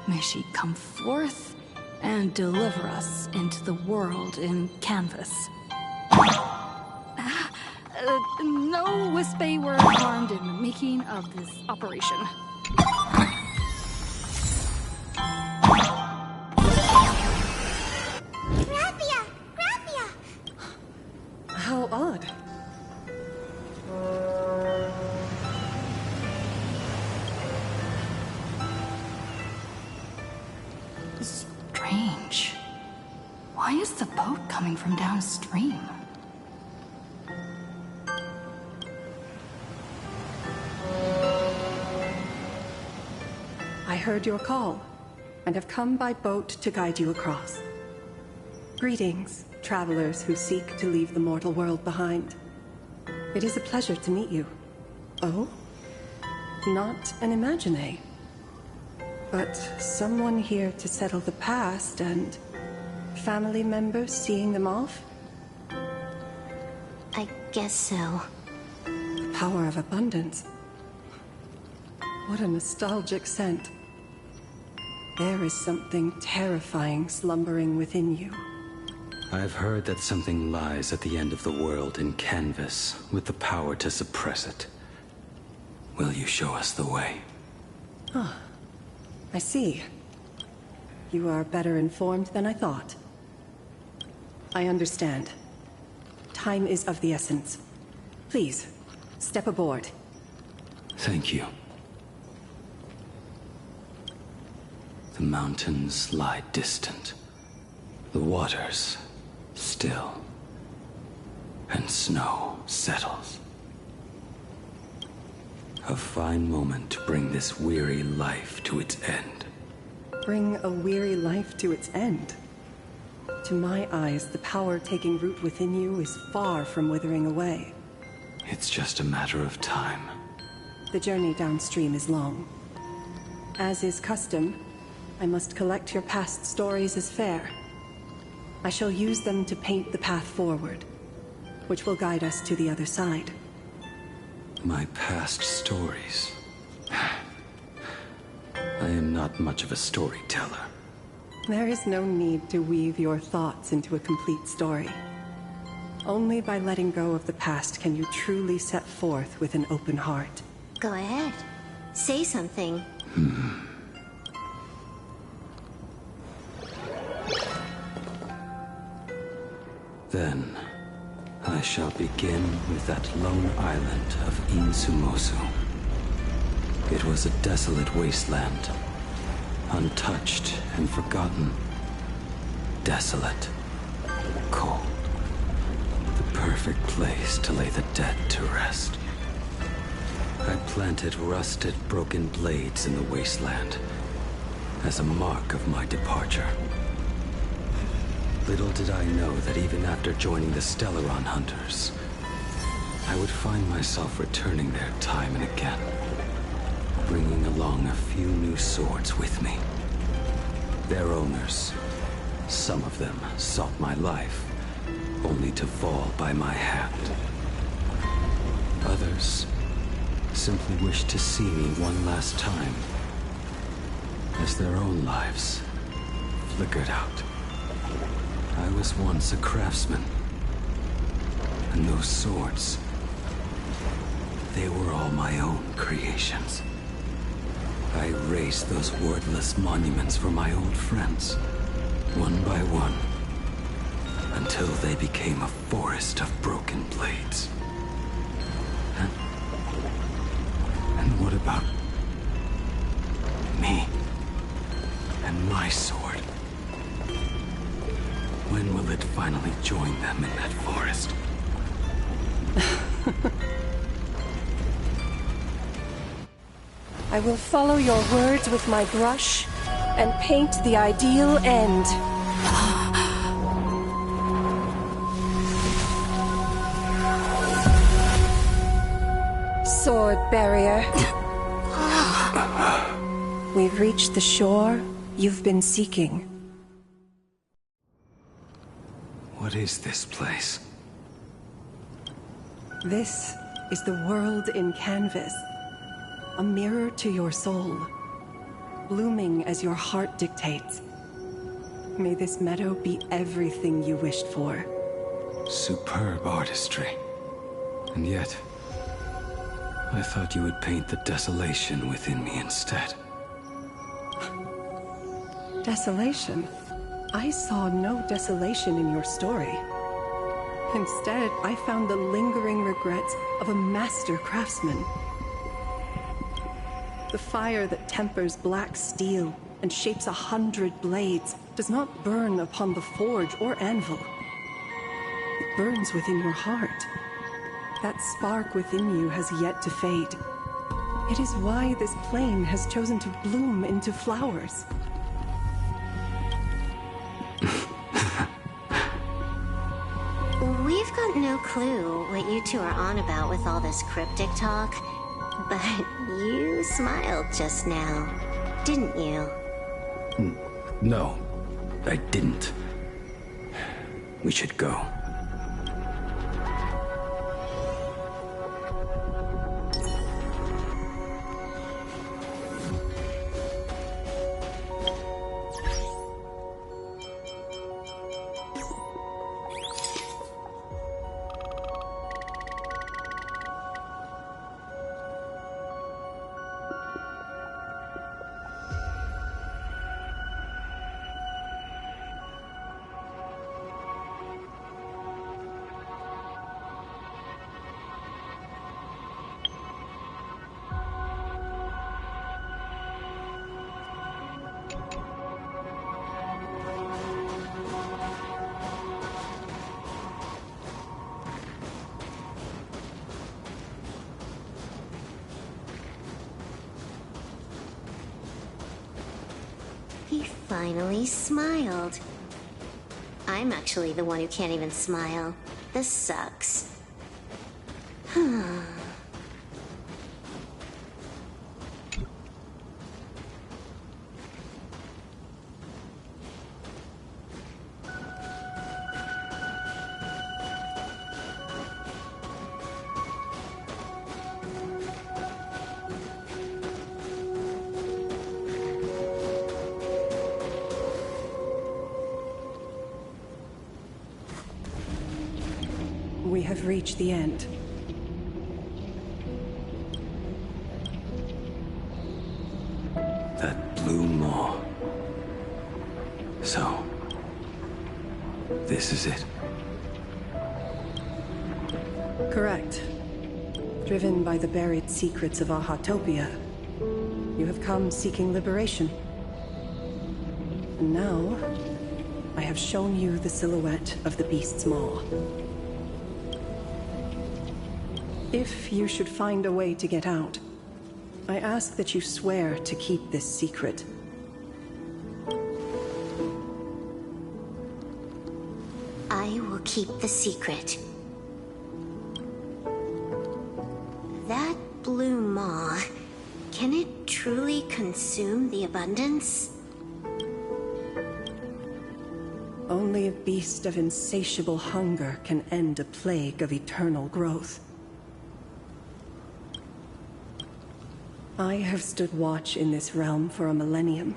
May she come forth and deliver us into the world in canvas. No Wispy were harmed in the making of this operation. Graphia! Graphia! How odd. Strange. Why is the boat coming from downstream? I heard your call, and have come by boat to guide you across. Greetings, travelers who seek to leave the mortal world behind. It is a pleasure to meet you. Oh? Not an Imagine, but someone here to settle the past and family members seeing them off? I guess so. The power of abundance. What a nostalgic scent. There is something terrifying slumbering within you. I've heard that something lies at the end of the world in canvas, with the power to suppress it. Will you show us the way? Ah, I see. You are better informed than I thought. I understand. Time is of the essence. Please, step aboard. Thank you. The mountains lie distant. The waters still. And snow settles. A fine moment to bring this weary life to its end. Bring a weary life to its end? To my eyes, the power taking root within you is far from withering away. It's just a matter of time. The journey downstream is long. As is custom, I must collect your past stories as fair. I shall use them to paint the path forward, which will guide us to the other side. My past stories. I am not much of a storyteller. There is no need to weave your thoughts into a complete story. Only by letting go of the past can you truly set forth with an open heart. Go ahead. Say something. Then, I shall begin with that lone island of Insumosu. It was a desolate wasteland, untouched and forgotten. Desolate, cold. The perfect place to lay the dead to rest. I planted rusted, broken blades in the wasteland as a mark of my departure. Little did I know that even after joining the Stellaron Hunters, I would find myself returning there time and again, bringing along a few new swords with me. Their owners, some of them sought my life, only to fall by my hand. Others simply wished to see me one last time, as their own lives flickered out. I was once a craftsman, and those swords, they were all my own creations. I raised those wordless monuments for my old friends, one by one, until they became a forest of broken blades. And what about me and my sword? When will it finally join them in that forest? I will follow your words with my brush and paint the ideal end. Sword barrier. We've reached the shore you've been seeking. What is this place? This is the world in canvas. A mirror to your soul, blooming as your heart dictates. May this meadow be everything you wished for. Superb artistry. And yet, I thought you would paint the desolation within me instead. Desolation? I saw no desolation in your story. Instead, I found the lingering regrets of a master craftsman. The fire that tempers black steel and shapes 100 blades does not burn upon the forge or anvil. It burns within your heart. That spark within you has yet to fade. It is why this plane has chosen to bloom into flowers. We've got no clue what you two are on about with all this cryptic talk, but you smiled just now, didn't you? No, I didn't. We should go. He finally smiled. I'm actually the one who can't even smile. This sucks. We have reached the end. That blue maw. So, this is it. Correct. Driven by the buried secrets of Ahatopia, you have come seeking liberation. And now, I have shown you the silhouette of the beast's maw. If you should find a way to get out, I ask that you swear to keep this secret. I will keep the secret. That blue maw, can it truly consume the abundance? Only a beast of insatiable hunger can end a plague of eternal growth. I have stood watch in this realm for a millennium,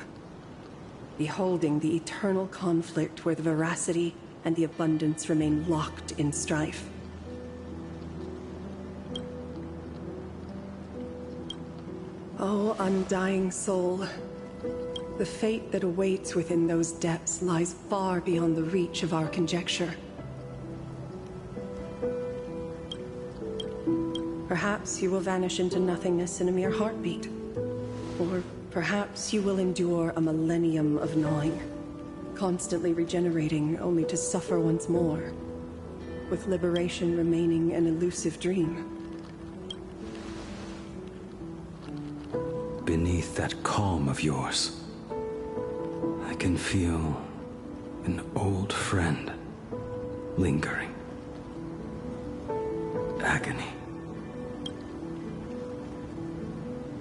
beholding the eternal conflict where the veracity and the abundance remain locked in strife. Oh, undying soul, the fate that awaits within those depths lies far beyond the reach of our conjecture. Perhaps you will vanish into nothingness in a mere heartbeat. Or perhaps you will endure a millennium of gnawing, constantly regenerating only to suffer once more, with liberation remaining an elusive dream. Beneath that calm of yours, I can feel an old friend lingering. Agony.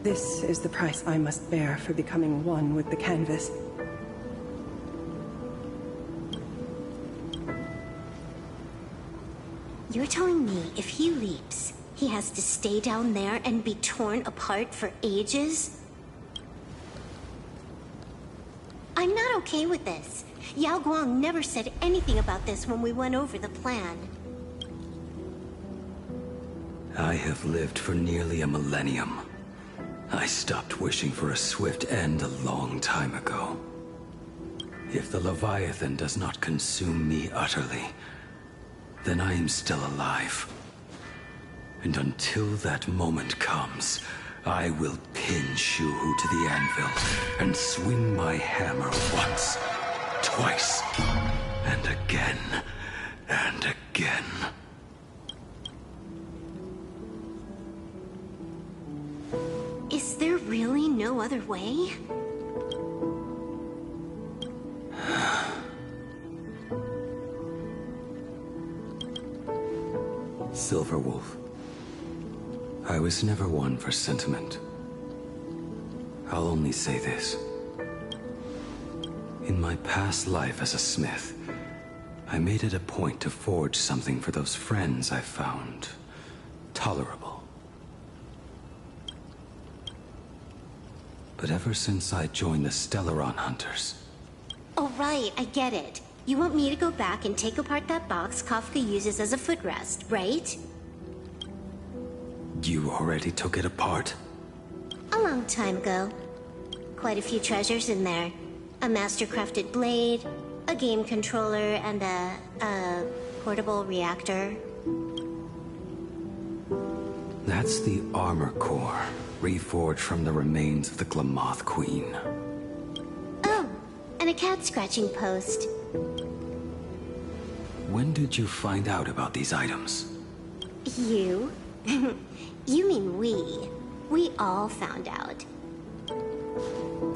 This is the price I must bear for becoming one with the canvas. You're telling me if he leaps, he has to stay down there and be torn apart for ages? I'm not okay with this. Yao Guang never said anything about this when we went over the plan. I have lived for nearly a millennium. I stopped wishing for a swift end a long time ago. If the Leviathan does not consume me utterly, then I am still alive. And until that moment comes, I will pin Shuhu to the anvil and swing my hammer once, twice, and again, and again. Is there really no other way? Silverwolf, I was never one for sentiment. I'll only say this. In my past life as a smith, I made it a point to forge something for those friends I found tolerable. But ever since I joined the Stellaron Hunters... Oh, right, I get it. You want me to go back and take apart that box Kafka uses as a footrest, right? You already took it apart? A long time ago. Quite a few treasures in there. A master-crafted blade, a game controller, and a portable reactor. That's the armor core, reforged from the remains of the Glamoth Queen. Oh, and a cat scratching post. When did you find out about these items? You? You mean we. We all found out.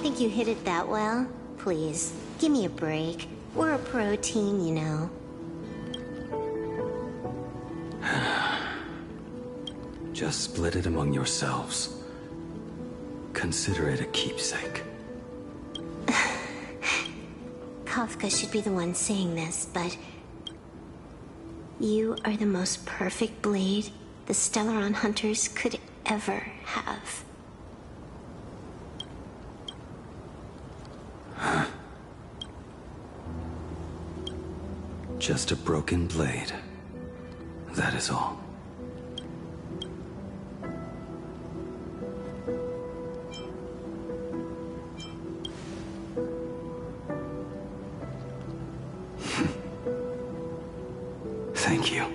Think you hid it that well? Please, give me a break. We're a pro team, you know. Just split it among yourselves. Consider it a keepsake. Kafka should be the one saying this, but... You are the most perfect blade the Stellaron Hunters could ever have. Just a broken blade. That is all. Thank you.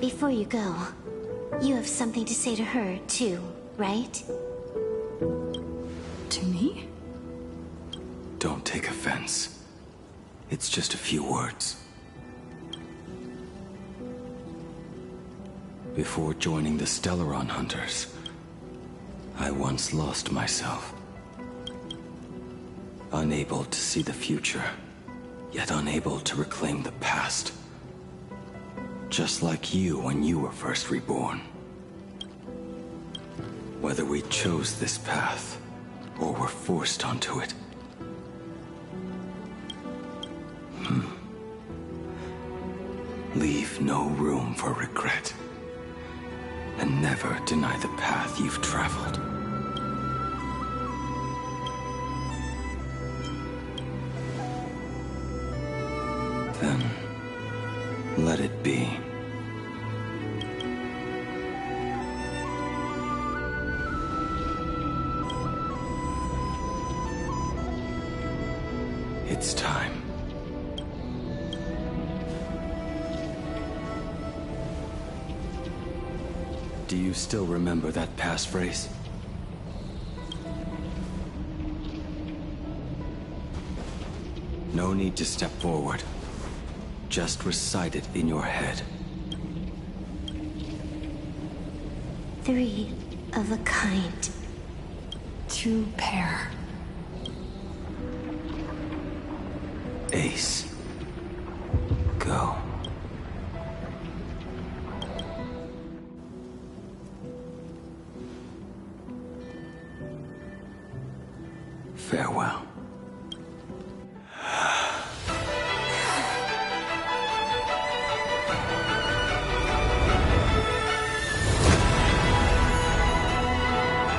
Before you go, you have something to say to her, too, right? To me? Don't take offense. It's just a few words. Before joining the Stellaron Hunters, I once lost myself. Unable to see the future, yet unable to reclaim the past. Just like you when you were first reborn. Whether we chose this path, or were forced onto it. Leave no room for regret. And never deny the path you've traveled. Then, let it be. It's time. Do you still remember that passphrase? No need to step forward. Just recite it in your head. 3 of a kind. 2 pair. Ace. Go. Farewell.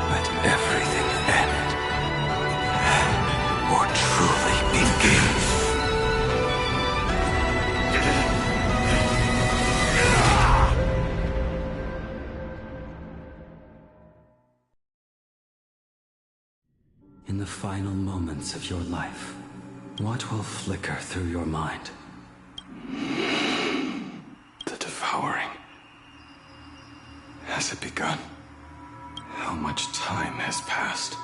Let everything end, or truly begin. the final moments of your life, what will flicker through your mind? The devouring. Has it begun? How much time has passed?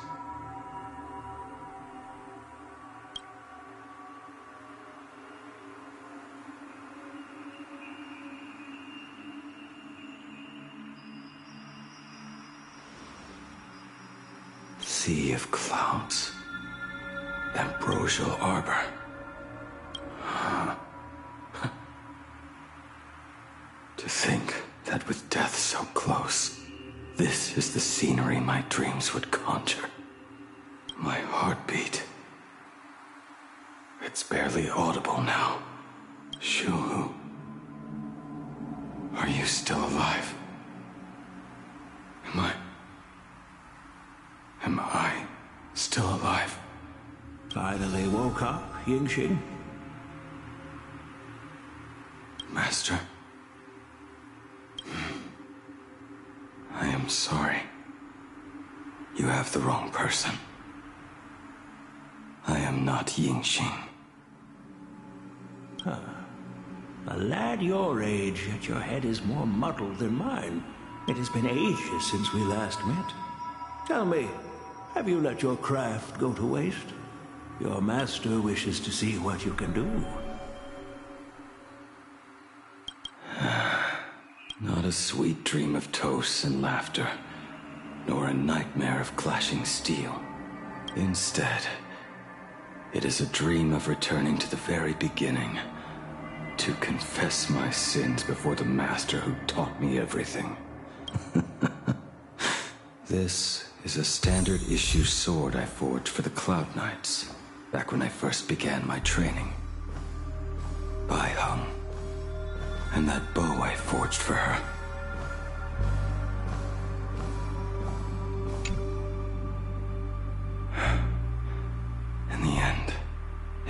Sea of clouds. Ambrosial arbor. To think that with death so close, this is the scenery my dreams would conjure. My heartbeat. It's barely audible now. Shuhu. Are you still alive? Am I still alive? Finally woke up, Yingxing? Master. I am sorry. You have the wrong person. I am not Yingxing. A lad your age, yet your head is more muddled than mine. It has been ages since we last met. Tell me, have you let your craft go to waste? Your master wishes to see what you can do. Not a sweet dream of toasts and laughter, nor a nightmare of clashing steel. Instead, it is a dream of returning to the very beginning, to confess my sins before the master who taught me everything. This is a standard issue sword I forged for the Cloud Knights, back when I first began my training. Bai Hung. And that bow I forged for her. In the end,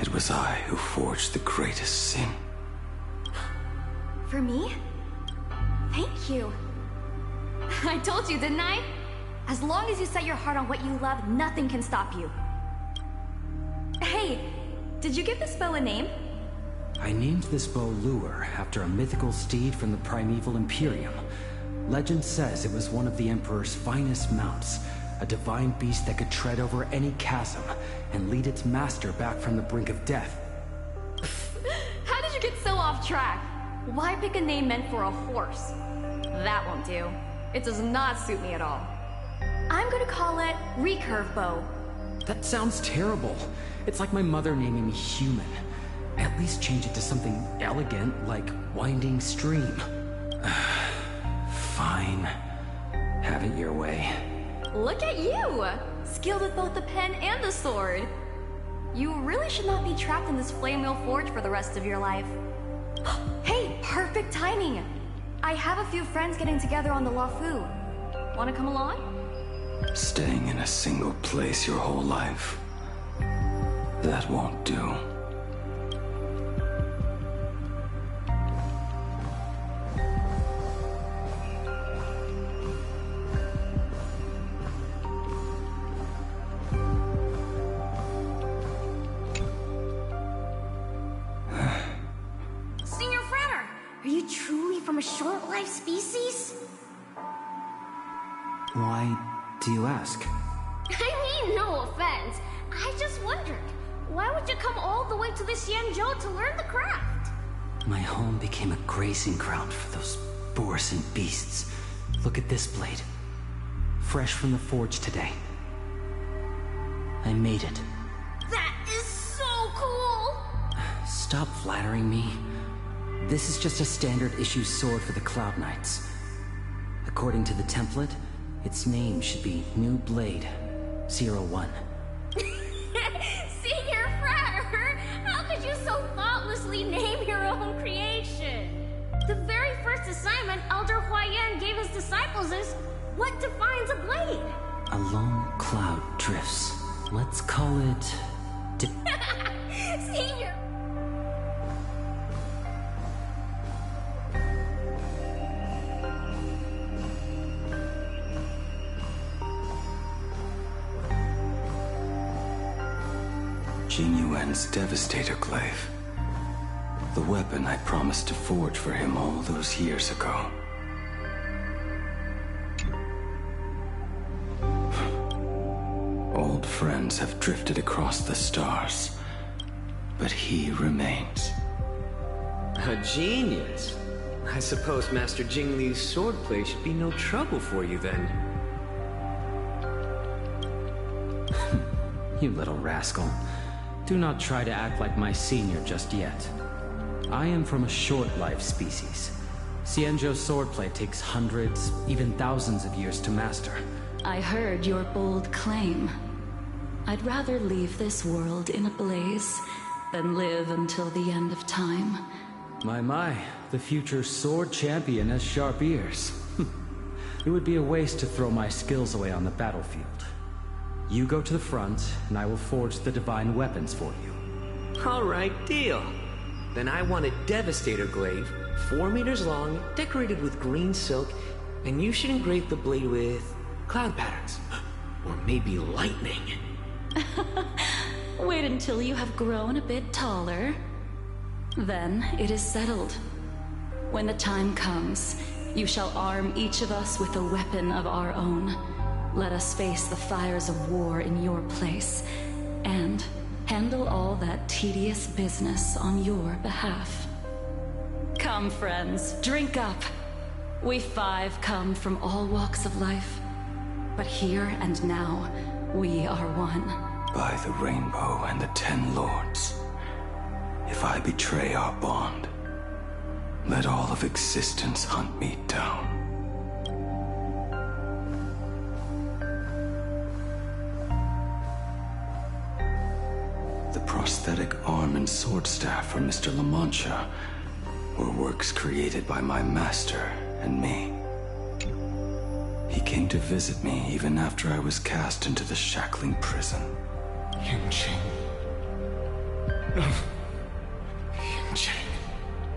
it was I who forged the greatest sin. For me? Thank you. I told you, didn't I? As long as you set your heart on what you love, nothing can stop you. Hey, did you give this bow a name? I named this bow Lure after a mythical steed from the primeval Imperium. Legend says it was one of the Emperor's finest mounts, a divine beast that could tread over any chasm and lead its master back from the brink of death. How did you get so off track? Why pick a name meant for a horse? That won't do. It does not suit me at all. I'm gonna call it Recurve Bow. That sounds terrible. It's like my mother naming me Human. At least change it to something elegant, like Winding Stream. Fine. Have it your way. Look at you! Skilled with both the pen and the sword. You really should not be trapped in this flame wheel forge for the rest of your life. Hey, perfect timing! I have a few friends getting together on the Luofu. Wanna come along? Staying in a single place your whole life. That won't do. Senior Frater, are you truly from a short-life species? Why do you ask? I mean, no offense. I just wondered, why would you come all the way to this Yanzhou to learn the craft? My home became a grazing ground for those boresome beasts. Look at this blade. Fresh from the forge today. I made it. That is so cool! Stop flattering me. This is just a standard issue sword for the Cloud Knights. According to the template, its name should be New Blade 01. Senior Frater, how could you so thoughtlessly name your own creation? The very first assignment Elder Huayan gave his disciples is, what defines a blade? A lone cloud drifts. Let's call it... Senior! Jingyuan's Devastator Glaive. The weapon I promised to forge for him all those years ago. Old friends have drifted across the stars, but he remains. A genius. I suppose Master Jingli's swordplay should be no trouble for you then. You little rascal. Do not try to act like my senior just yet. I am from a short-life species. Xianzhou's swordplay takes hundreds, even thousands of years to master. I heard your bold claim. I'd rather leave this world in a blaze than live until the end of time. My, the future sword champion has sharp ears. It would be a waste to throw my skills away on the battlefield. You go to the front, and I will forge the divine weapons for you. Alright, deal. Then I want a Devastator Glaive, 4 meters long, decorated with green silk, and you should engrave the blade with cloud patterns. Or maybe lightning. Wait until you have grown a bit taller. Then it is settled. When the time comes, you shall arm each of us with a weapon of our own. Let us face the fires of war in your place, and handle all that tedious business on your behalf. Come, friends, drink up. We 5 come from all walks of life, but here and now, we are one. By the rainbow and the 10 lords, if I betray our bond, let all of existence hunt me down. The prosthetic arm and sword staff from Mr. La Mancha were works created by my master and me. He came to visit me even after I was cast into the shackling prison. Yunqing. Yunqing.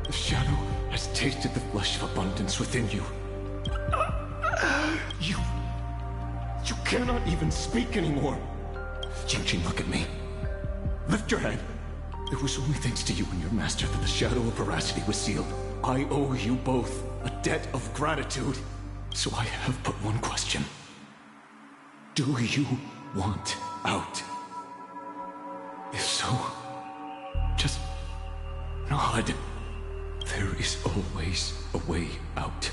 The shadow has tasted the flesh of abundance within you. You cannot even speak anymore. Yunqing, look at me. Lift your head. It was only thanks to you and your master that the shadow of veracity was sealed. I owe you both a debt of gratitude. So I have but one question. Do you want out? If so, just nod. There is always a way out.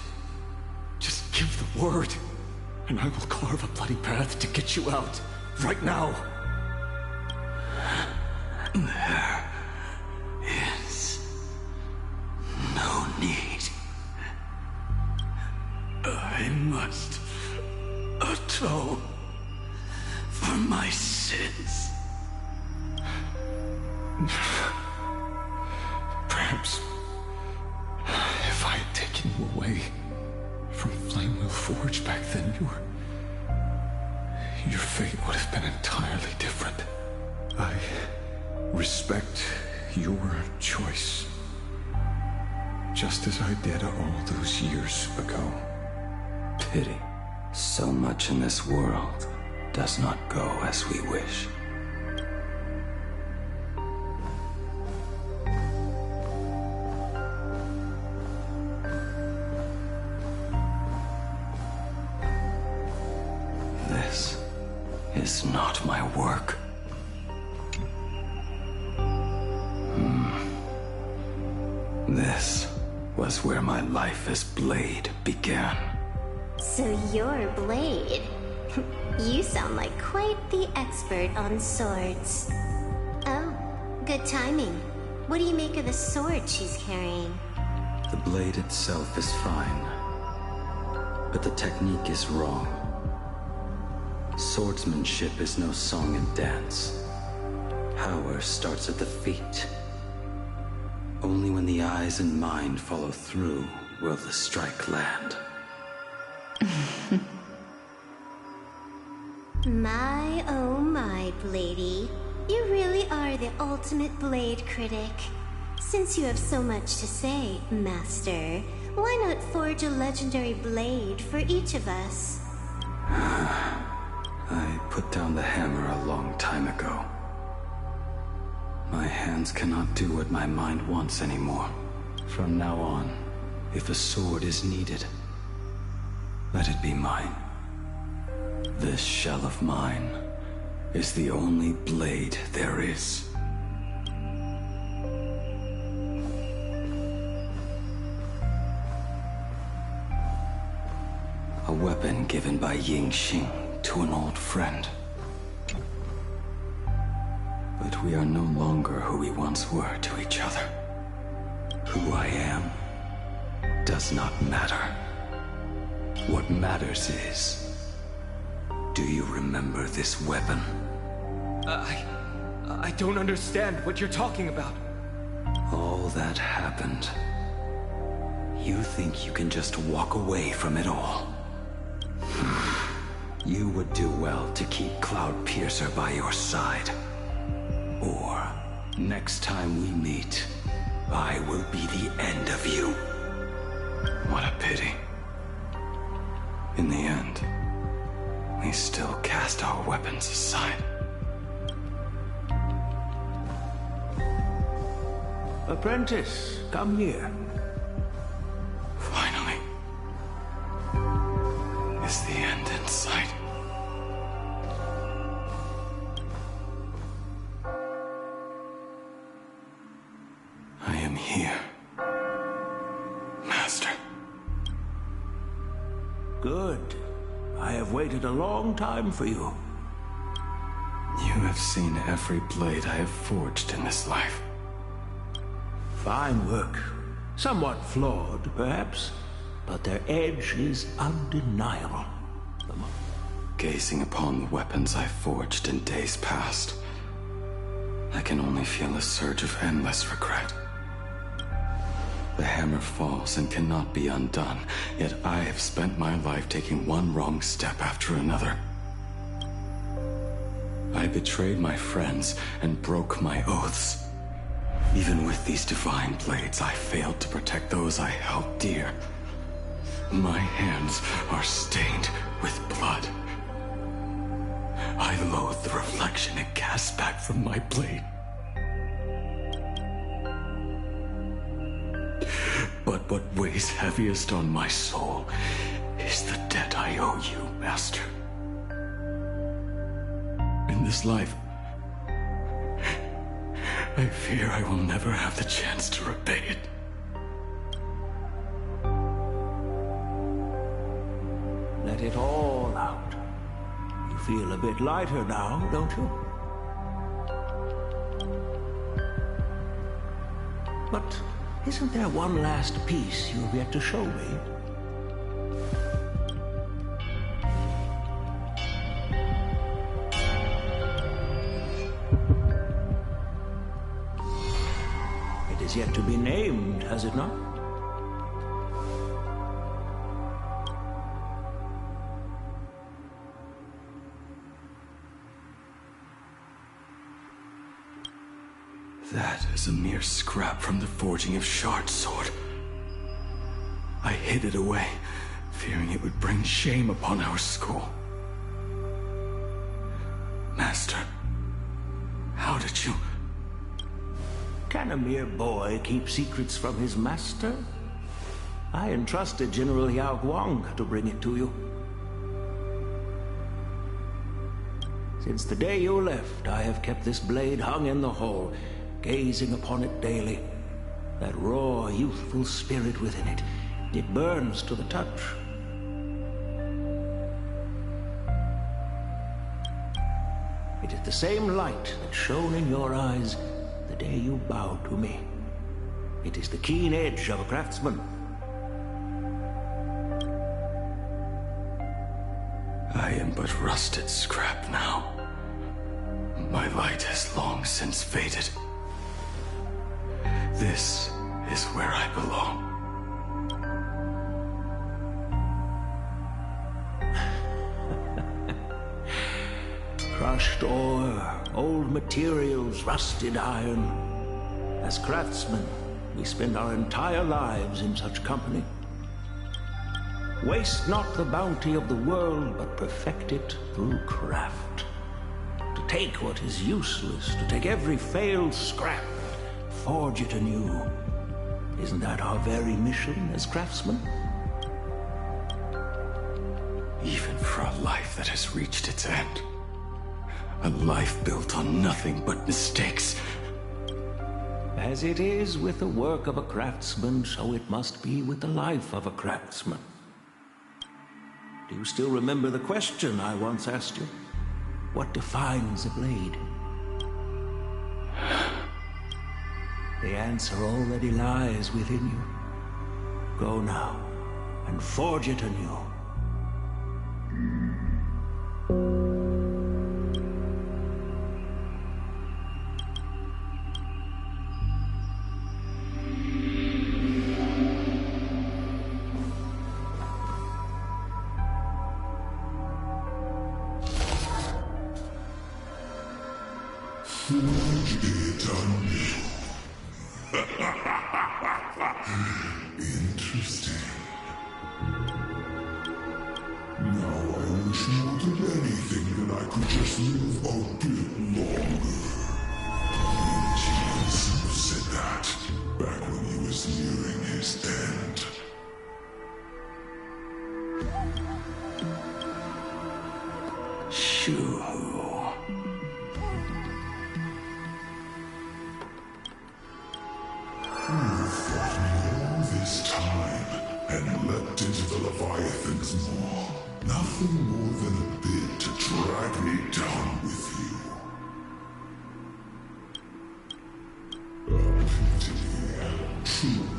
Just give the word, and I will carve a bloody path to get you out. Right now. There is no need. I must atone for my sins. Perhaps if I had taken you away from Flamewheel Forge back then, your fate would have been entirely different. I respect your choice, just as I did all those years ago. Pity. So much in this world does not go as we wish. This is not my work. This was where my life as Blade began. So you're Blade. You sound like quite the expert on swords. Oh, good timing. What do you make of the sword she's carrying? The blade itself is fine, but the technique is wrong. Swordsmanship is no song and dance. Power starts at the feet. Only when the eyes and mind follow through will the strike land. My, oh my, Bladey. You really are the ultimate blade critic. Since you have so much to say, Master, why not forge a legendary blade for each of us? I put down the hammer a long time ago. My hands cannot do what my mind wants anymore. From now on, if a sword is needed, let it be mine. This shell of mine is the only blade there is. A weapon given by Ying Xing to an old friend. But we are no longer who we once were to each other. Who I am does not matter. What matters is, do you remember this weapon? I don't understand what you're talking about. All that happened. You think you can just walk away from it all? You would do well to keep Cloudpiercer by your side. Or, next time we meet, I will be the end of you. What a pity. In the end, we still cast our weapons aside. Apprentice, come here. Finally. Is the end in sight? I am here, Master. Good. I have waited a long time for you. You have seen every blade I have forged in this life. Fine work. Somewhat flawed, perhaps, but their edge is undeniable. Gazing upon the weapons I forged in days past, I can only feel a surge of endless regret. The hammer falls and cannot be undone, yet I have spent my life taking one wrong step after another. I betrayed my friends and broke my oaths. Even with these divine blades, I failed to protect those I held dear. My hands are stained with blood. I loathe the reflection it casts back from my blade. But what weighs heaviest on my soul is the debt I owe you, Master. In this life, I fear I will never have the chance to repay it. Let it all out. You feel a bit lighter now, don't you? But isn't there one last piece you have yet to show me? It is yet to be named, has it not? That is a mere scrap from the forging of Shard's sword. I hid it away, fearing it would bring shame upon our school. Master, how did you... Can a mere boy keep secrets from his master? I entrusted General Yao Guang to bring it to you. Since the day you left, I have kept this blade hung in the hall, gazing upon it daily. That raw, youthful spirit within it, it burns to the touch. It is the same light that shone in your eyes the day you bowed to me. It is the keen edge of a craftsman. I am but rusted scrap now. My light has long since faded. This is where I belong. Crushed ore, old materials, rusted iron. As craftsmen, we spend our entire lives in such company. Waste not the bounty of the world, but perfect it through craft. To take what is useless, to take every failed scrap, forge it anew. Isn't that our very mission as craftsmen? Even for a life that has reached its end. A life built on nothing but mistakes. As it is with the work of a craftsman, so it must be with the life of a craftsman. Do you still remember the question I once asked you? What defines a blade? The answer already lies within you. Go now, and forge it anew. Forge it anew. Interesting. Now I wish more than anything that I could just live a bit longer. Jesus said that back when he was nearing his end. Shoo. You fought me all this time and leapt into the Leviathan's maw. Nothing more than a bit to drag me down with you. A pity, truly.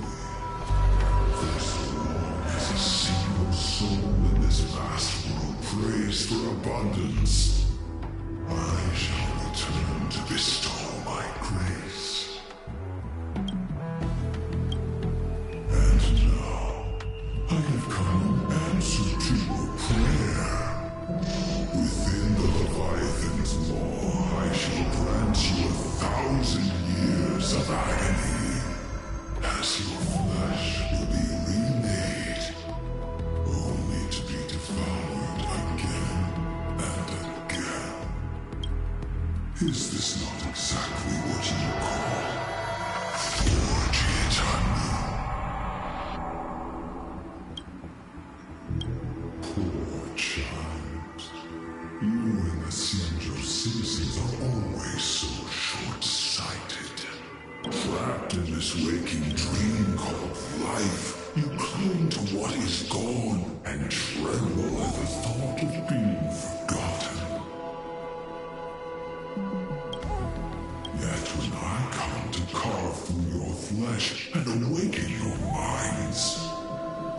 For so long as a single soul in this vast world prays for abundance, I shall return to bestow my grace. And now, I have come in answer to your prayer. Within the Leviathan's law, I shall grant you 1,000 years of agony, as your flesh will be remade, only to be devoured again and again. Is this not exactly what you call forge it anew? Poor child. You and the Sinjo citizens are always so short-sighted. Trapped in this waking dream called life, you cling to what is gone and tremble at the thought of being forgotten. Yet when I come to carve through your flesh and awaken your minds,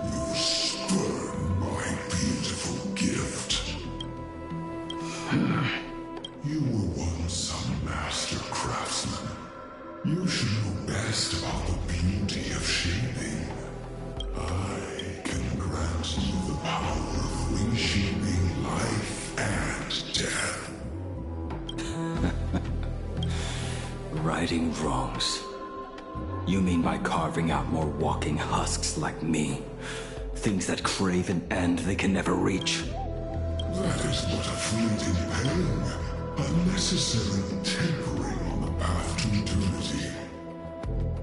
you spurn my beautiful gift. You were once a master craftsman. You should know best about the beauty of shaping. I can grant you the power of reshaping life and death. Righting wrongs. You mean by carving out more walking husks like me? Things that crave an end they can never reach? That is but a fleeting pang, a necessary tempering on the path to eternity.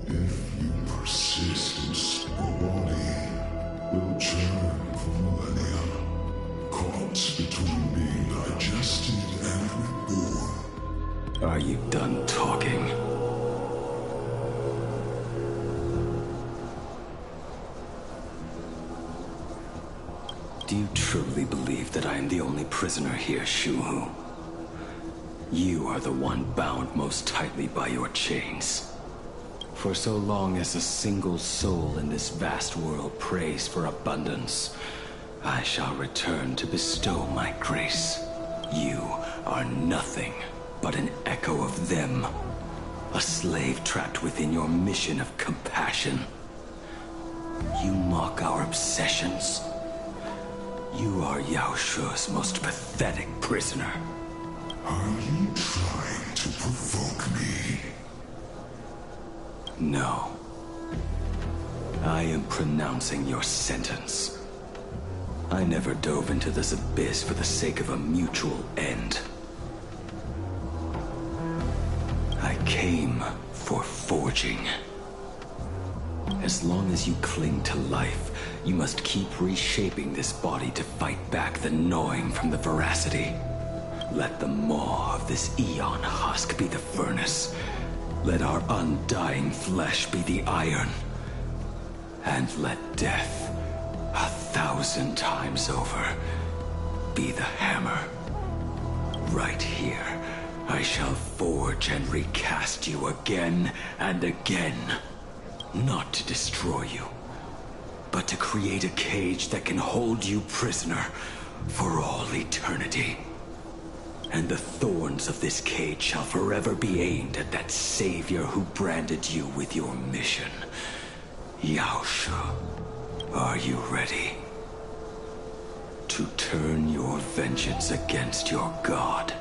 If you persist, your body will churn for millennia, caught between being digested and reborn. Are you done talking? Do you truly believe that I am the only prisoner here, Shuhu? You are the one bound most tightly by your chains. For so long as a single soul in this vast world prays for abundance, I shall return to bestow my grace. You are nothing but an echo of them. A slave trapped within your mission of compassion. You mock our obsessions. You are Yao Shu's most pathetic prisoner. Are you trying to provoke me? No. I am pronouncing your sentence. I never dove into this abyss for the sake of a mutual end. came for forging. As long as you cling to life, you must keep reshaping this body to fight back the gnawing from the veracity. Let the maw of this eon husk be the furnace. Let our undying flesh be the iron. And let death, 1,000 times over, be the hammer. Right here, I shall forge and recast you again and again. Not to destroy you, but to create a cage that can hold you prisoner for all eternity. And the thorns of this cage shall forever be aimed at that savior who branded you with your mission. Yaosha, are you ready? To turn your vengeance against your god.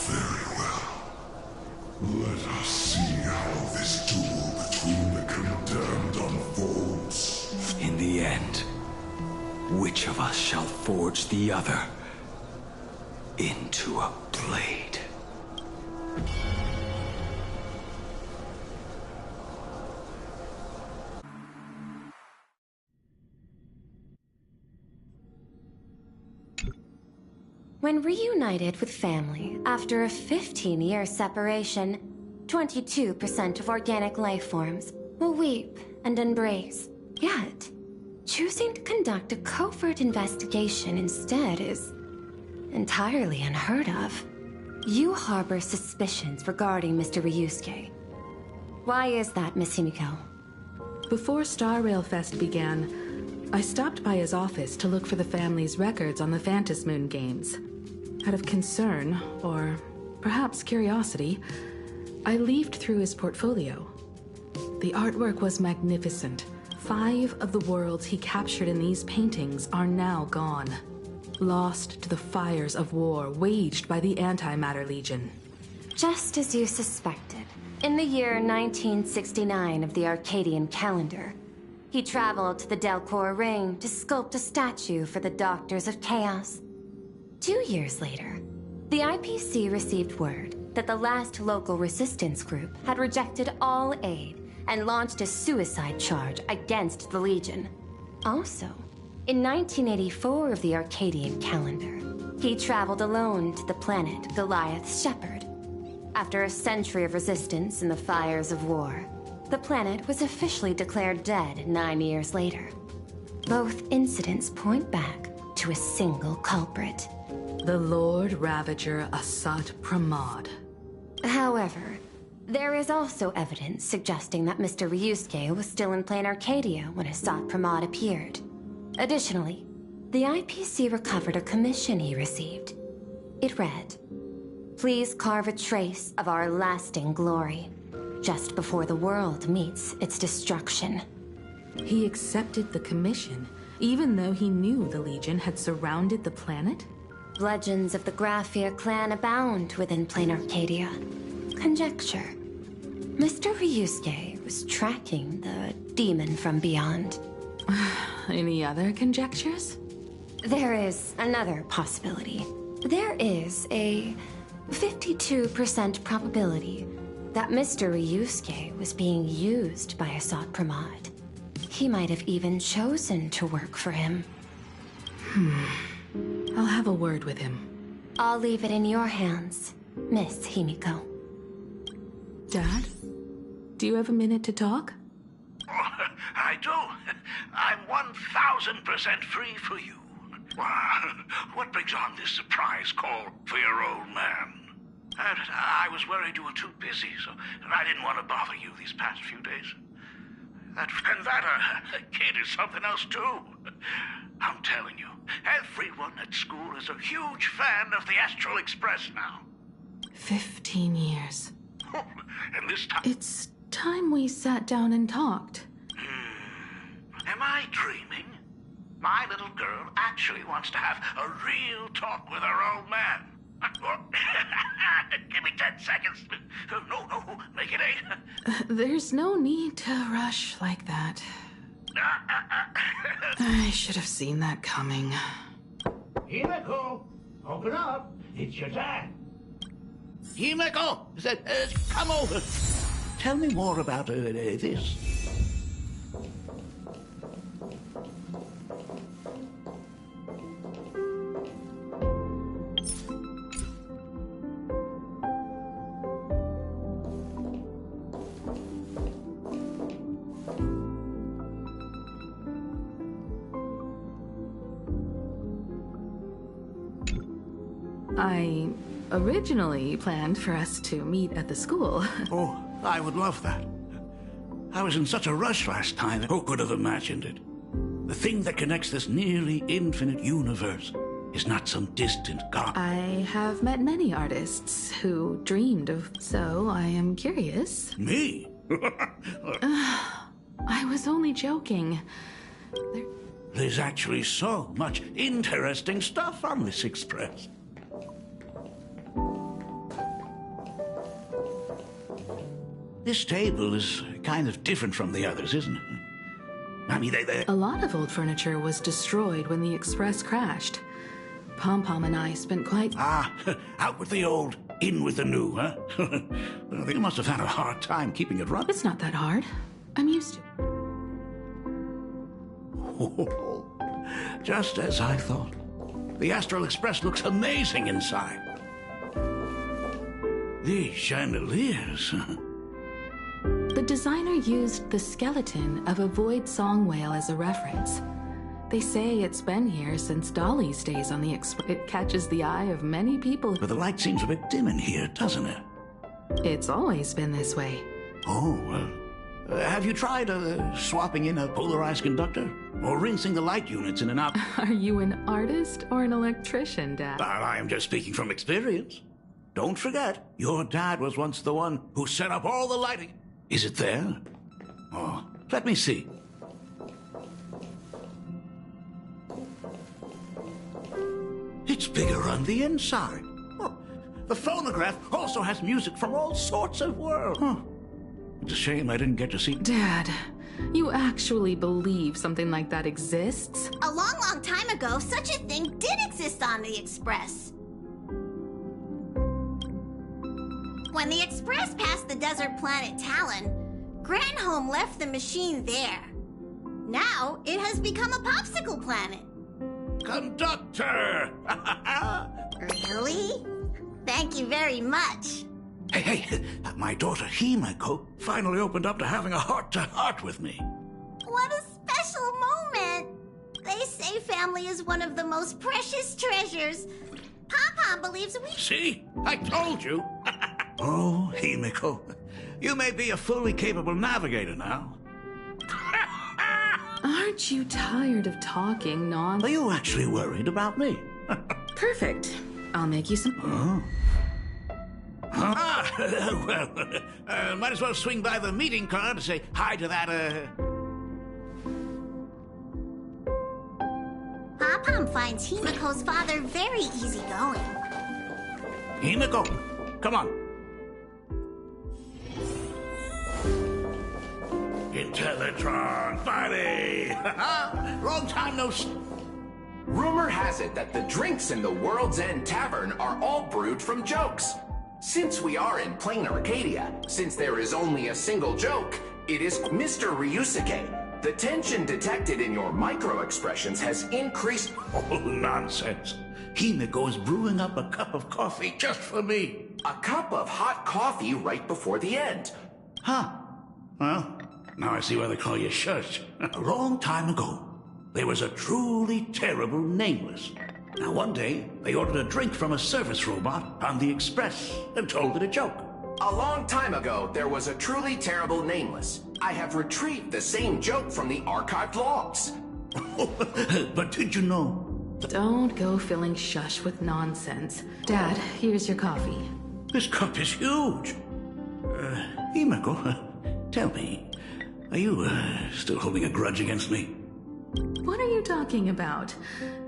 Very well. Let us see how this duel between the condemned unfolds. In the end, which of us shall forge the other into a blade? When reunited with family after a 15-year separation, 22% of organic life forms will weep and embrace. Yet, choosing to conduct a covert investigation instead is entirely unheard of. You harbor suspicions regarding Mr. Ryusuke. Why is that, Miss Himiko? Before Star Rail Fest began, I stopped by his office to look for the family's records on the Phantom Moon games. Out of concern, or perhaps curiosity, I leafed through his portfolio. The artwork was magnificent. 5 of the worlds he captured in these paintings are now gone, lost to the fires of war waged by the Antimatter Legion. Just as you suspected, in the year 1969 of the Arcadian calendar, he traveled to the Delcor Ring to sculpt a statue for the Doctors of Chaos. 2 years later, the IPC received word that the last local resistance group had rejected all aid and launched a suicide charge against the Legion. Also, in 1984 of the Arcadian calendar, he traveled alone to the planet Goliath's Shepherd. After a century of resistance in the fires of war, the planet was officially declared dead 9 years later. Both incidents point back to a single culprit. The Lord Ravager Asat Pramod. However, there is also evidence suggesting that Mr. Ryusuke was still in Plain Arcadia when Asat Pramod appeared. Additionally, the IPC recovered a commission he received. It read, "Please carve a trace of our lasting glory, just before the world meets its destruction." He accepted the commission, even though he knew the Legion had surrounded the planet? Legends of the Graphia clan abound within Plain Arcadia. Conjecture. Mr. Ryusuke was tracking the demon from beyond. Any other conjectures? There is another possibility. There is a 52% probability that Mr. Ryusuke was being used by Asat Pramod. He might have even chosen to work for him. I'll have a word with him. I'll leave it in your hands, Miss Himiko. Dad, do you have a minute to talk? I do. I'm 1,000% free for you. What brings on this surprise call for your old man? I was worried you were too busy, so I didn't want to bother you these past few days. That kid is something else too. I'm telling you, everyone at school is a huge fan of the Astral Express now. 15 years. And this time... It's time we sat down and talked. Am I dreaming? My little girl actually wants to have a real talk with her old man. Give me 10 seconds. No, make it 8. There's no need to rush like that. I should have seen that coming. Himiko, Open up. It's your dad. Himeko, come over. Tell me more about this. I originally planned for us to meet at the school. Oh, I would love that. I was in such a rush last time. Who could have imagined it? The thing that connects this nearly infinite universe is not some distant god. I have met many artists who dreamed of... So I am curious. Me? I was only joking. There's actually so much interesting stuff on this express. This table is kind of different from the others, isn't it? I mean, A lot of old furniture was destroyed when the express crashed. Pom-Pom and I spent quite... Out with the old, in with the new, huh? Well, they must have had a hard time keeping it running. It's not that hard. I'm used to it. Just as I thought. The Astral Express looks amazing inside. These chandeliers... The designer used the skeleton of a void song whale as a reference. They say it's been here since Dolly's days on the Express. It catches the eye of many people. But the light seems a bit dim in here, doesn't it? It's always been this way. Oh, well. Have you tried swapping in a polarized conductor? Or rinsing the light units in and out? Are you an artist or an electrician, Dad? I am just speaking from experience. Don't forget, your dad was once the one who set up all the lighting. Is it there? Oh, let me see. It's bigger on the inside. Oh, the phonograph also has music from all sorts of worlds. Huh. It's a shame I didn't get to see... Dad, you actually believe something like that exists? A long, long time ago, such a thing did exist on the Express. When the Express passed the desert planet Talon, Granholm left the machine there. Now, it has become a popsicle planet. Conductor! Really? Thank you very much. Hey, my daughter Himeko finally opened up to having a heart-to-heart with me. What a special moment! They say family is one of the most precious treasures. Pom-Pom believes we... See? I told you! Oh, Himeko, you may be a fully capable navigator now. Aren't you tired of talking nonsense? Are you actually worried about me? Perfect. I'll make you some... Oh. Well, might as well swing by the meeting car to say hi to that, Pom-Pom finds Himeko's father very easygoing. Himeko, come on. Intellatron, buddy! Long time no... Rumor has it that the drinks in the World's End Tavern are all brewed from jokes. Since we are in plain Arcadia, since there is only a single joke, it is Mr. Ryusuke. The tension detected in your micro-expressions has increased... Oh, nonsense. Himeko is brewing up a cup of coffee just for me. A cup of hot coffee right before the end. Huh. Well, now I see why they call you Shush. A long time ago, there was a truly terrible Nameless. Now one day, they ordered a drink from a service robot on the Express and told it a joke. A long time ago, there was a truly terrible Nameless. I have retrieved the same joke from the archived logs. But did you know? Don't go filling Shush with nonsense. Dad, here's your coffee. This cup is huge. Himeko, tell me, are you still holding a grudge against me? What are you talking about?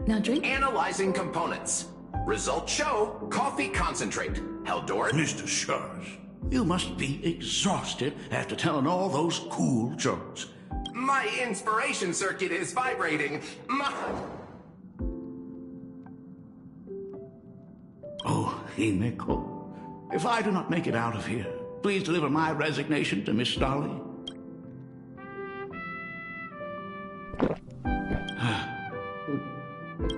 Now drink... Analyzing components. Results show coffee concentrate. Haldor... Mr. Shush, you must be exhausted after telling all those cool jokes. My inspiration circuit is vibrating. Himeko, if I do not make it out of here, please deliver my resignation to Miss Starley.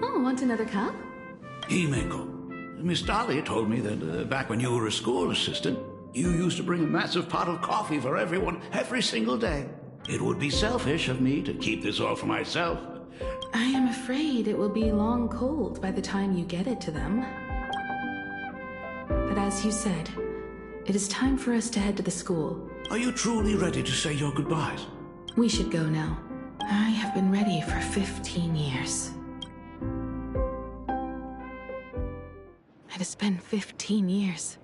Oh, want another cup? Himeko, Miss Starley told me that back when you were a school assistant, you used to bring a massive pot of coffee for everyone every single day. It would be selfish of me to keep this all for myself. I am afraid it will be long cold by the time you get it to them. But as you said, it is time for us to head to the school. Are you truly ready to say your goodbyes? We should go now. I have been ready for 15 years. It has been 15 years.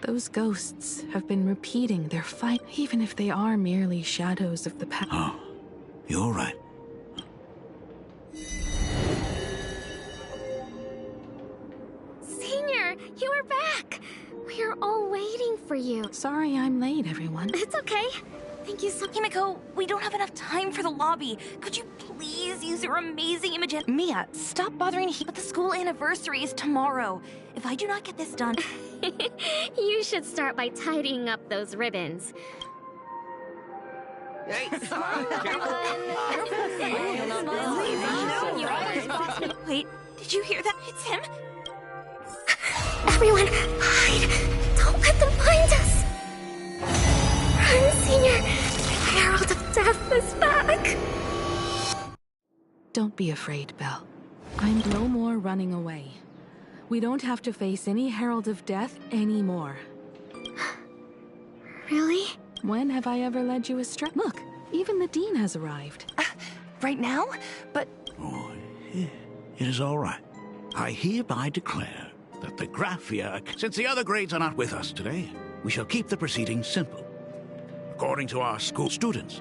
Those ghosts have been repeating their fight, even if they are merely shadows of the past. Oh, you're right. Senior, you are back! We are all waiting for you. Sorry I'm late, everyone. It's okay. Thank you so much. Himeko, we don't have enough time for the lobby. Could you please use your amazing Imogen? Mia, stop bothering him. But the school anniversary is tomorrow. If I do not get this done... You should start by tidying up those ribbons. Hey, Wait, did you hear that? It's him? Everyone, hide! Don't let them find us! Run, Senior! The Herald of Death is back! Don't be afraid, Belle. I'm no more running away. We don't have to face any Herald of Death anymore. Really? When have I ever led you astray? Look, even the Dean has arrived. Right now? But... Oh, it is all right. I hereby declare that the Graphia... Since the other grades are not with us today, we shall keep the proceedings simple. According to our school students,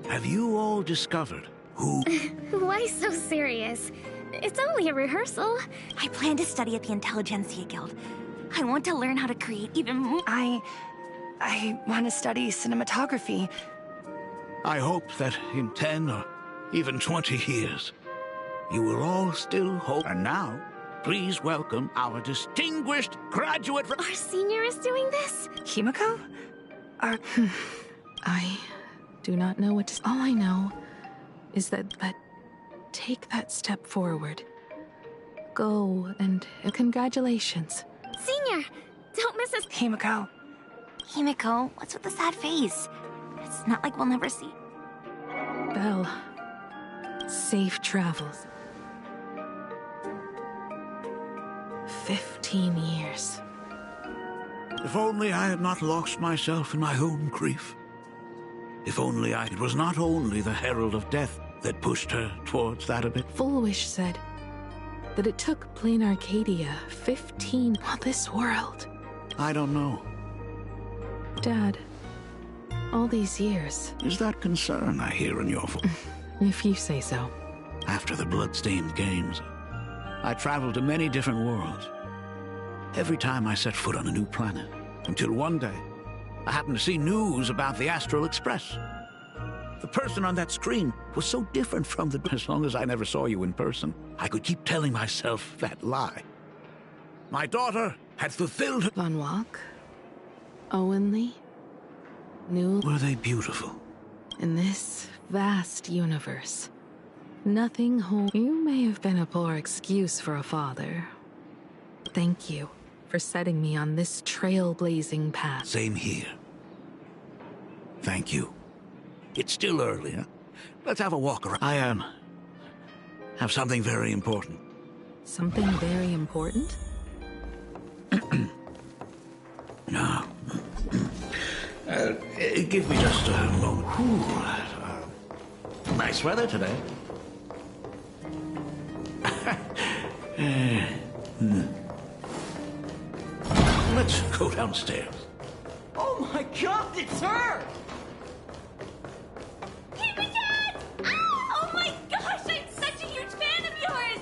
have you all discovered who... Why so serious? It's only a rehearsal. I plan to study at the Intelligentsia Guild. I want to learn how to create even more... I want to study cinematography. I hope that in 10 or even 20 years, you will all still hope. And now, please welcome our distinguished graduate... Our senior is doing this? Himeko? I do not know what to... All I know is that take that step forward. Go and congratulations. Senior, don't miss us. Himeko. Himeko, what's with the sad face? It's not like we'll never see. Belle, safe travels. 15 years. If only I had not lost myself in my own grief. If only it was not only the Herald of Death that pushed her towards that abyss. Fullwish said that it took plain Arcadia 15... Well, this world. I don't know. Dad, all these years... Is that concern I hear in your voice? If you say so. After the Bloodstained Games, I traveled to many different worlds. Every time I set foot on a new planet, until one day, I happened to see news about the Astral Express. The person on that screen was so different from the... As long as I never saw you in person, I could keep telling myself that lie. My daughter had fulfilled her... Von Walk? Owenly? New... Were they beautiful? In this vast universe, nothing holds... You may have been a poor excuse for a father. Thank you for setting me on this trailblazing path. Same here. Thank you. It's still early, huh? Let's have a walk around. I have something very important. Something very important? No. Give me just a moment. Nice weather today. Let's go downstairs. Oh my god, it's her! Oh my gosh, I'm such a huge fan of yours!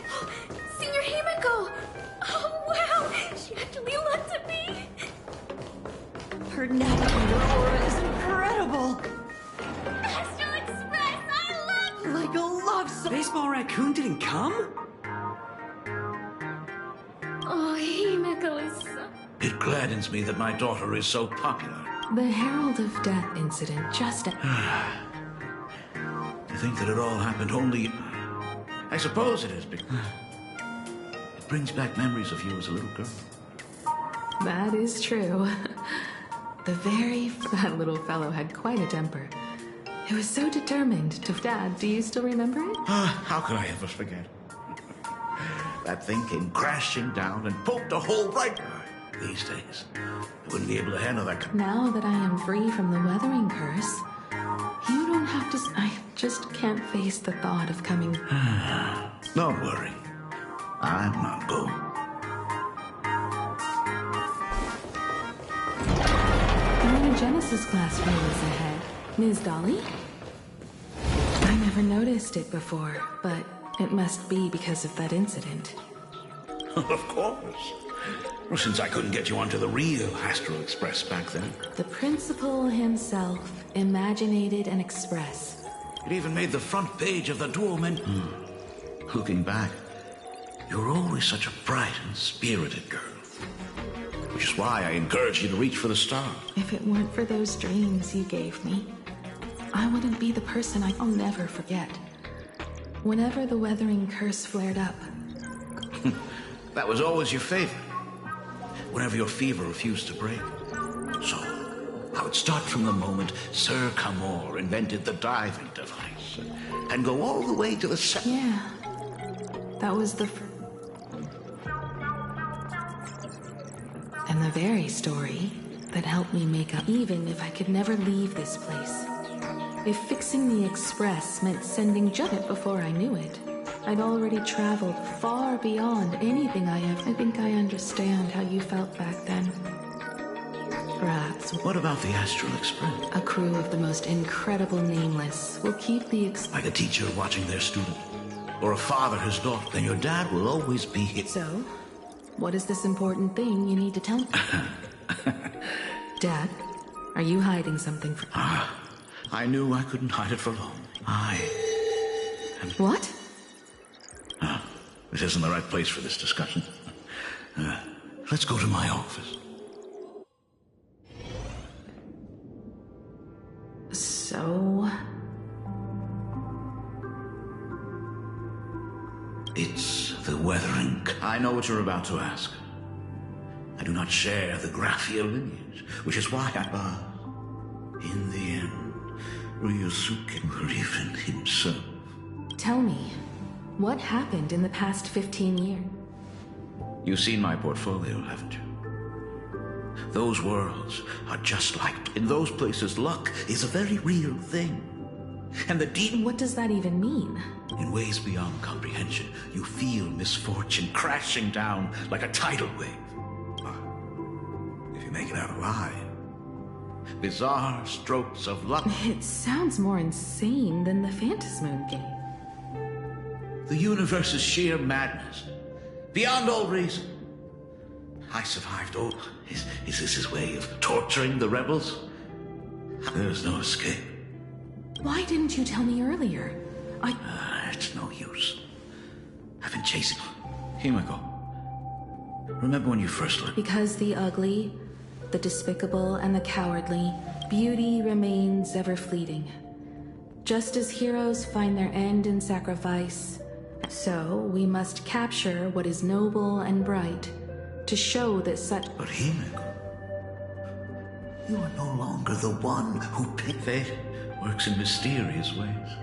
Senior Himeko! Oh wow, she actually looked at me! Her neck and her aura is incredible! Astral Express, I love... Like a love song! Baseball Raccoon didn't come? Oh, gladdens me that my daughter is so popular. The Herald of Death incident just... To think that it all happened only... I suppose it is because... It brings back memories of you as a little girl. That is true. That little fellow had quite a temper. It was so determined to... Dad, do you still remember it? How could I ever forget? That thing came crashing down and poked a hole right... These days, I wouldn't be able to handle that. Now that I am free from the weathering curse, you don't have to... I just can't face the thought of coming... Don't worry. I'm not going. My Genesis class room is ahead. Ms. Dolly? I never noticed it before, but it must be because of that incident. Of course. Well, since I couldn't get you onto the real Astral Express back then. The principal himself imaginated an express. It even made the front page of the Duomen. Looking back, you were always such a bright and spirited girl. Which is why I encourage you to reach for the stars. If it weren't for those dreams you gave me, I wouldn't be the person I'll never forget. Whenever the weathering curse flared up. That was always your favorite. Whenever your fever refused to break. So, I would start from the moment Sir Camor invented the diving device and go all the way to the Yeah, that was the... And the very story that helped me make up, even if I could never leave this place. If fixing the express meant sending Judd before I knew it, I'd already traveled far beyond anything I think I understand how you felt back then. Perhaps. What about the Astral Express? A crew of the most incredible nameless will keep the like a teacher watching their student, or a father his daughter. Then your dad will always be here. So, what is this important thing you need to tell me? Dad, are you hiding something from me? I knew I couldn't hide it for long. What? This isn't the right place for this discussion. Let's go to my office. So... It's the weathering... I know what you're about to ask. I do not share the Graphia lineage, which is why in the end, Ryusuke or even himself. Tell me, what happened in the past 15 years? You've seen my portfolio, haven't you? Those worlds are just like... In those places, luck is a very real thing. And the demon... What does that even mean? In ways beyond comprehension, you feel misfortune crashing down like a tidal wave. If you make it out alive. Bizarre strokes of luck. It sounds more insane than the Phantasmoon game. The universe's sheer madness. Beyond all reason. I survived. Oh, is this his way of torturing the rebels? There's no escape. Why didn't you tell me earlier? It's no use. I've been chasing Himiko. Remember when you first looked? Because the ugly, the despicable, and the cowardly, beauty remains ever fleeting. Just as heroes find their end in sacrifice, so we must capture what is noble and bright to show that such... But Himiko, you are no longer the one who fate works in mysterious ways.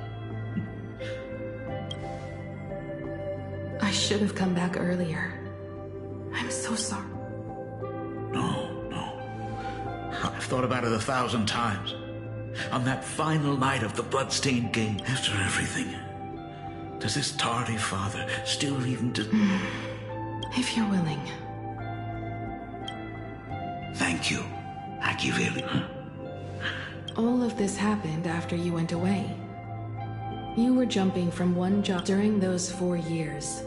I should have come back earlier. I'm so sorry. No. I've thought about it 1,000 times. On that final night of the bloodstained game, after everything, does this tardy father still even If you're willing. Thank you, Akiveli. All of this happened after you went away. You were jumping from one job during those 4 years.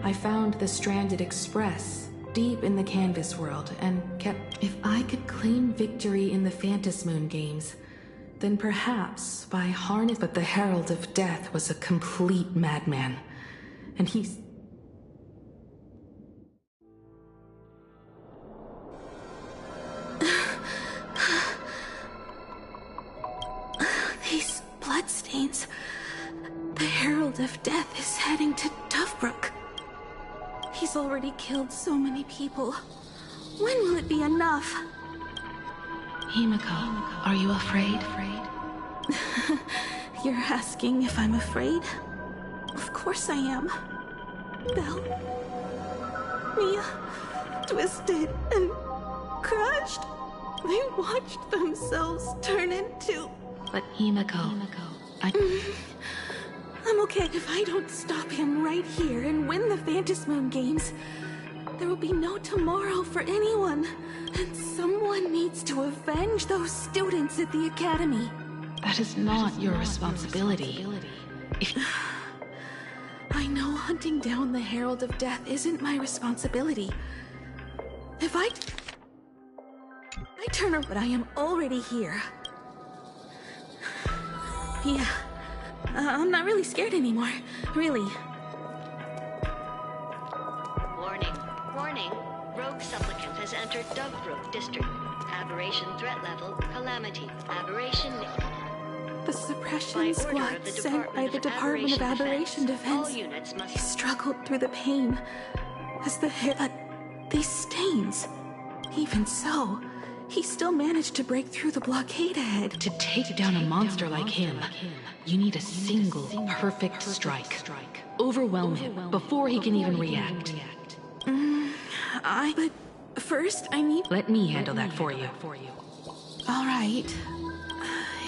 I found the stranded express deep in the canvas world and kept... If I could claim victory in the Phantasmoon games, then perhaps by harness... But the Herald of Death was a complete madman. And he's... bloodstains. The Herald of Death is heading to Dovebrook. He's already killed so many people. When will it be enough? Himiko, are you afraid? You're asking if I'm afraid? Of course I am. Belle, Mia, twisted and crushed. They watched themselves turn into... But Himiko, I'm okay if I don't stop him right here and win the Phantasmoon Games. There will be no tomorrow for anyone, and someone needs to avenge those students at the Academy. that is not your responsibility. I know hunting down the Herald of Death isn't my responsibility. If I turn around, but I am already here. Yeah, I'm not really scared anymore, really. Warning. Rogue supplicant has entered Dovebrook District. Aberration threat level, Calamity. Aberration... The suppression squad sent by the Department of Aberration Defense. He struggled through the pain as but these stains. Even so, he still managed to break through the blockade ahead. To take down a monster like him, you need a single perfect strike. Overwhelm him before he can even react. But first I need... Let me handle that for you. All right.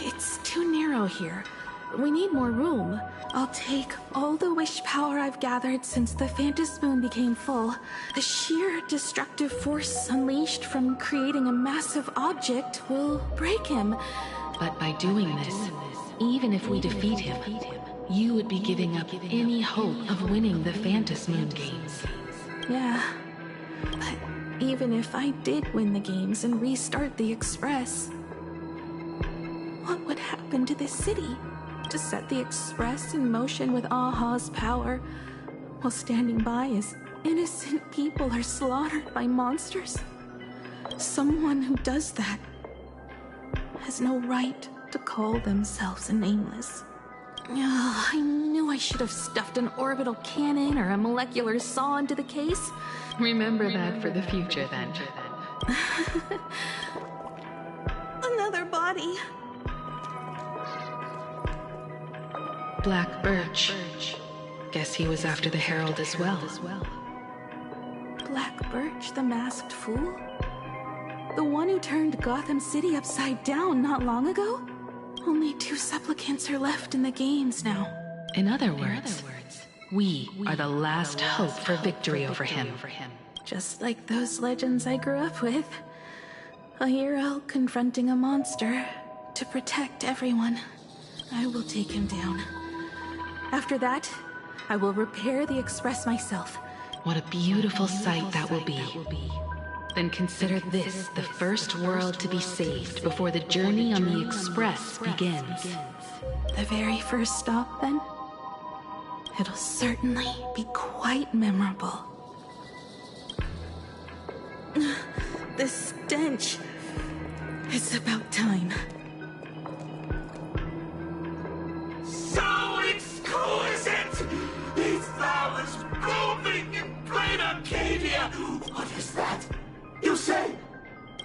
It's too narrow here. We need more room. I'll take all the wish power I've gathered since the Phantasmoon became full. The sheer destructive force unleashed from creating a massive object will break him. But by doing this, even if we defeat him, you would be giving up any hope of winning the Phantasmoon Games. Yeah. But even if I did win the games and restart the Express, what would happen to this city? To set the Express in motion with Aha's power, while standing by as innocent people are slaughtered by monsters? Someone who does that has no right to call themselves a nameless. I knew I should have stuffed an orbital cannon or a molecular saw into the case. Remember that for the future, then. Another body. Black Birch. Guess he was after the Herald as well. Black Birch, the masked fool? The one who turned Gotham City upside down not long ago? Only 2 supplicants are left in the games now. In other words, we are the last hope for victory over him. Just like those legends I grew up with. A hero confronting a monster to protect everyone. I will take him down. After that, I will repair the Express myself. What a beautiful sight that will be. Then consider this the first world to be saved before the journey on the Express begins. The very first stop, then? It'll certainly be quite memorable. The stench. It's about time. So exquisite! These flowers blooming in plain Arcadia! What is that? You say?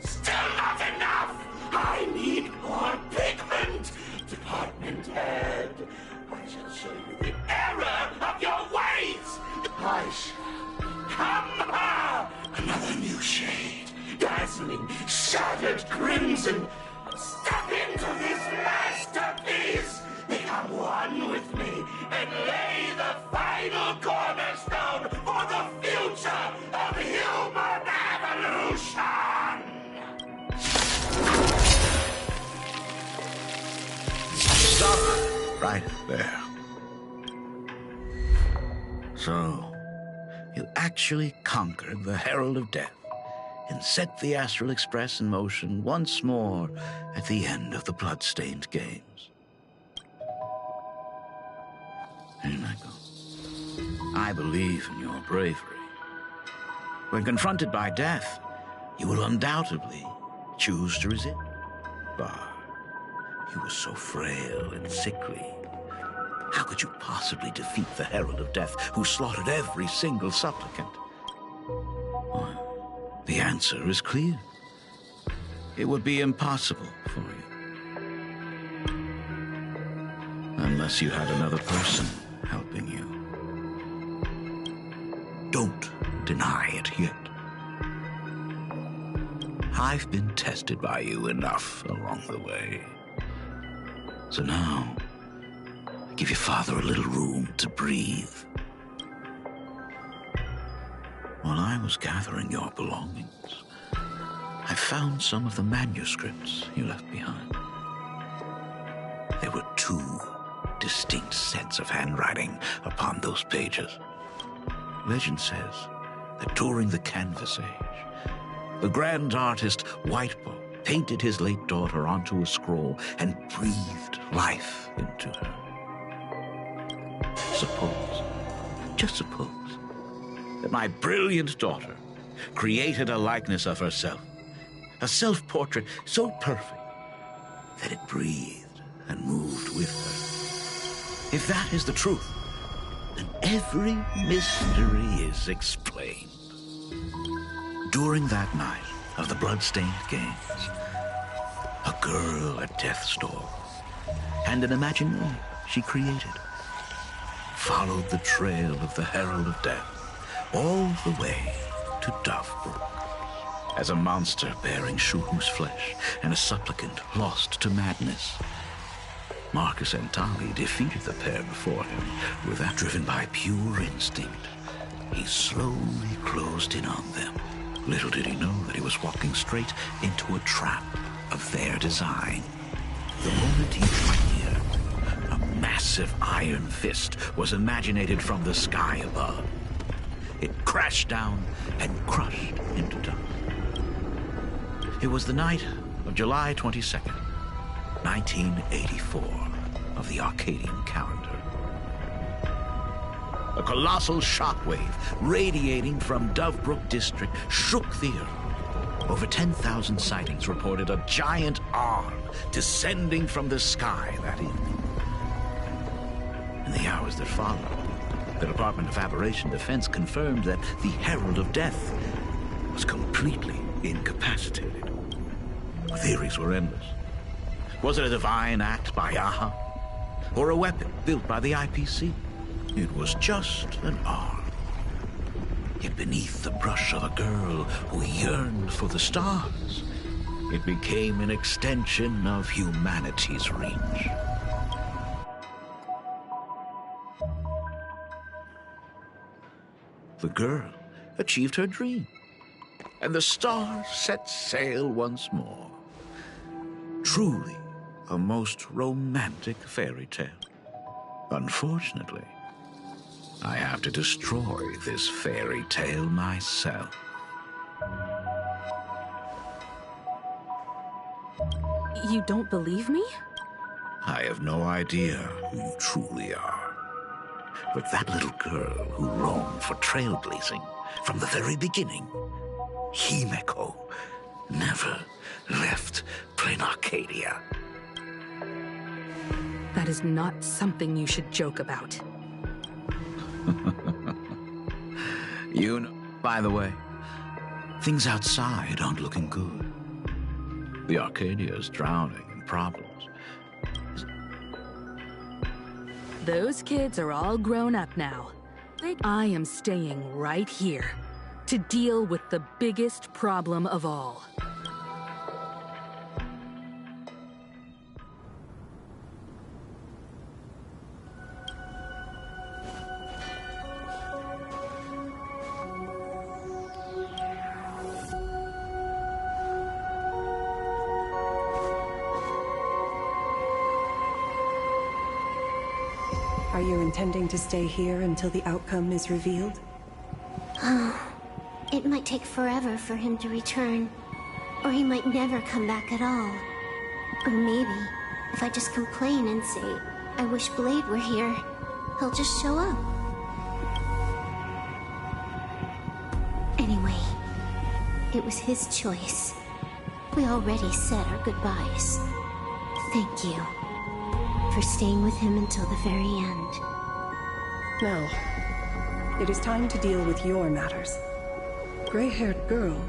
Still not enough! I need more pigment! Department head, I shall show you the error of your ways! I shall... Come! Another new shade, dazzling, shattered crimson. Step into this masterpiece! Become one with me and lay the final cornerstone for the future of human evolution! Stop right there. So, you actually conquered the Herald of Death and set the Astral Express in motion once more at the end of the Bloodstained Games. Himiko, I believe in your bravery. When confronted by death, you will undoubtedly choose to resist. But You were so frail and sickly. How could you possibly defeat the Herald of Death, who slaughtered every single supplicant? Well, the answer is clear. It would be impossible for you. Unless you had another person helping you. Don't deny it yet. I've been tested by you enough along the way. So now, give your father a little room to breathe. While I was gathering your belongings, I found some of the manuscripts you left behind. There were 2 distinct sets of handwriting upon those pages. Legend says that during the Canvas Age, the grand artist Whitebow painted his late daughter onto a scroll and breathed life into her. Suppose, just suppose, that my brilliant daughter created a likeness of herself, a self-portrait so perfect that it breathed and moved with her. If that is the truth, then every mystery is explained. During that night of the blood-stained games, a girl at death's door and an imaginary she created followed the trail of the Herald of Death all the way to Dovebrook. As a monster bearing Shuhu's flesh and a supplicant lost to madness, Marcus and Tali defeated the pair before him with that driven by pure instinct. He slowly closed in on them. Little did he know that he was walking straight into a trap of their design. The moment he drew near, a massive iron fist was imaginated from the sky above. It crashed down and crushed into dust. It was the night of July 22nd, 1984, of the Arcadian calendar. A colossal shockwave radiating from Dovebrook District shook the earth. Over 10,000 sightings reported a giant arm descending from the sky that evening. In the hours that followed, the Department of Aberration Defense confirmed that the Herald of Death was completely incapacitated. Theories were endless. Was it a divine act by Yaha? Or a weapon built by the IPC? It was just an arm. Yet beneath the brush of a girl who yearned for the stars, it became an extension of humanity's reach. The girl achieved her dream, and the stars set sail once more. Truly a most romantic fairy tale. Unfortunately, I have to destroy this fairy tale myself. You don't believe me? I have no idea who you truly are. But that little girl who roamed for trailblazing from the very beginning, Himeko, never left Plain Arcadia. That is not something you should joke about. You know, by the way, things outside aren't looking good. The Arcadia is drowning in problems. Those kids are all grown up now. I am staying right here to deal with the biggest problem of all. Are you intending to stay here until the outcome is revealed? It might take forever for him to return. Or he might never come back at all. Or maybe, if I just complain and say, I wish Blade were here, he'll just show up. Anyway, it was his choice. We already said our goodbyes. Thank you for staying with him until the very end. Now, it is time to deal with your matters. Gray-haired girl,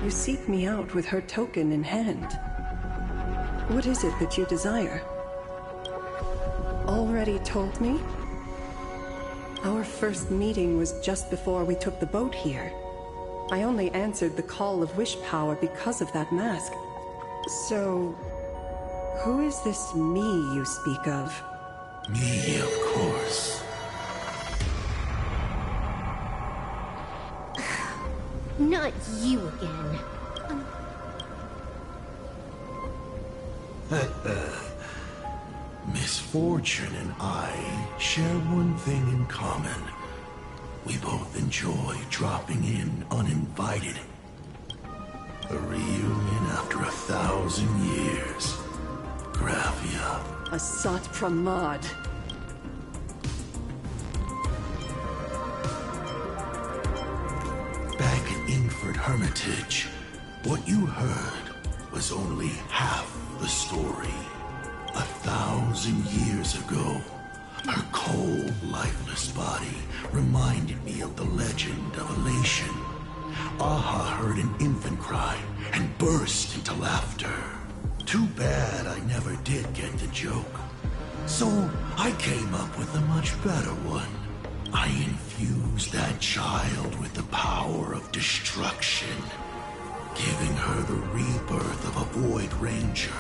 you seek me out with her token in hand. What is it that you desire? Already told me? Our first meeting was just before we took the boat here. I only answered the call of wish power because of that mask. So, who is this me you speak of? Me, of course. Not you again. Misfortune and I share one thing in common. We both enjoy dropping in uninvited. A reunion after 1,000 years. Graphia. Asat Pramad. Back at Ingford Hermitage, what you heard was only half the story. 1,000 years ago, her cold, lifeless body reminded me of the legend of Elation. Aha heard an infant cry and burst into laughter. Too bad I never did get the joke. So I came up with a much better one. I infused that child with the power of destruction, giving her the rebirth of a Void Ranger.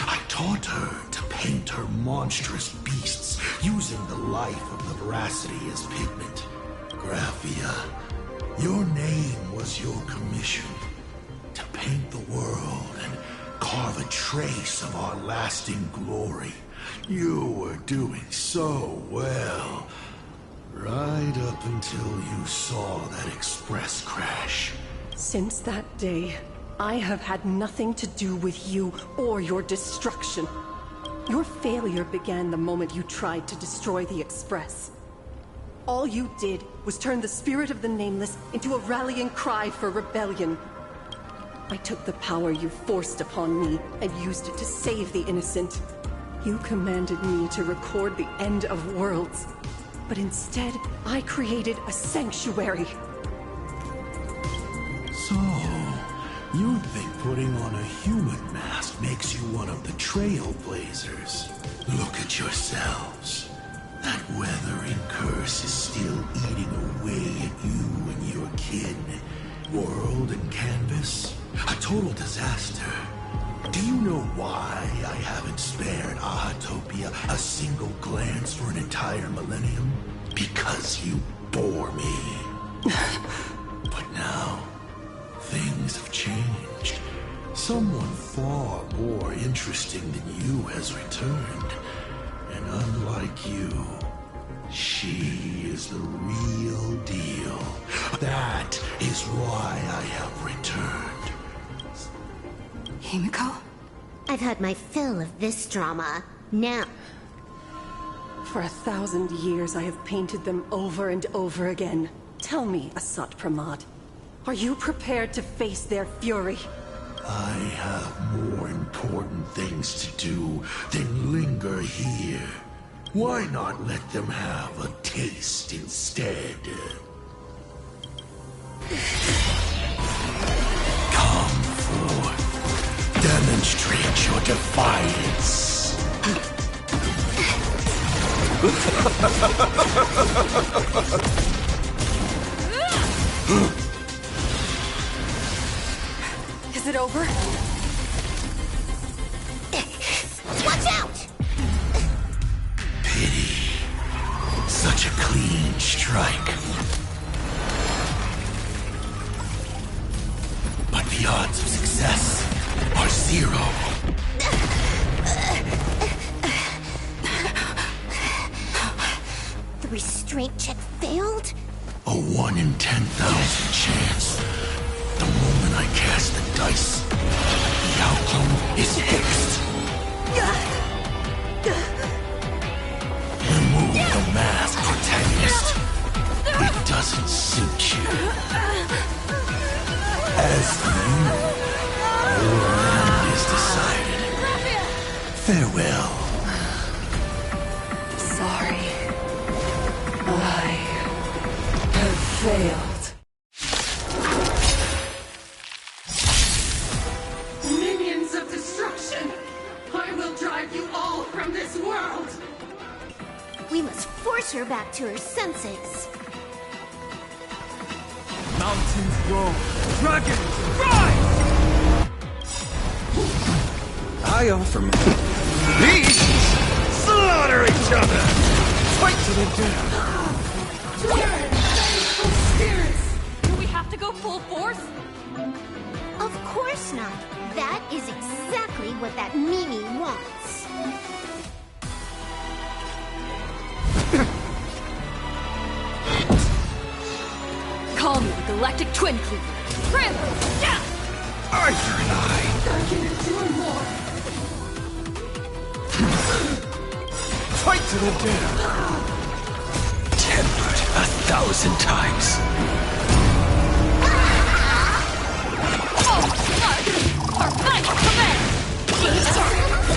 I taught her to paint her monstrous beasts using the life of the veracity as pigment. Graphia, your name was your commission. To paint the world and carve a trace of our lasting glory. You were doing so well. Right up until you saw that express crash. Since that day, I have had nothing to do with you or your destruction. Your failure began the moment you tried to destroy the Express. All you did was turn the spirit of the Nameless into a rallying cry for rebellion. I took the power you forced upon me and used it to save the innocent. You commanded me to record the end of worlds, but instead, I created a sanctuary. So, you think putting on a human mask makes you one of the trailblazers? Look at yourselves. That weathering curse is still eating away at you and your kin. World and canvas, a total disaster. Do you know why I haven't spared Ahatopia a single glance for an entire millennium? Because you bore me. But now, things have changed. Someone far more interesting than you has returned. And unlike you, she is the real deal. That is why I have returned. Himiko? I've had my fill of this drama. Now... For 1,000 years, I have painted them over and over again. Tell me, Asat Pramad, are you prepared to face their fury? I have more important things to do than linger here. Why not let them have a taste instead? Come forth. Demonstrate your defiance. Is it over? Watch out! Pity. Such a clean strike. But the odds of success are 0. The restraint check failed? A 1 in 10,000 chance. The moment I cast the dice, the outcome is fixed. Remove the mask, protagonist. It doesn't suit you. As for you, your end is decided. Farewell. Sorry. I have failed. Minions of destruction! I will drive you all from this world! We must force her back to her senses. Mountains roar, dragons rise! I offer my... Beasts slaughter each other! Fight to the death! Spirits! Do we have to go full force? Of course not. That is exactly what that Mimi wants. Call me the Galactic Twin Cleaver. Trample! Yeah! Arthur and I can do more! fight to the death! Tempered 1,000 times. Oh, our final command!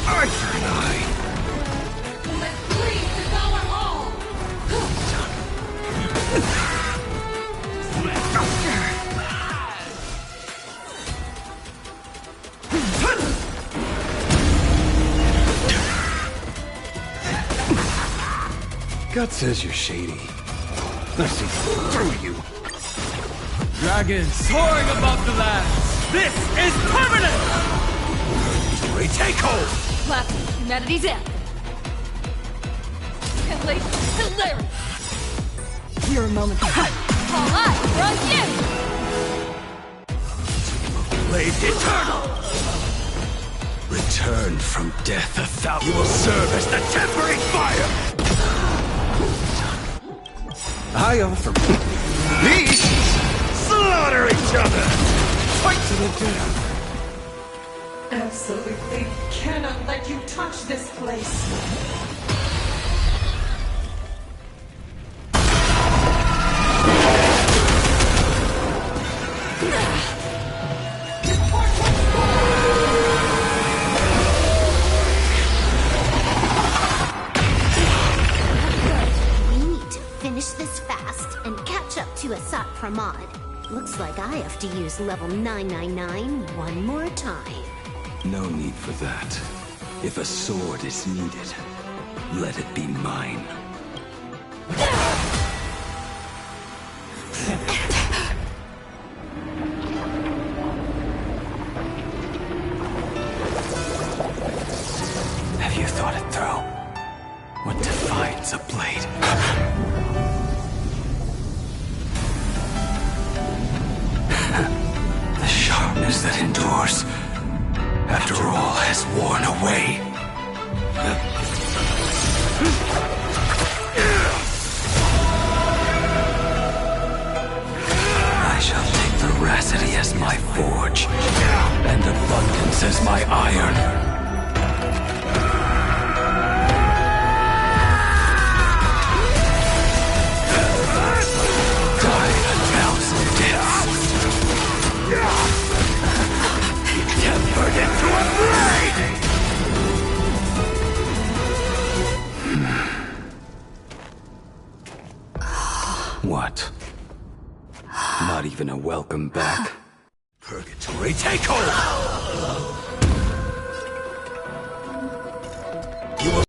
Arthur and I Let's bleed devour all! Gut says you're shady. Let's see through you. Dragons soaring above the lands. This is permanent! Retake hold! Blasting humanity's anthem. Hilarious! Your moment to cut. All eyes are on you! Blade eternal! Return from death 1,000. You will serve as the tempering fire! I offer beasts slaughter each other! Fight to the death! Absolutely cannot let you touch this place! Finish this fast and catch up to Asat Pramod. Looks like I have to use level 999 one more time. No need for that. If a sword is needed, let it be mine. Have you thought it through? What defines a blade? The sharpness that endures, after all has worn away. I shall take veracity as my forge, and abundance as my iron. Tempered into a blade! What? Not even a welcome back? Purgatory, take hold! You will...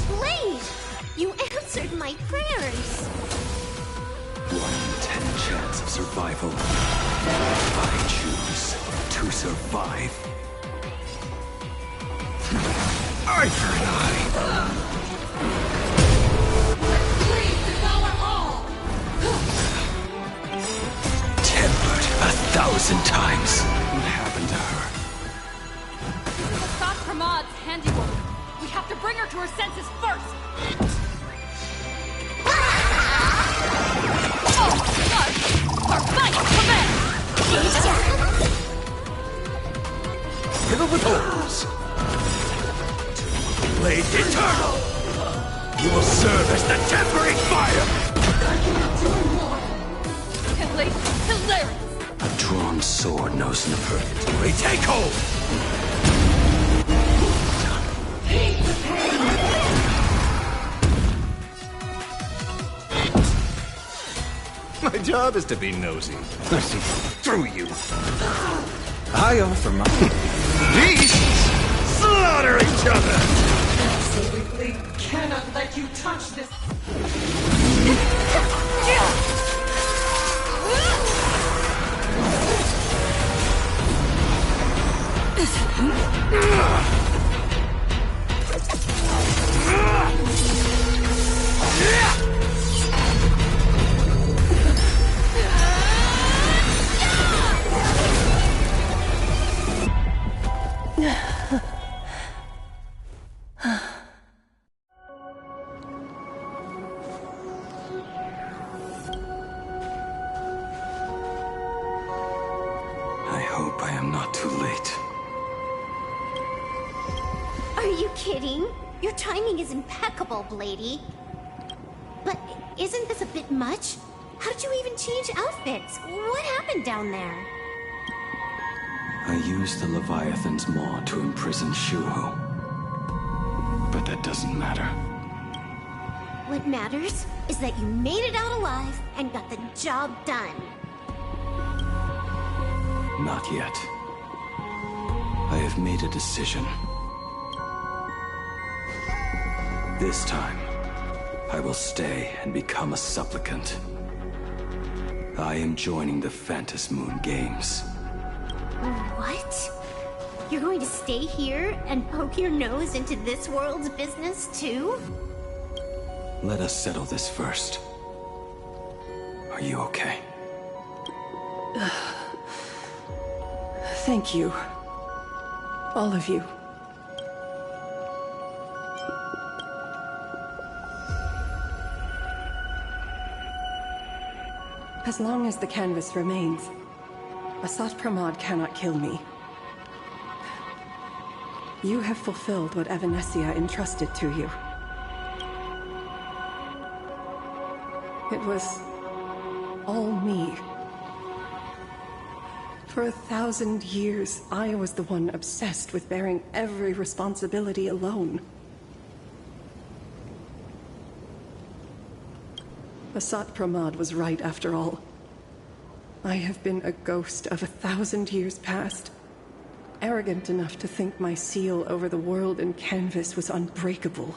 Blade! You answered my prayers! 1 in 10 chance of survival. I choose to survive. Arthur and I. Please devour all! Tempered 1,000 times. What happened to her? Stop Pramod's handiwork. We have to bring her to her senses first. Oh, God! Our final command! Fill with holes! Blade eternal! You will serve as the tempering fire! Hilarious! drawn sword knows no purgatory. Take hold! My job is to be nosy. I see through you. I offer my beasts slaughter each other. Absolutely cannot let you touch this. I hope I am not too late. Are you kidding? Your timing is impeccable, Blady. But isn't this a bit much? How did you even change outfits? What happened down there? I used the Leviathan's maw to imprison Shuho. But that doesn't matter. What matters is that you made it out alive and got the job done. Not yet. I have made a decision. This time, I will stay and become a supplicant. I am joining the Phantas Moon Games. What? You're going to stay here and poke your nose into this world's business too? Let us settle this first. Are you okay? Thank you. All of you. As long as the canvas remains, Asat Pramod cannot kill me. You have fulfilled what Evanescia entrusted to you. It was all me. For 1,000 years, I was the one obsessed with bearing every responsibility alone. Asat Pramod was right after all. I have been a ghost of 1,000 years past, arrogant enough to think my seal over the world and canvas was unbreakable.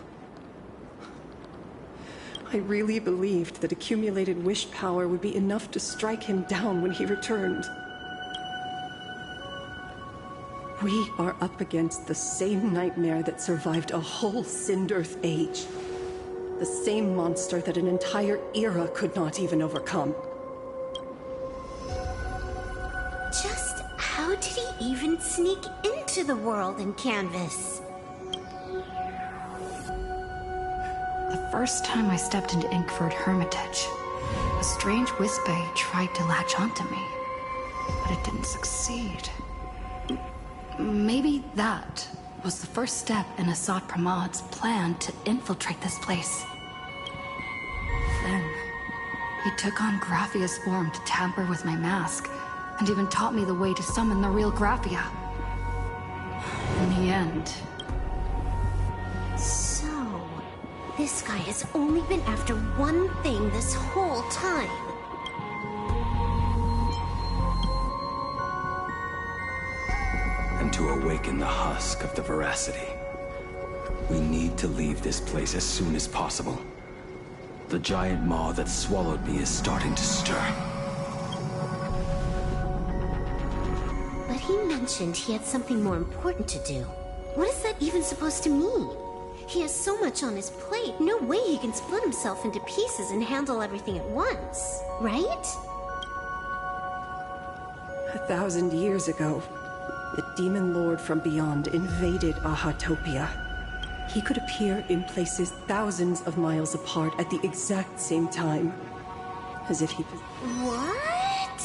I really believed that accumulated wish power would be enough to strike him down when he returned. We are up against the same nightmare that survived a whole Sindearth age. The same monster that an entire era could not even overcome. Just how did he even sneak into the world in canvas? The first time I stepped into Inkford Hermitage, a strange Wispe tried to latch onto me, but it didn't succeed. Maybe that was the first step in Asat Pramod's plan to infiltrate this place. Then, he took on Graphia's form to tamper with my mask, and even taught me the way to summon the real Graphia. In the end... So, this guy has only been after one thing this whole time. And to awaken the husk of the veracity, we need to leave this place as soon as possible. The giant maw that swallowed me is starting to stir. But he mentioned he had something more important to do. What is that even supposed to mean? He has so much on his plate, no way he can split himself into pieces and handle everything at once, right? 1,000 years ago, the demon lord from beyond invaded Ahatopia. He could appear in places thousands of miles apart at the exact same time. As if he... What?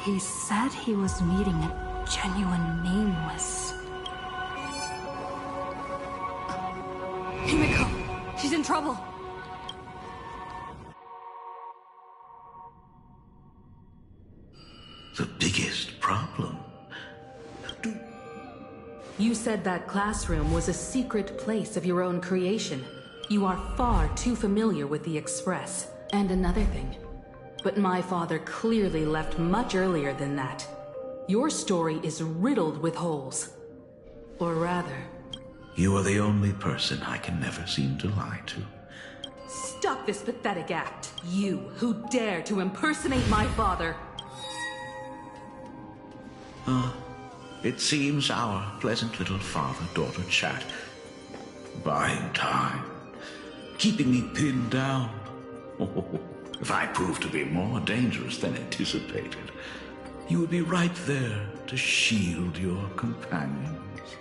He said he was meeting a genuine nameless... Himiko! She's in trouble! You said that classroom was a secret place of your own creation. You are far too familiar with the Express. And another thing. But my father clearly left much earlier than that. Your story is riddled with holes. Or rather... You are the only person I can never seem to lie to. Stop this pathetic act, you who dare to impersonate my father! It seems our pleasant little father-daughter chat, buying time, keeping me pinned down. Oh, if I prove to be more dangerous than anticipated, you would be right there to shield your companions.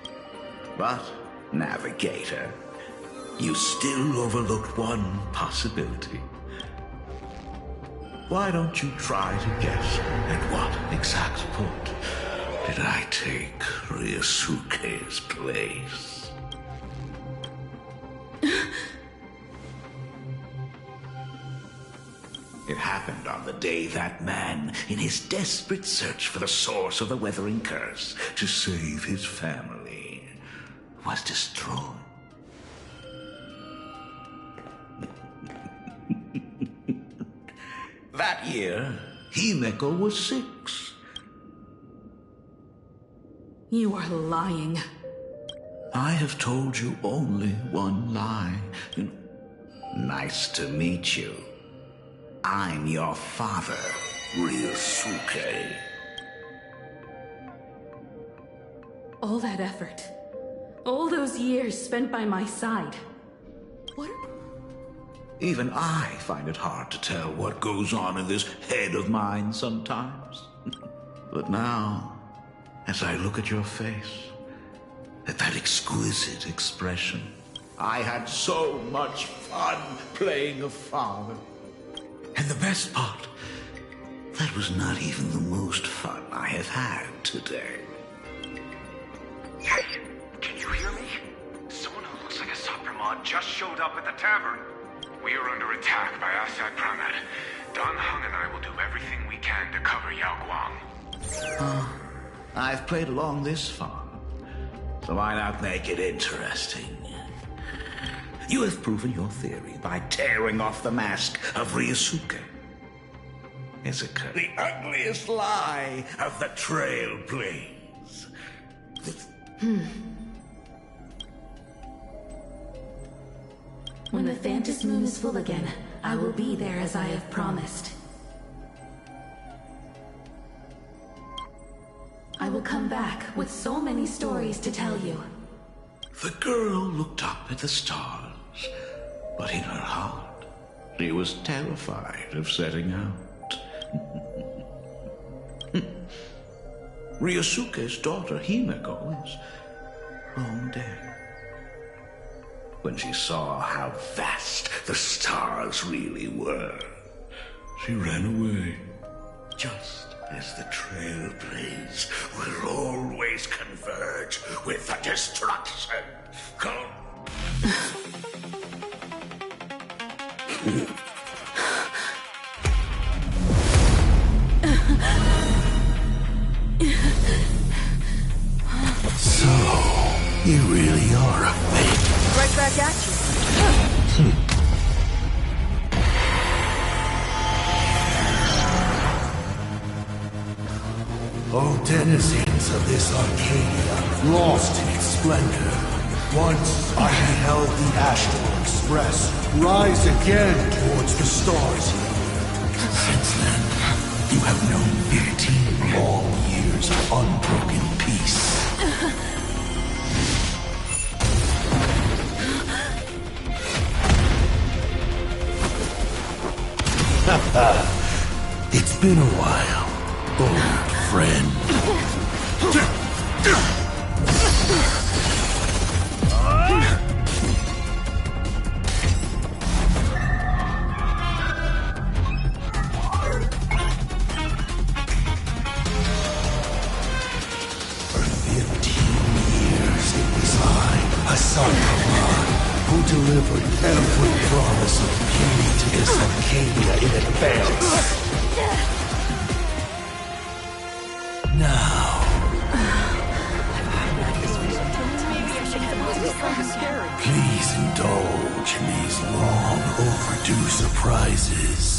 But, Navigator, you still overlooked one possibility. Why don't you try to guess at what exact point did I take Ryosuke's place? It happened on the day that man, in his desperate search for the source of the Weathering Curse to save his family, was destroyed. That year, Himeko was 6. You are lying. I have told you only one lie. Nice to meet you. I'm your father, Ryosuke. All that effort. All those years spent by my side. What? Even I find it hard to tell what goes on in this head of mine sometimes. But now, as I look at your face, at that exquisite expression, I had so much fun playing a father. And the best part, that was not even the most fun I have had today. Hey, can you hear me? Someone who looks like a Sapramod just showed up at the tavern. We are under attack by Asai Pranad. Don Hung and I will do everything we can to cover Yao Guang. I've played along this far, so why not make it interesting? You have proven your theory by tearing off the mask of Ryosuke. Izuka, the ugliest lie of the Trailblaze. When the Phantom Moon is full again, I will be there as I have promised. I will come back with so many stories to tell you. The girl looked up at the stars, but in her heart, she was terrified of setting out. Ryosuke's daughter, Himeko, is long dead. When she saw how vast the stars really were, she ran away, just as the Trailblaze will always converge with the destruction. So, you really are a fake. Right back at you. O denizens of this Arcadia, lost in its splendor, once I beheld the Astral Express rise again towards the stars. Since then, you have known 15 long years of unbroken peace. It's been a while, old friend. For 15 years it was I, Hassan Khan, who delivered every promise of beauty to this Arcadia in advance. Now, kind of scary. Please indulge in these long overdue surprises.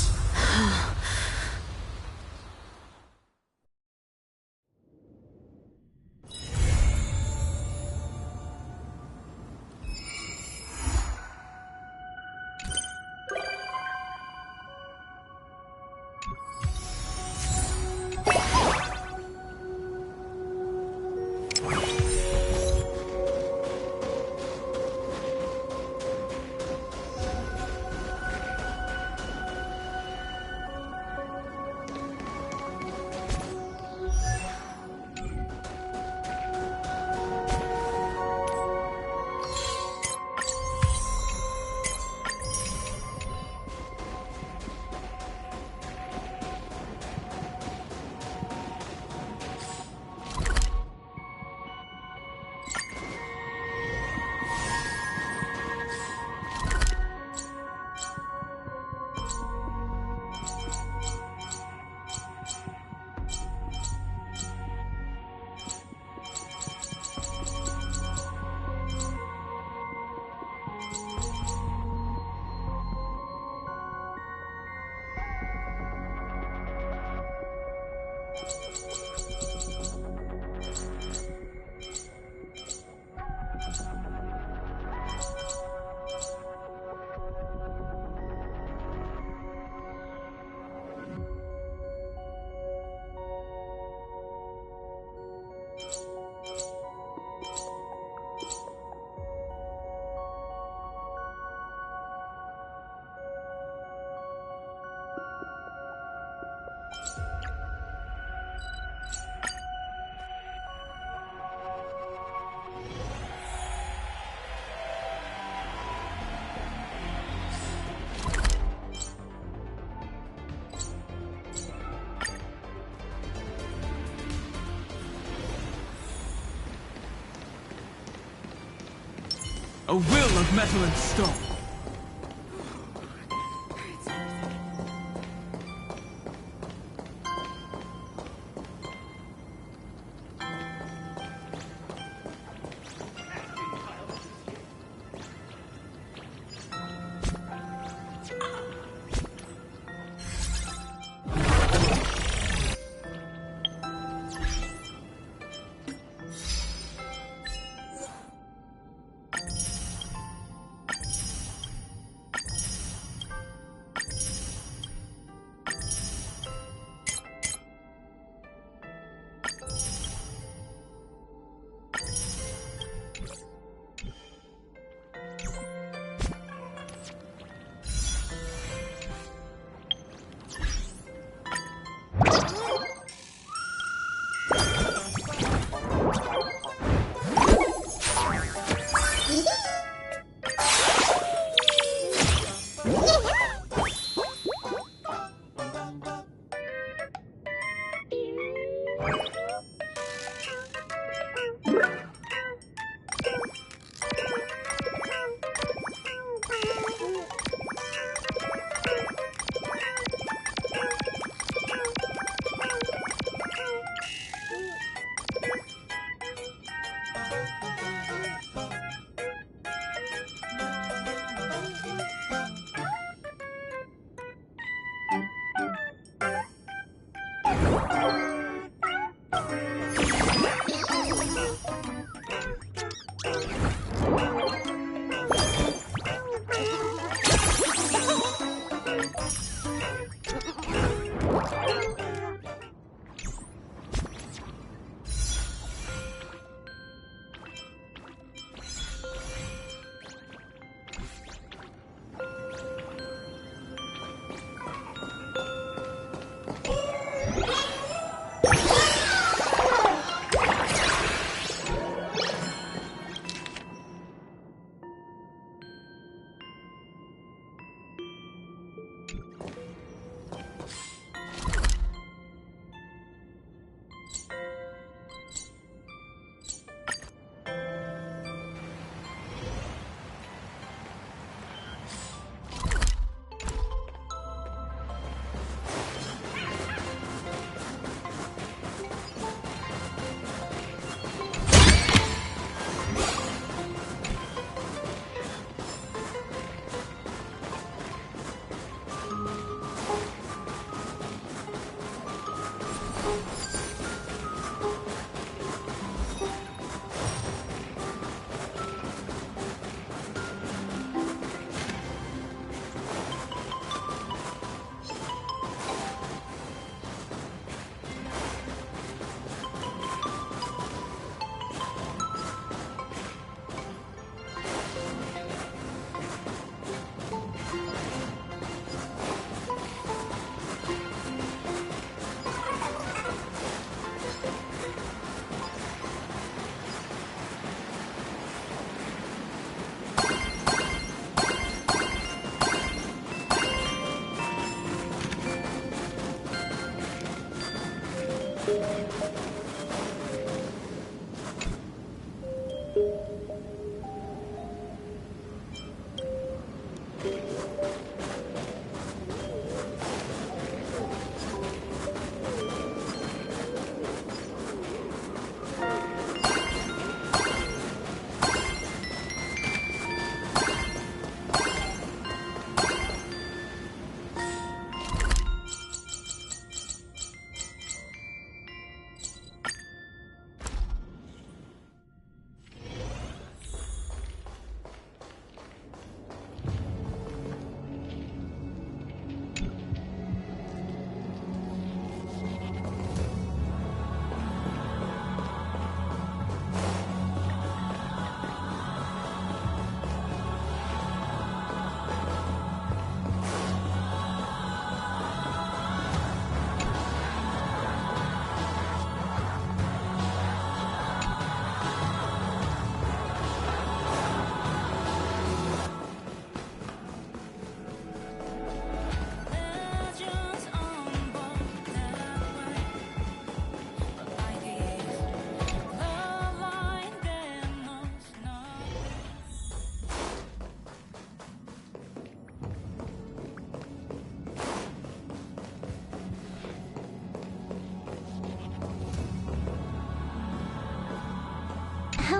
A will of metal and stone.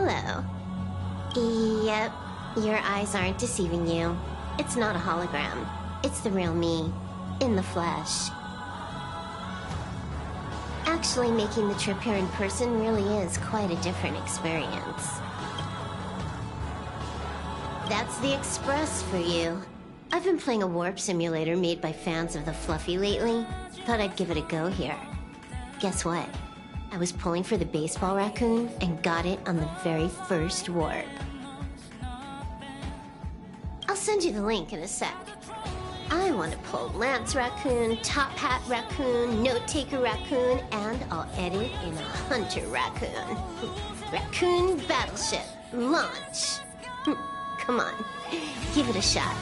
Hello. Yep, your eyes aren't deceiving you. It's not a hologram. It's the real me, in the flesh. Actually, making the trip here in person really is quite a different experience. That's the Express for you. I've been playing a warp simulator made by fans of the Fluffy lately. Thought I'd give it a go here. Guess what? I was pulling for the baseball raccoon and got it on the very first warp. I'll send you the link in a sec. I want to pull Lance Raccoon, Top Hat Raccoon, Note Taker Raccoon, and I'll edit in a Hunter Raccoon. Raccoon Battleship, launch. Come on, give it a shot.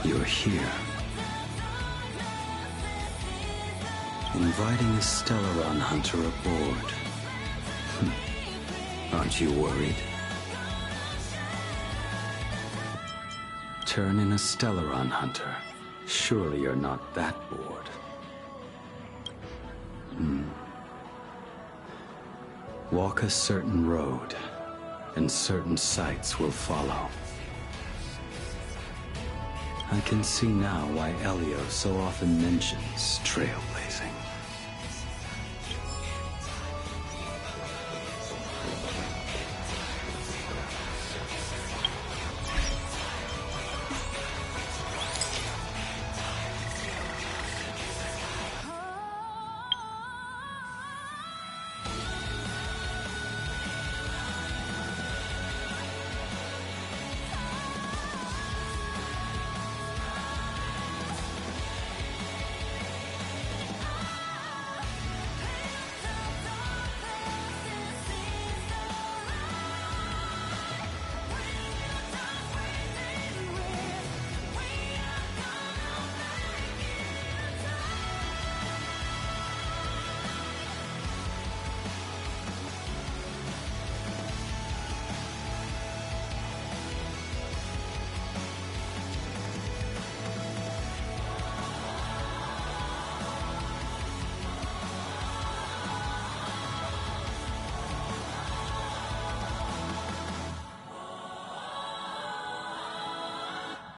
You're here. Inviting a Stellaron hunter aboard. Aren't you worried? Turn in a Stellaron hunter. Surely you're not that bored. Walk a certain road, and certain sights will follow. I can see now why Elio so often mentions trail